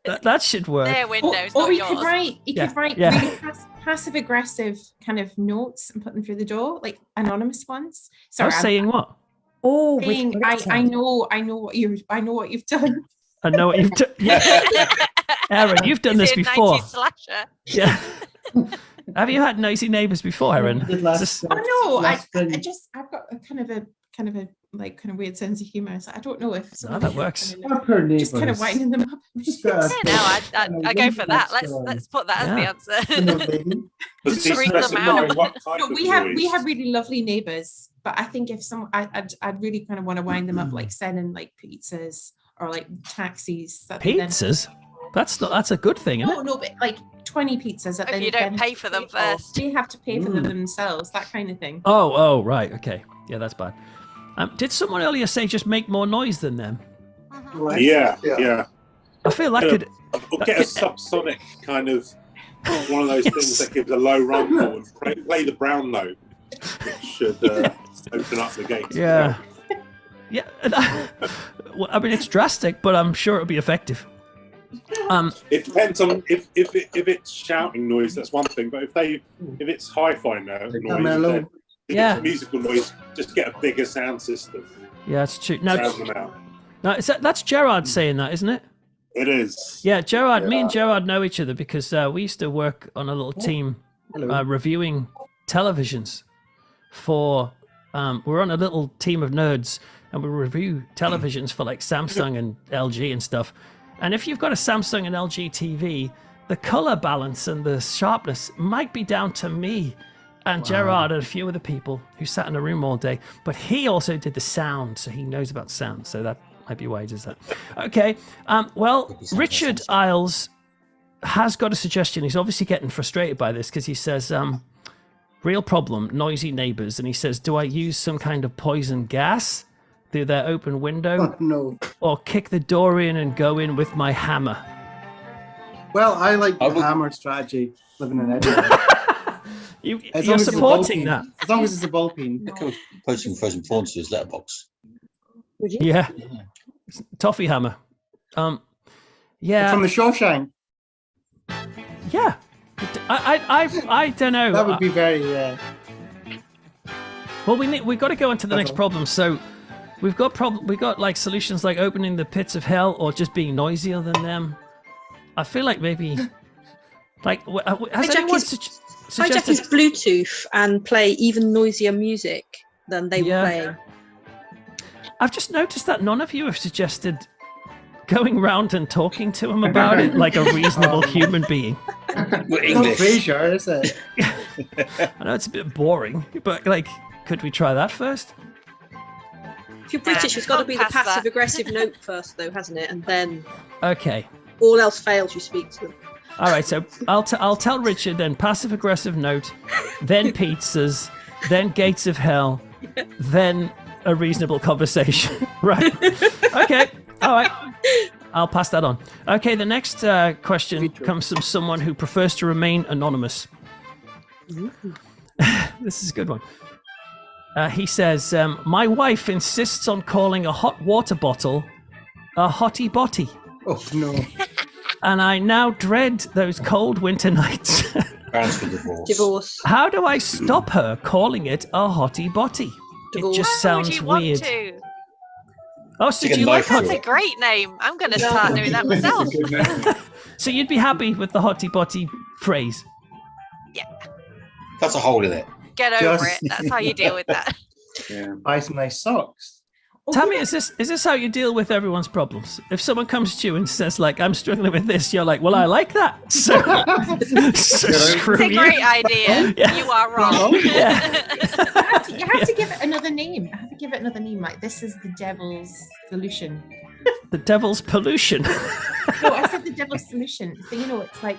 that should work. Their windows, or not he yours. could write. He could write really passive aggressive kind of notes and put them through the door, like anonymous ones. I was saying what? Oh, saying, I know what you've done. I know what you've done. Yeah. Aaron, you've done this before. Yeah. Have you had noisy neighbors before, Aaron? I've got a kind of weird sense of humor. So I don't know if that works. Just kind of winding them up. I go for that. Let's put that as the answer. Just freak them out. No, we have really lovely neighbors, but I think if I'd really kind of want to wind them up, like sending like pizzas or like taxis. Pizzas? That's a good thing, isn't it? No, but like 20 pizzas. If you don't pay for them first. They have to pay for them themselves, that kind of thing. Oh, right. Okay. Yeah, that's bad. Did someone earlier say just make more noise than them? Yeah. I feel that could... Get a subsonic kind of one of those things that gives a low rumble and play the brown note, which should open up the gates. Yeah. Yeah. I mean, it's drastic, but I'm sure it'll be effective. It depends on if it's shouting noise, that's one thing. But if it's hi-fi noise, if it's musical noise, just get a bigger sound system. Yeah, it's true. No, Drowning them out. no, that's Gerard saying that, isn't it? It is. Yeah, Gerard. Me and Gerard know each other because we used to work on a little team reviewing televisions. For we're on a little team of nerds, and we review televisions for like Samsung and LG and stuff. And if you've got a Samsung and LG TV, the color balance and the sharpness might be down to me and Gerard and a few other people who sat in a room all day. But he also did the sound, so he knows about sound. So that might be why he does that. Okay. Well, Richard Isles has got a suggestion. He's obviously getting frustrated by this because he says, real problem, noisy neighbors. And he says, do I use some kind of poison gas through their open window? Oh, no. Or kick the door in and go in with my hammer? Well, I like the hammer strategy, living in Edinburgh. You're supporting that. As long as it's a ball peen. Posting frozen prawns to his letterbox. Would you? Yeah. Toffee hammer. Yeah. From the Shawshank. Yeah. I don't know. That would be very. Well, we've got to go on to the next problem. So we've got like solutions like opening the pits of hell or just being noisier than them. I feel like maybe like has anyone hijack his Bluetooth and play even noisier music than they were playing. I've just noticed that none of you have suggested going round and talking to him about it like a reasonable human being. It's not Frasier, is it? I know it's a bit boring, but like, could we try that first? If you're British, it's got to be the passive-aggressive note first, though, hasn't it? And then Okay. all else fails, you speak to them. All right, so I'll tell Richard then passive-aggressive note, then pizzas, then gates of hell, then a reasonable conversation. Right. Okay. All right. I'll pass that on. Okay, the next question comes from someone who prefers to remain anonymous. This is a good one. He says, my wife insists on calling a hot water bottle a hottie botty. Oh, no. And I now dread those cold winter nights. Grounds for divorce. Divorce. How do I stop her calling it a hottie botty? It just sounds weird. Oh, so do you like That's hottie? a great name. I'm going to start doing that myself. So you'd be happy with the hottie botty phrase? That's a hole in it. Get over it. That's how you deal with that. Yeah. Buy some nice socks. Tammy, is this how you deal with everyone's problems? If someone comes to you and says, like, I'm struggling with this, you're like, well, I like that. So, screw It's a you. great idea. Yeah. You are wrong. You have to give it another name. I have to give it another name. Like, this is the devil's solution. The devil's pollution. No, I said the devil's solution. So, you know, it's like,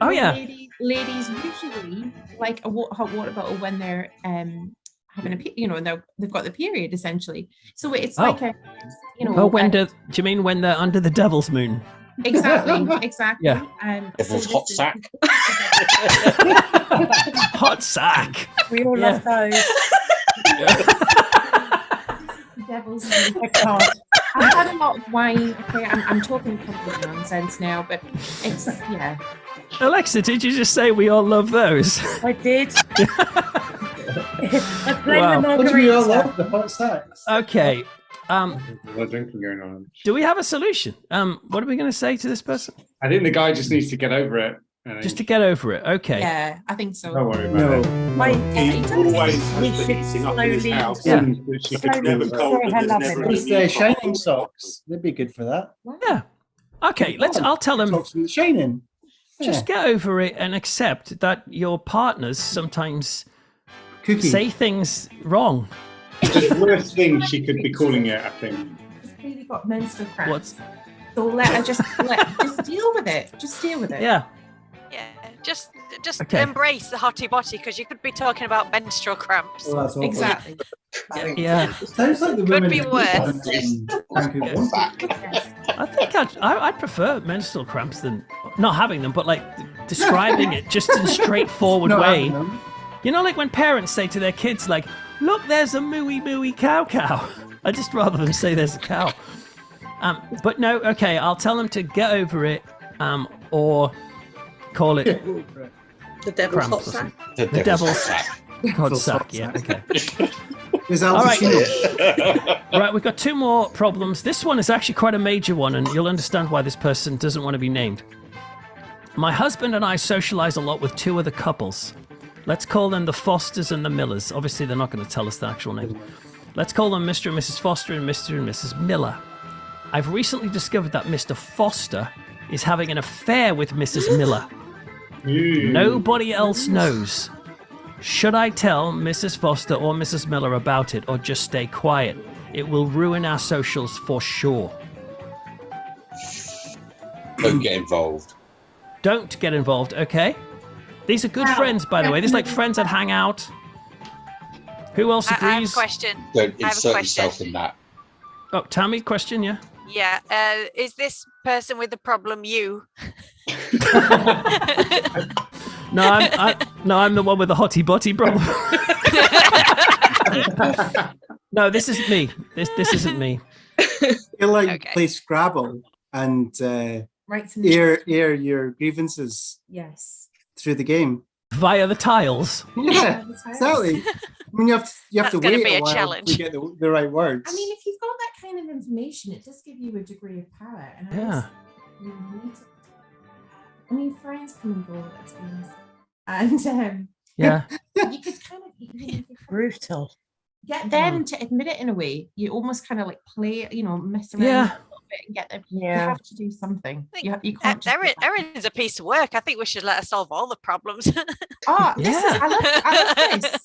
Oh, yeah. ladies usually like a hot water bottle when they're having they've got the period essentially. So it's like a, you know. Oh, do you mean when they're under the devil's moon? Exactly. Yeah. Devil's hot sack. Hot sack. We all love those. The devil's card. I've had a lot of wine. Okay, I'm talking complete nonsense now, but it's Alexa, did you just say we all love those? I did. I blame Wow. the What do we all margarita. love? The hot sacks. Okay. A lot of drinking going on. Do we have a solution? What are we going to say to this person? I think the guy just needs to get over it. Just to get over it. Okay. Yeah, I think so. Don't worry about it. My He always we has should been eating up in his slowly house. Yeah. And she could never cold and her there's love never it. any It's new the problem. Shining socks. They'd be good for that. Yeah. Okay. I'll tell him. Socks from the Shining. Just get over it and accept that your partners sometimes Cookie. say things wrong. It's the worst thing she could be calling it, I think. She's really got menstrual cramps. What's? So let her just deal with it. Just deal with it. Yeah. Yeah, just Okay. embrace the hottie botty because you could be talking about menstrual cramps. Well, that's awful. Exactly. Yeah. Sounds like the Could women be that worse. I think I'd prefer menstrual cramps than not having them, but like describing it just in a straightforward Not way. having them. You know, like when parents say to their kids, like, "Look, there's a mooey mooey cow." I'd just rather them say there's a cow. But no, okay, I'll tell them to get over it, or call it The devil's hot cramps or sack. something. The devil's hot sack. Yeah. Okay. There's All right. Pacino. Right, we've got two more problems. This one is actually quite a major one, and you'll understand why this person doesn't want to be named. My husband and I socialize a lot with two other couples. Let's call them the Fosters and the Millers. Obviously, they're not going to tell us the actual name. Let's call them Mr. and Mrs. Foster and Mr. and Mrs. Miller. I've recently discovered that Mr. Foster is having an affair with Mrs. Miller. Nobody else knows. Should I tell Mrs. Foster or Mrs. Miller about it, or just stay quiet? It will ruin our socials for sure. Don't get involved. Don't get involved, okay? These are good friends, by the way. These are like friends that hang out. Who else agrees? I have a question. Don't I have a insert question. yourself in that. Oh, Tammy, question, yeah? Yeah. Is this person with the problem you? No, I'm the one with the hottie botty problem. No, this isn't me. This isn't me. You like play Scrabble and Right. air your grievances Yes. through the game. Via the tiles. Yeah, exactly. I mean, you have to That's wait gonna be a a while challenge. to get the right words. I mean, if you've got that kind of information, it does give you a degree of power. And Yeah. I mean, friends come and go, let's be honest. And Yeah. you could kind of Brutal. get them to admit it in a way. You almost kind of like play, mess around Yeah. a little bit and get them. You Yeah. have to do something. You can't just Erin's a piece of work. I think we should let her solve all the problems. Oh, this is, Yeah. I love this.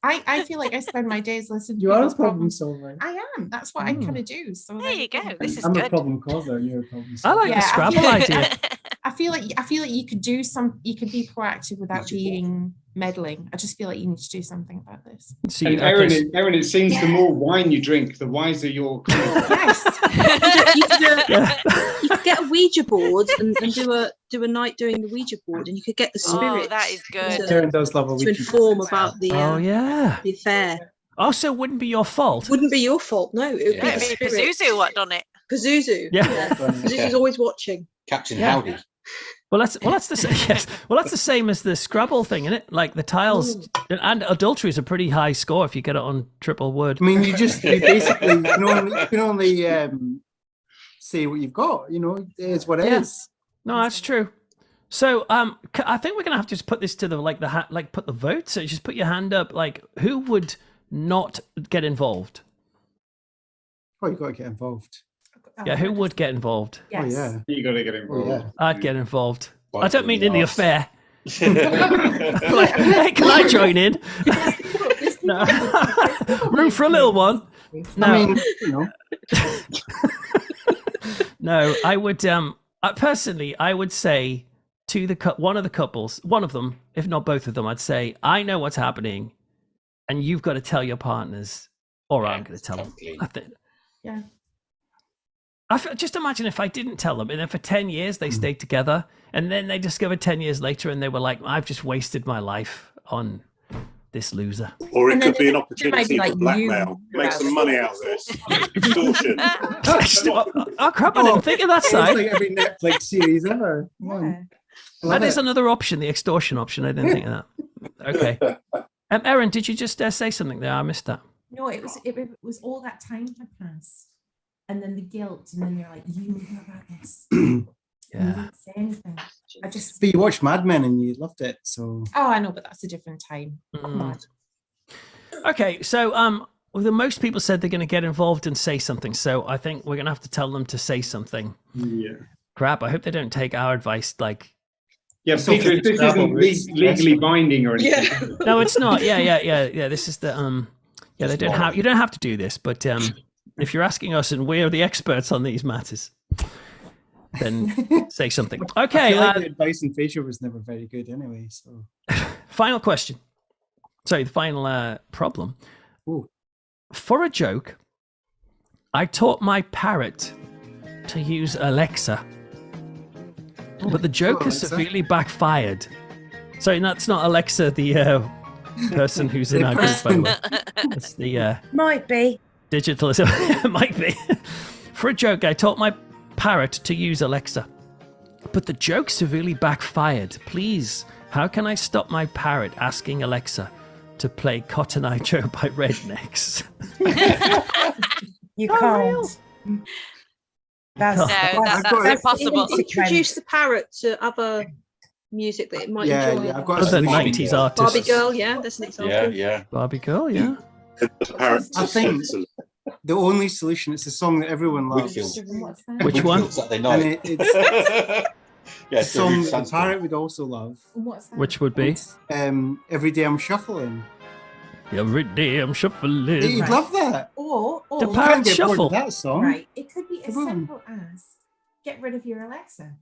I feel like I spend my days listening to You are a people's problem problems. solver. I am. That's what I kind of do. So There you go. This is I'm a good. problem causer. You're a problem I solver. like the I Scrabble feel- idea. I feel like you could do you could be proactive without being meddling. I just feel like you need to do something about this. See, And Erin, it seems the more wine you drink, the wiser your. Yes. You could get a Ouija board and do a night doing the Ouija board, and you could get the spirit. Oh, that is good. Karen does love a to Ouija board. inform about the Oh, yeah. the affair. Also, wouldn't be your fault. Wouldn't be your fault. No, it would be the Maybe spirit. Pazuzu what done it. Pazuzu. Yeah. Pazuzu's always watching. Captain Yeah. Howdy. Well, that's the same. Yes. Well, that's the same as the Scrabble thing, isn't it? Like the tiles and adultery is a pretty high score if you get it on triple word. I mean, you basically you can only say what you've got. It is what it is. No, that's true. So, I think we're gonna have to just put this to the put the vote. So just put your hand up. Like, who would not get involved? Oh, you've got to get involved. Yeah, who would get involved? Oh, yeah. You got to get involved. Oh, yeah. I'd get involved. Why I don't mean in the not? affair. Like, hey, can I join in? No. Room for a little one. No, I mean, no. I would. Personally, I would say to one of the couples, one of them, if not both of them, I'd say, I know what's happening, and you've got to tell your partners, or I'm going to tell them. I think. Yeah. Just imagine if I didn't tell them, and then for 10 years they stayed together, and then they discovered 10 years later, and they were like, "I've just wasted my life on this loser." Or it And could then be an it might opportunity be like for blackmail. you Make some money out of this. Extortion. Oh crap! I didn't think of that it's side. like every Netflix series ever. Come on. I love That is it. another option, the extortion option. I didn't think of that. Okay. Erin, did you just say something there? I missed that. No, it was all that time had passed. And then the guilt, and then they're like, you knew about this. You Yeah. didn't say anything. I just But you watched Mad Men and you loved it, so Oh, I know, but that's a different time. Mm. Okay, so well, most people said they're going to get involved and say something. So I think we're going to have to tell them to say something. Yeah. Crap! I hope they don't take our advice. Like, Yeah, Peter, if this isn't legally binding or anything. no, it's not. Yeah. This is the Yeah, they don't have. You don't have to do this, but if you're asking us and we're the experts on these matters, then say something. I Okay. feel like the advice in facial was never very good anyway. So Final question. Sorry, the final problem. Ooh. For a joke, I taught my parrot to use Alexa, but the joke has Alexa. severely backfired. Sorry, that's not Alexa, the person who's in our group, by the way. It's the Might be. digital. It might be. For a joke, I taught my parrot to use Alexa, but the joke severely backfired. Please, how can I stop my parrot asking Alexa to play Cotton Eye Joe by Rednecks? You can't. That's, No, that's impossible. Introduce the parrot to other music that it might enjoy. Yeah, I've got Other a solution. 90s artists. Barbie Girl, yeah, that's an example. Barbie Girl, yeah. The parrot. I think the only solution, it's a song that everyone loves. Which one? And it's a song that the parrot would also love. What's that? Which would be? Every Day I'm Shuffling. Every day I'm shuffling. You'd love that. Or The You Parrot can't get bored Shuffle. of that song. right, it could be as Come on. simple as get rid of your Alexa.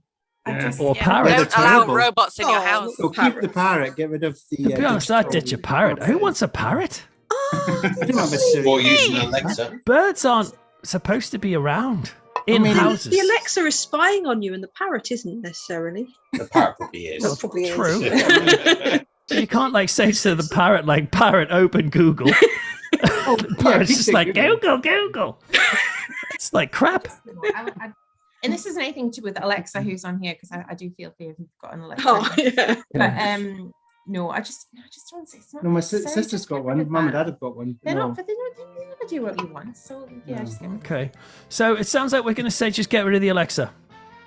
Or parrot. They're Don't allow terrible. robots in your house. So keep the parrot, get rid of the. To be honest, I'd ditch a parrot. Who wants a parrot? I don't have a serious- Or using Alexa. Birds aren't supposed to be around in houses. The Alexa is spying on you, and the parrot isn't necessarily. The parrot probably is. Well, it probably True. is. You can't like say to the parrot, like, parrot, open Google. The parrot's just like, Google. It's like crap. And this isn't anything to do with Alexa who's on here, because I do feel fear if you've got an Alexa. Oh, yeah. But no, I just don't say. No, my sister's got one. Mum and Dad have got one. They're No. not, but they never do what you want. So yeah, just get rid of it. Okay. So it sounds like we're going to say just get rid of the Alexa.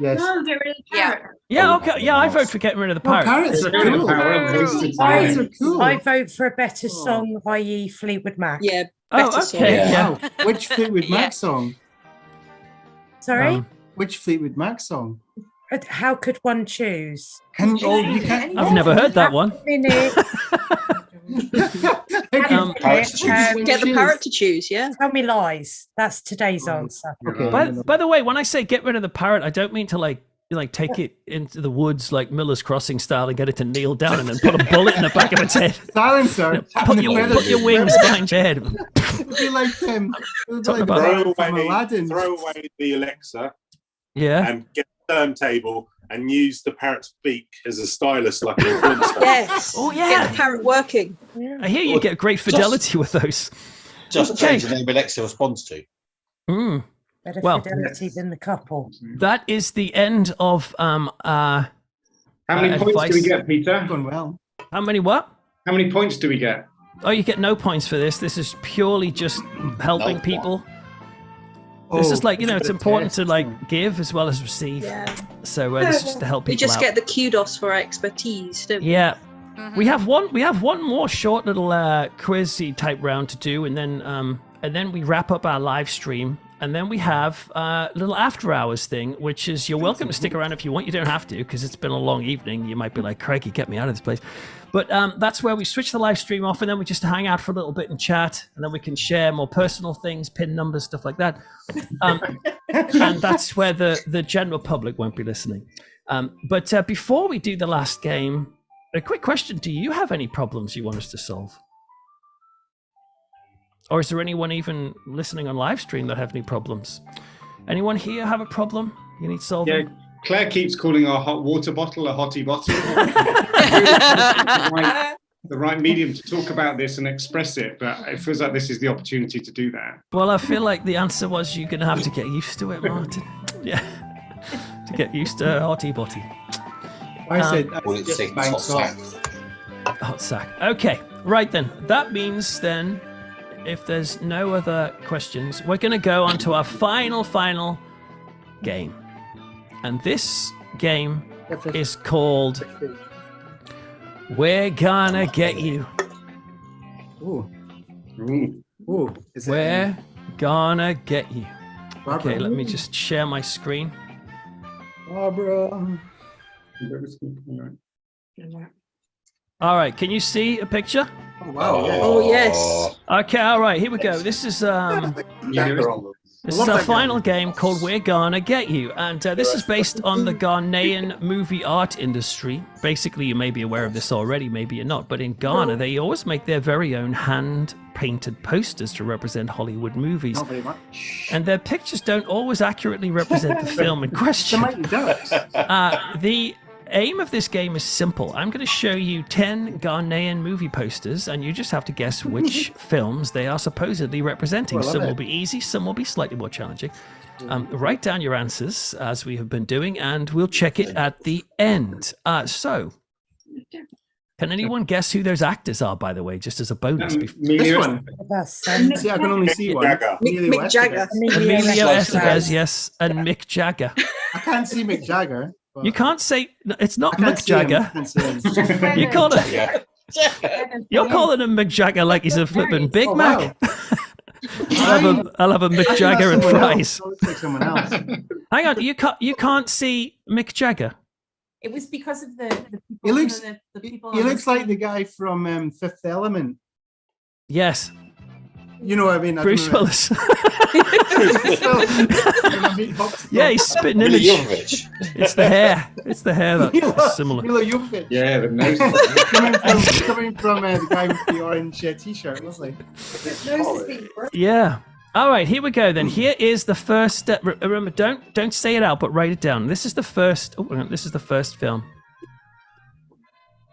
Yes. No, get rid of the parrot. Yeah, okay. Yeah, I vote for getting rid of the parrot. Parrots are cool. Parrots are cool. I vote for a better song, i.e. Fleetwood Mac. Yeah. Oh, better song. okay. Yeah. Wow. Which Fleetwood Mac song? Sorry? Which Fleetwood Mac song? How could one choose? Can you can? I've never heard that one. Minute. Get the parrot to choose, yeah. Tell me lies. That's today's answer. By the way, when I say get rid of the parrot, I don't mean to like take it into the woods like Miller's Crossing style and get it to kneel down and then put a bullet in the back of its head. Silencer. Put your wings behind your head. It'd be like it would be Talking like about- the from Aladdin. Throw away the Alexa Yeah. and get a turntable and use the parrot's beak as a stylus like an influencer. Yes. Oh, Get yeah. the parrot working. I hear you get great fidelity with those. Just Okay. change the name Alexa responds to. Mm. Better Well- fidelity than the couple. That is the end of How many points advice. do we get, Peter? Going well. How many what? How many points do we get? Oh, you get no points for this. This is purely just helping No. people. This is like, it's a it's bit of important to test, like give as well as receive. Yeah. So this is just to help We people just out. get the kudos for our expertise, don't we? Yeah. We have one more short little quizy type round to do, and then we wrap up our live stream, and then we have a little after hours thing, which is you're welcome to stick around if you want. You don't have to, because it's been a long evening. You might be like, Craigie, get me out of this place. But that's where we switch the live stream off, and then we just hang out for a little bit and chat, and then we can share more personal things, pin numbers, stuff like that. And that's where the general public won't be listening. But before we do the last game, a quick question. Do you have any problems you want us to solve? Or is there anyone even listening on live stream that have any problems? Anyone here have a problem you need solving? Yeah, Claire keeps calling our hot water bottle a hottie bottle. the right medium to talk about this and express it, but it feels like this is the opportunity to do that. Well, I feel like the answer was you're going to have to get used to it, Martin. Yeah. To get used to hottie botty. I said Well, it's just six bang hot socks. Hot sack. Okay, right then. That means then, if there's no other questions, we're going to go on to our final game. And this game is called We're Gonna Get You. Ooh. Ooh. Ooh. Is it We're Gonna Get You. Barbara? Okay, let me just share my screen. Barbara. All right, can you see a picture? Oh, wow. Yeah. Oh, yes. Okay, all right, here we go. This is this is our final game called We're Gonna Get You, and this is based on the Ghanaian movie art industry. Basically, you may be aware of this already, maybe you're not, but in Ghana, they always make their very own hand-painted posters to represent Hollywood movies. Not very much. And their pictures don't always accurately represent the film in question. The aim of this game is simple. I'm going to show you 10 Ghanaian movie posters, and you just have to guess which films they are supposedly representing. Oh, I love Some will it. be easy, some will be slightly more challenging. Write down your answers, as we have been doing, and we'll check it at the end. So, Can anyone guess who those actors are, by the way, just as a bonus? This one. That's, See, I can only see one. Jagger. Mick Jagger. Emilio Estevez, yes, and Mick Jagger. I can't see Mick Jagger. but You can't say it's I not can't Mick see him, I Jagger. can't see him. You call it. You're calling him Mick Jagger like he's a flipping Big Oh, Mac. wow. I'll have a Mick Jagger and Someone fries. else. Looks like someone else. Hang on, you can't see Mick Jagger. It was because of the people. He looks. the people He on the looks like the guy from Fifth Element. Yes, You know what I mean? I don't Bruce know. Willis. Yeah, Yeah, he's spitting image. It's the hair. It's the hair that's similar. Milo Jovovich. Yeah, the nose. coming from the guy with the orange t-shirt. Lovely. Yeah. All right, here we go then. Here is the first step. Remember, don't say it out, but write it down. This is the first. Oh, hang on, this is the first film.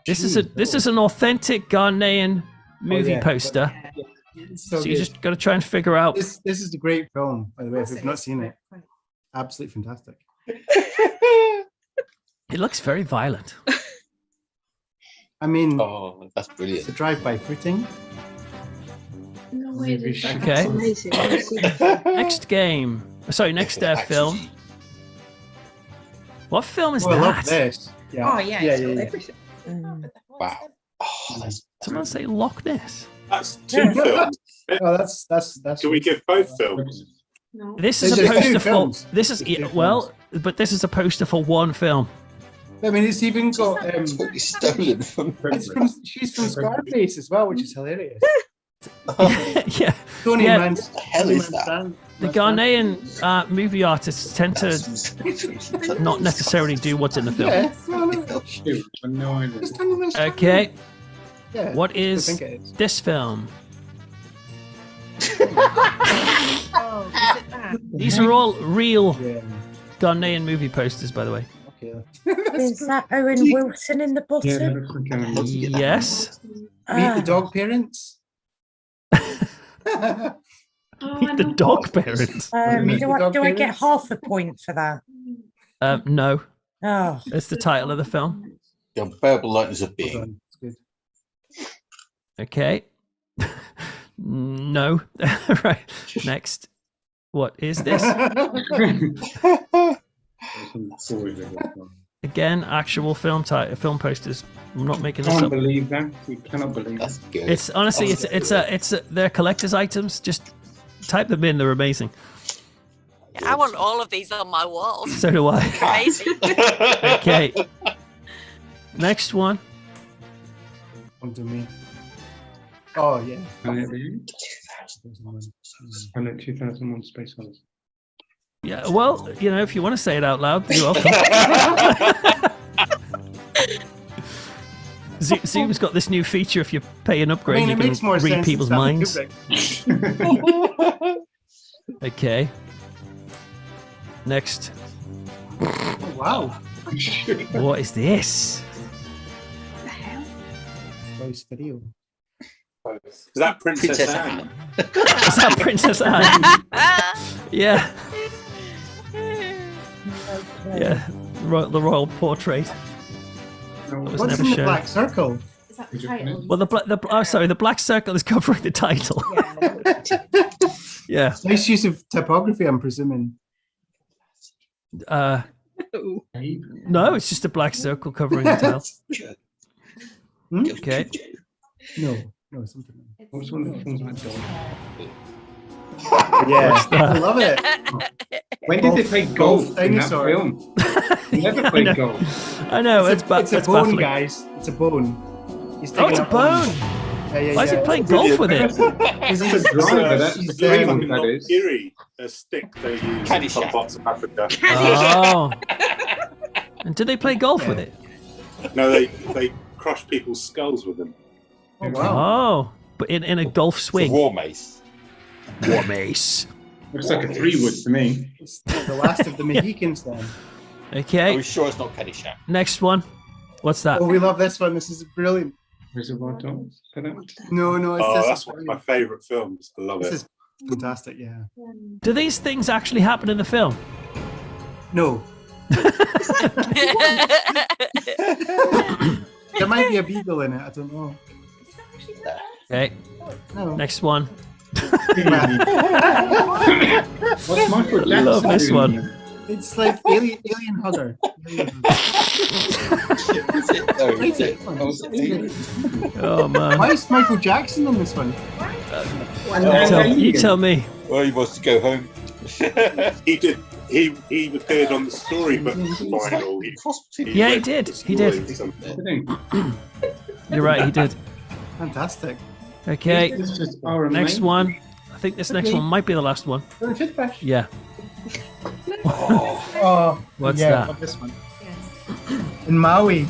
This is an authentic Ghanaian movie yeah. poster. It's So so you good. just got to try and figure out. This is a great film, by the way. If you've not seen it, absolutely fantastic. It looks very violent. I mean, Oh, that's it's brilliant. a drive-by footing. Okay. Amazing. Next game. Sorry, next film. What film is Oh, I love that? this. Yeah. Oh yeah, yeah, it's yeah, got yeah. everything. Wow. Oh, that's Someone say Loch Ness. That's two films. Oh, that's. Can we give both films? No. This is a There's two poster for. films. This is There's two well, but this is a poster for one film. I mean, it's even got. totally stolen from. She's from Scarface as well, which is hilarious. Yeah. Tony Yeah. Mans. The hell is that? The Ghanaian movie artists tend to not necessarily do what's in the film. Yeah. No, no. Shoot, I have no idea. It's Tony Mans. Okay. Yeah. What I is think it is. this film? Oh, is it that? These are all real Yeah. Ghanaian movie posters, by the way. Okay. is that Owen Wilson in the Yeah, bottom? looks like an Yes. Meet the dog parents. Meet the dog parents. Meet the dog Do I get parents. half a point for that? No, Oh, it's the title of the film. The unbearable lightness of Well being. done. It's good. Okay. No. Right. Next. What is this? Again, actual film film posters. I'm not making this Can't up. believe that. We cannot believe That's that. good. It's honestly, they're collector's items. Just type them in; they're amazing. I want all of these on my wall. So do I. Crazy. Okay. Next one. Come to me. Oh yeah. And then 2001 Space Odyssey. Yeah. Well, if you want to say it out loud, you're welcome. Zoom's got this new feature. If you pay an upgrade, I mean, it you makes can more read sense. people's than minds. Kubrick. Okay. Next. Oh, wow. What is this? Nice video. Is that Princess Anne? Is that Princess Anne? Yeah. Yeah. The royal portrait. That was What's never in the shown. black circle? Is that the title? Well, the black circle is covering the title. Yeah. Nice use of typography, I'm presuming. No, it's just a black circle covering the title. Okay. No, something. What's one of the films like Dog? Yeah, What's that? I love it. When did they play golf in that dinosaur. film? They never played know. golf. I know It's a it's bone, baffling. guys. It's a bone. He's Oh, taking it's a up bone. Yeah, Why is he playing golf with it? It's a driver. That's He's, the one that is. Kiri, a stick they use in some Caddyshack. parts of Africa. Oh. And did they play golf with it? No, they crush people's skulls with them. Oh, wow. Oh, but in a golf The swing. war mace. War mace. Looks like a 3-wood to me. It's the last of the Mohicans then. Are Okay. we sure it's not Caddyshack? Next one. What's that? Oh, we love this one. This is brilliant. Reservoir Dogs. No, it's Oh, this that's is one of brilliant. my favourite films. I love This it. is fantastic, yeah. Do these things actually happen in the film? No. There might be a beagle in it. I don't know. Okay. No. Next one. What's Michael I love Jackson this doing one. here? It's like Alien Hugger. Oh man. Why is Michael Jackson on this one? You tell me. Well, he wants to go home. He did. He appeared on the Storybook final. Yeah, he did. He did. You're right, he did. Fantastic. Okay. It's just our Next amazing. one. I think this next one might be the last one. Yeah. Oh, What's yeah, that? love this one. In Maui.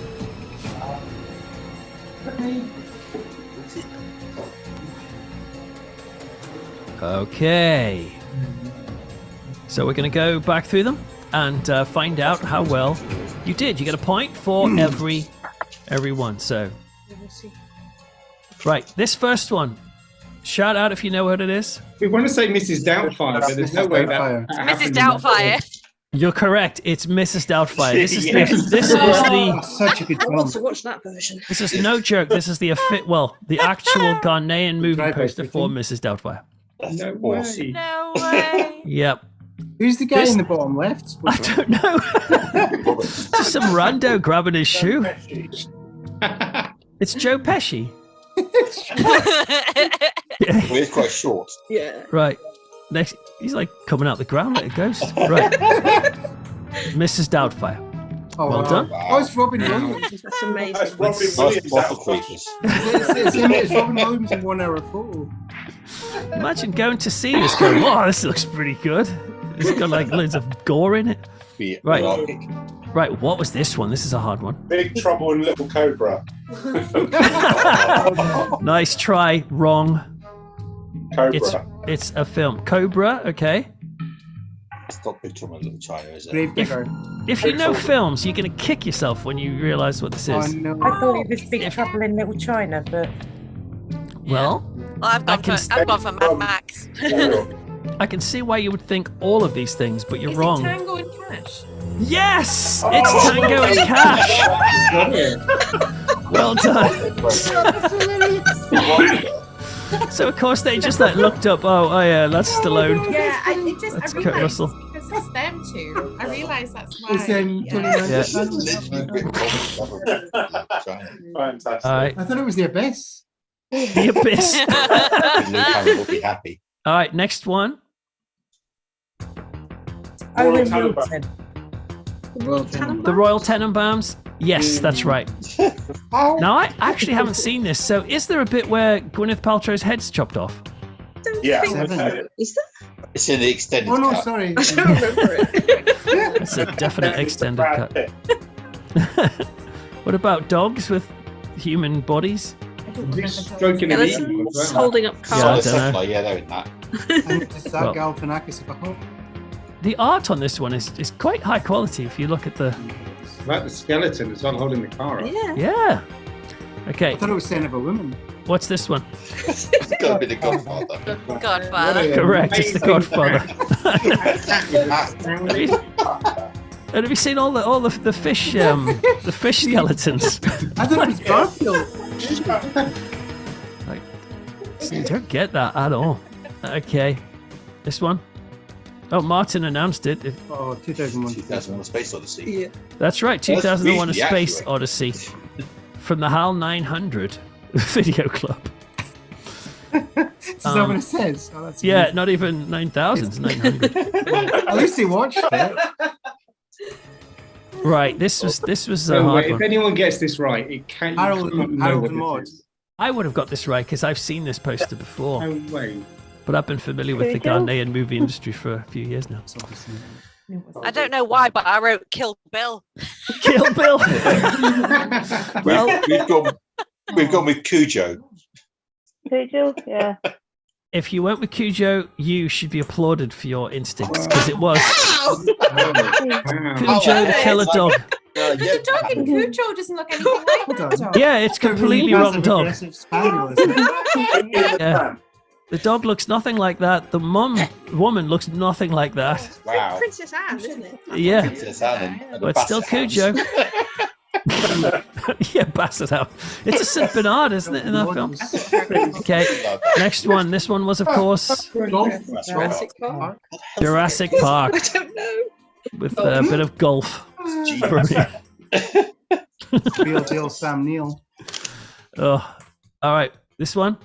Okay. So we're going to go back through them and find out how well you did. You get a point for every one. So, right, this first one. Shout out if you know what it is. We want to say Mrs. Doubtfire, but there's no way that. Mrs. Doubtfire. You're correct. It's Mrs. Doubtfire. This is Yes. this is the Such a good I want film. to watch that version. this is no joke. This is the the actual Ghanaian movie Drive by poster for City. Mrs. Doubtfire. That's No awesome. way. No way. Yep. Who's the guy This- in the bottom left? I don't know. Just some rando grabbing his shoe. It's Joe Pesci. Well, it's quite short. Yeah. Right. Next, he's like coming out the ground like a ghost. Right. Mrs. Doubtfire. Oh, Well wow. done. Oh, it's Robin Williams. That's amazing. That's Robin Nice Williams. bottle out. creepers. It's Robin Williams in 1 hour photo. Imagine going to see this going, oh, this looks pretty good. It's got like loads of gore in it. Be Right. anarchic. Right, what was this one? This is a hard one. Big Trouble in Little Cobra. Nice try. Wrong. Cobra. It's a film. Cobra, okay. It's not Big Trouble in Little China, is it? Gravedigger. If you know films, you're going to kick yourself when you realise what this Oh, is. no. I thought it was Big Trouble in Little China, but Well, Well, I've gone for Mad Max. I can see why you would think all of these things, but you're Is wrong. it Tango and Cash? Yes! It's Tango and Cash! Well done. So, of course, they just like looked up, oh yeah, that's Stallone. Yeah, I That's Kurt realised Russell. because it's them two. I realised that's why. It's Tony Yeah. Fantastic. All right, I thought it was the Abyss. The Abyss. Luke Hammond will be happy. All right, next one. Owen Tannenbaum. Wilson. The Royal Tenenbaums. Yes, that's right. Now, I actually haven't seen this, so is there a bit where Gwyneth Paltrow's head's chopped off? Yeah. Seven. Is that? It's in the extended Oh, no, cut. sorry. I don't remember it. It's a definite extended Brad cut. Pitt. What about dogs with human bodies? Stroking an eagle as Skeletons well. holding up Yeah, I cards. don't know. Yeah, they're in that. And it's that Well- Galifianakis of a hope. The art on this one is quite high quality if you look at the... About the skeleton as well, holding the car up. Yeah. Yeah. I Okay, thought it was Son of a Woman. what's this one? It's got to be the Godfather. Godfather. Correct, it's The Godfather. And have you seen all the fish the fish skeletons? I thought it was Garfield. Like, don't get that at all. Okay, this one. Oh, Martin announced it. Oh, 2001. 2001: Space Odyssey. Yeah. That's right, 2001: A That's Space accurate. Odyssey from the HAL 900 Video Club. Is that what it says? Oh, that's Yeah, amazing. not even 9,000, it's 900. At least they watched it. Right, this was a So, hard if one. anyone gets this right, it can't. you Harold can't know Harold what and this Maude. is. I would have got this right because I've seen this poster before, No way. but I've been familiar with the Ghanaian movie industry for a few years now. I don't know why, but I wrote Kill Bill. Kill Bill. Well, We've gone with Cujo. Cujo, yeah. if you went with Cujo, you should be applauded for your instincts because it was Cujo the Killer Dog. The dog in Cujo doesn't look anything like that dog. Yeah, it's completely wrong dog. Spaniel, isn't it? Yeah. The dog looks nothing like that. The woman looks nothing like that. Wow. Princess Anne, isn't it? Yeah, Princess Anne and the but still Basset Cujo. Hounds. Yeah, Basset House. It's a St. Bernard, isn't it, in that film? Okay, next one. This one was, of course, Jurassic Park. Jurassic Park. I don't know. With a bit of golf. For me. Real deal Sam Neill. Oh, all right. This one.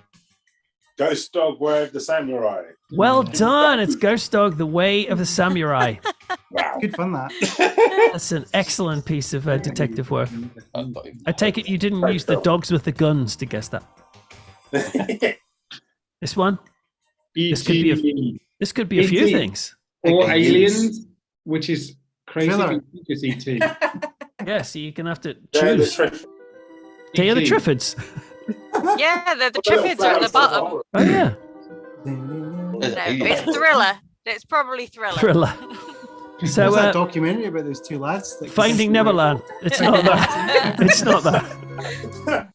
Ghost Dog, Way of the Samurai. Well done. It's Ghost Dog, The Way of the Samurai. Wow. Good fun, that. That's an excellent piece of detective work. I take it you didn't use the dogs with the guns to guess that. This one. This could be a few things. Or Aliens, which is crazy. Thriller. Because E.T. Yeah, so you're gonna have to They're the choose. Triffids. Day of the Triffids. Yeah, the Triffids are at the bottom. Oh yeah. No, it's Thriller. It's probably Thriller. Thriller. There's So that documentary about those two lads. That Finding Neverland. It's not that. It's not that.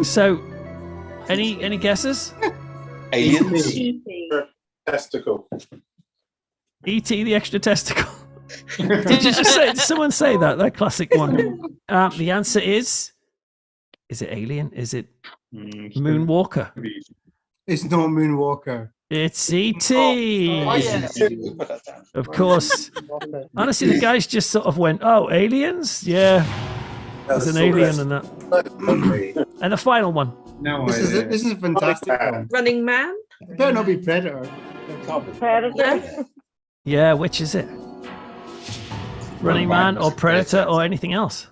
So any guesses? Aliens. Testicle. E.T. the extra testicle. Did you just say? Did someone say that classic one? The answer is it Alien? Is it Moonwalker? It's not Moonwalker. It's E.T. Of course. Honestly, the guys just sort of went, "Oh, aliens? Yeah, there's an alien in that." And the final one. No This is a fantastic one. Running Man. It better not be Predator. Predator. Yeah, which is it? Running Man or Predator or anything else?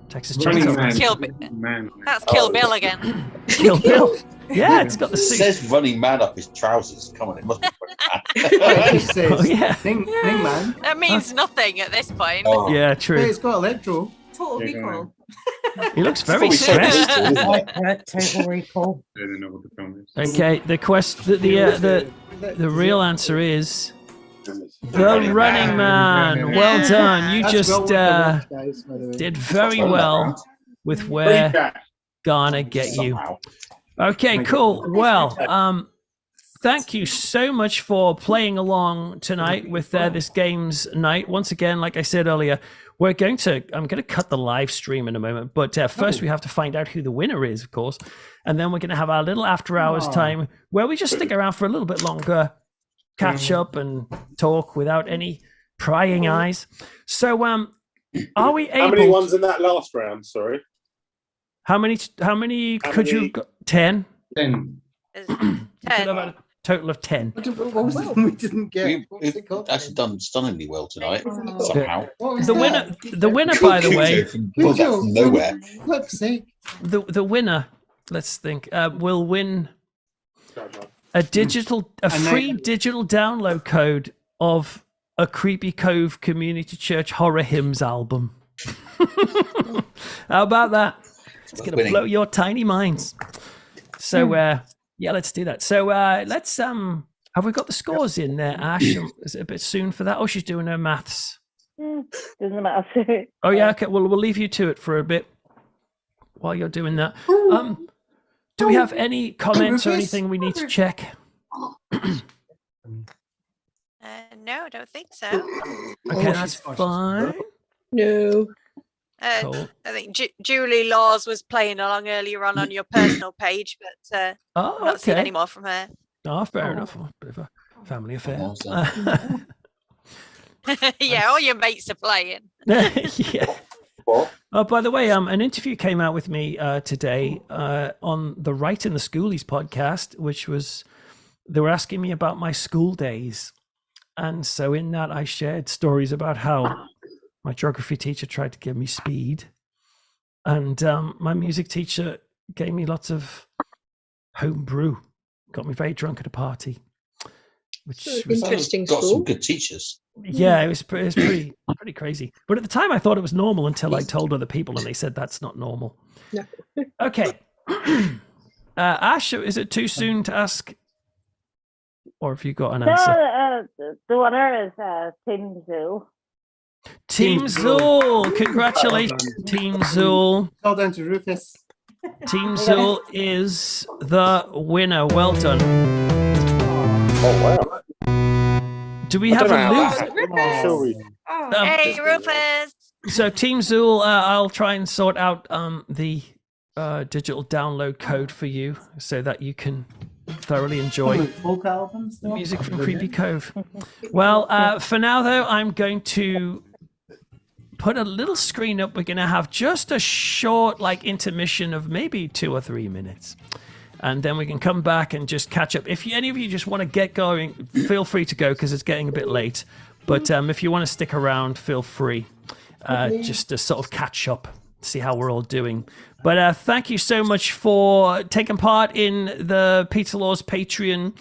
Texas Running Chainsaw. Man. That's Kill Bill again. Kill Bill. Yeah, it's got the It suit. says Running Man up his trousers. Come on, it must be Running It just says Oh, yeah. Ning Man. That means nothing at this point. Oh. Yeah, Hey, true. it's got Electro. Total Yeah, go Recall. He looks very It's probably stressed. Testicle, isn't it? Like that, Total Recall. I don't know what the film is. Okay, the real answer is The Running Man. Well done. You That's just well worth the watch, guys, by the way. did very well with where Ghana get you. Okay, cool. Well, thank you so much for playing along tonight with this games night. Once again, like I said earlier, I'm going to cut the live stream in a moment, but first we have to find out who the winner is, of course, and then we're going to have our little after hours time where we just stick around for a little bit longer, catch up and talk without any prying eyes. So, are we able? How many ones in that last round? Sorry. How many could you? 10. 10. We could have had a total of 10. What was the one we didn't get? What was it We've called? actually done stunningly well tonight. Oh. Somehow. What was The that? winner, by the way, Pulled that from nowhere. For flip's sake. the winner. Let's think. Will win a free digital download code of a Creepy Cove Community Church Horror Hymns album. How about that? It's going to Winning. blow your tiny minds. So, yeah, let's do that. So, let's, have we got the scores in there, Ash? Is it a bit soon for that? Oh, she's doing her maths. Doesn't matter. Oh, yeah, okay. Well, we'll leave you to it for a bit while you're doing that. Do we have any comments or anything we need to check? No, I don't think so. Okay, that's fine. No. Cool. I think Julie Laws was playing along earlier on your personal page, but Oh, I've not seen okay. any more from her. Oh, fair enough. A bit of a family affair. Yeah, all your mates are playing. Yeah. Oh, by the way, an interview came out with me today on the Right in the Schoolies podcast, which was, they were asking me about my school days. And so in that, I shared stories about how my geography teacher tried to give me speed. And my music teacher gave me lots of home brew, got me very drunk at a party. Which was Interesting Got school. some good teachers. yeah, it was pretty crazy. But at the time, I thought it was normal until I told other people, and they said that's not normal. No. Okay, Ash, is it too soon to ask, or have you got an answer? No, the winner is Team Zoo. Team Zool, congratulations, Team Zool. Well done to Rufus. Team Zool is the winner. Well done. Oh wow. Do we have a loser? Sure we- Hey, Rufus. So Team Zool, I'll try and sort out the digital download code for you so that you can thoroughly enjoy folk albums, music from Creepy Cove. Well, for now though, I'm going to put a little screen up. We're going to have just a short intermission of maybe 2 or 3 minutes. And then we can come back and just catch up. If any of you just want to get going, feel free to go because it's getting a bit late. But if you want to stick around, feel free just to sort of catch up, see how we're all doing. But thank you so much for taking part in the Peter Laws Patreon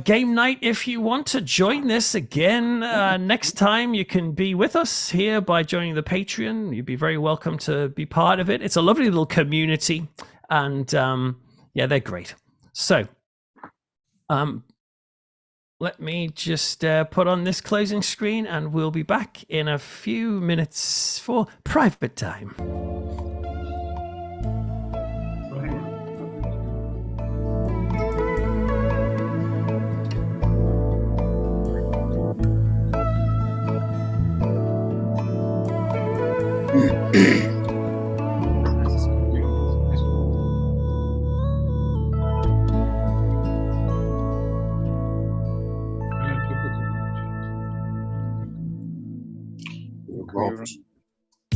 game night. If you want to join this again next time, you can be with us here by joining the Patreon. You'd be very welcome to be part of it. It's a lovely little community. And yeah, they're great. So let me just put on this closing screen and we'll be back in a few minutes for private time.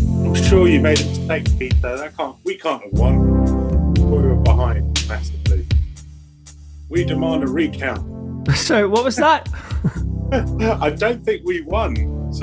I'm sure you made a mistake, Peter. We can't have won. We were behind massively. We demand a recount. So what was that? I don't think we won.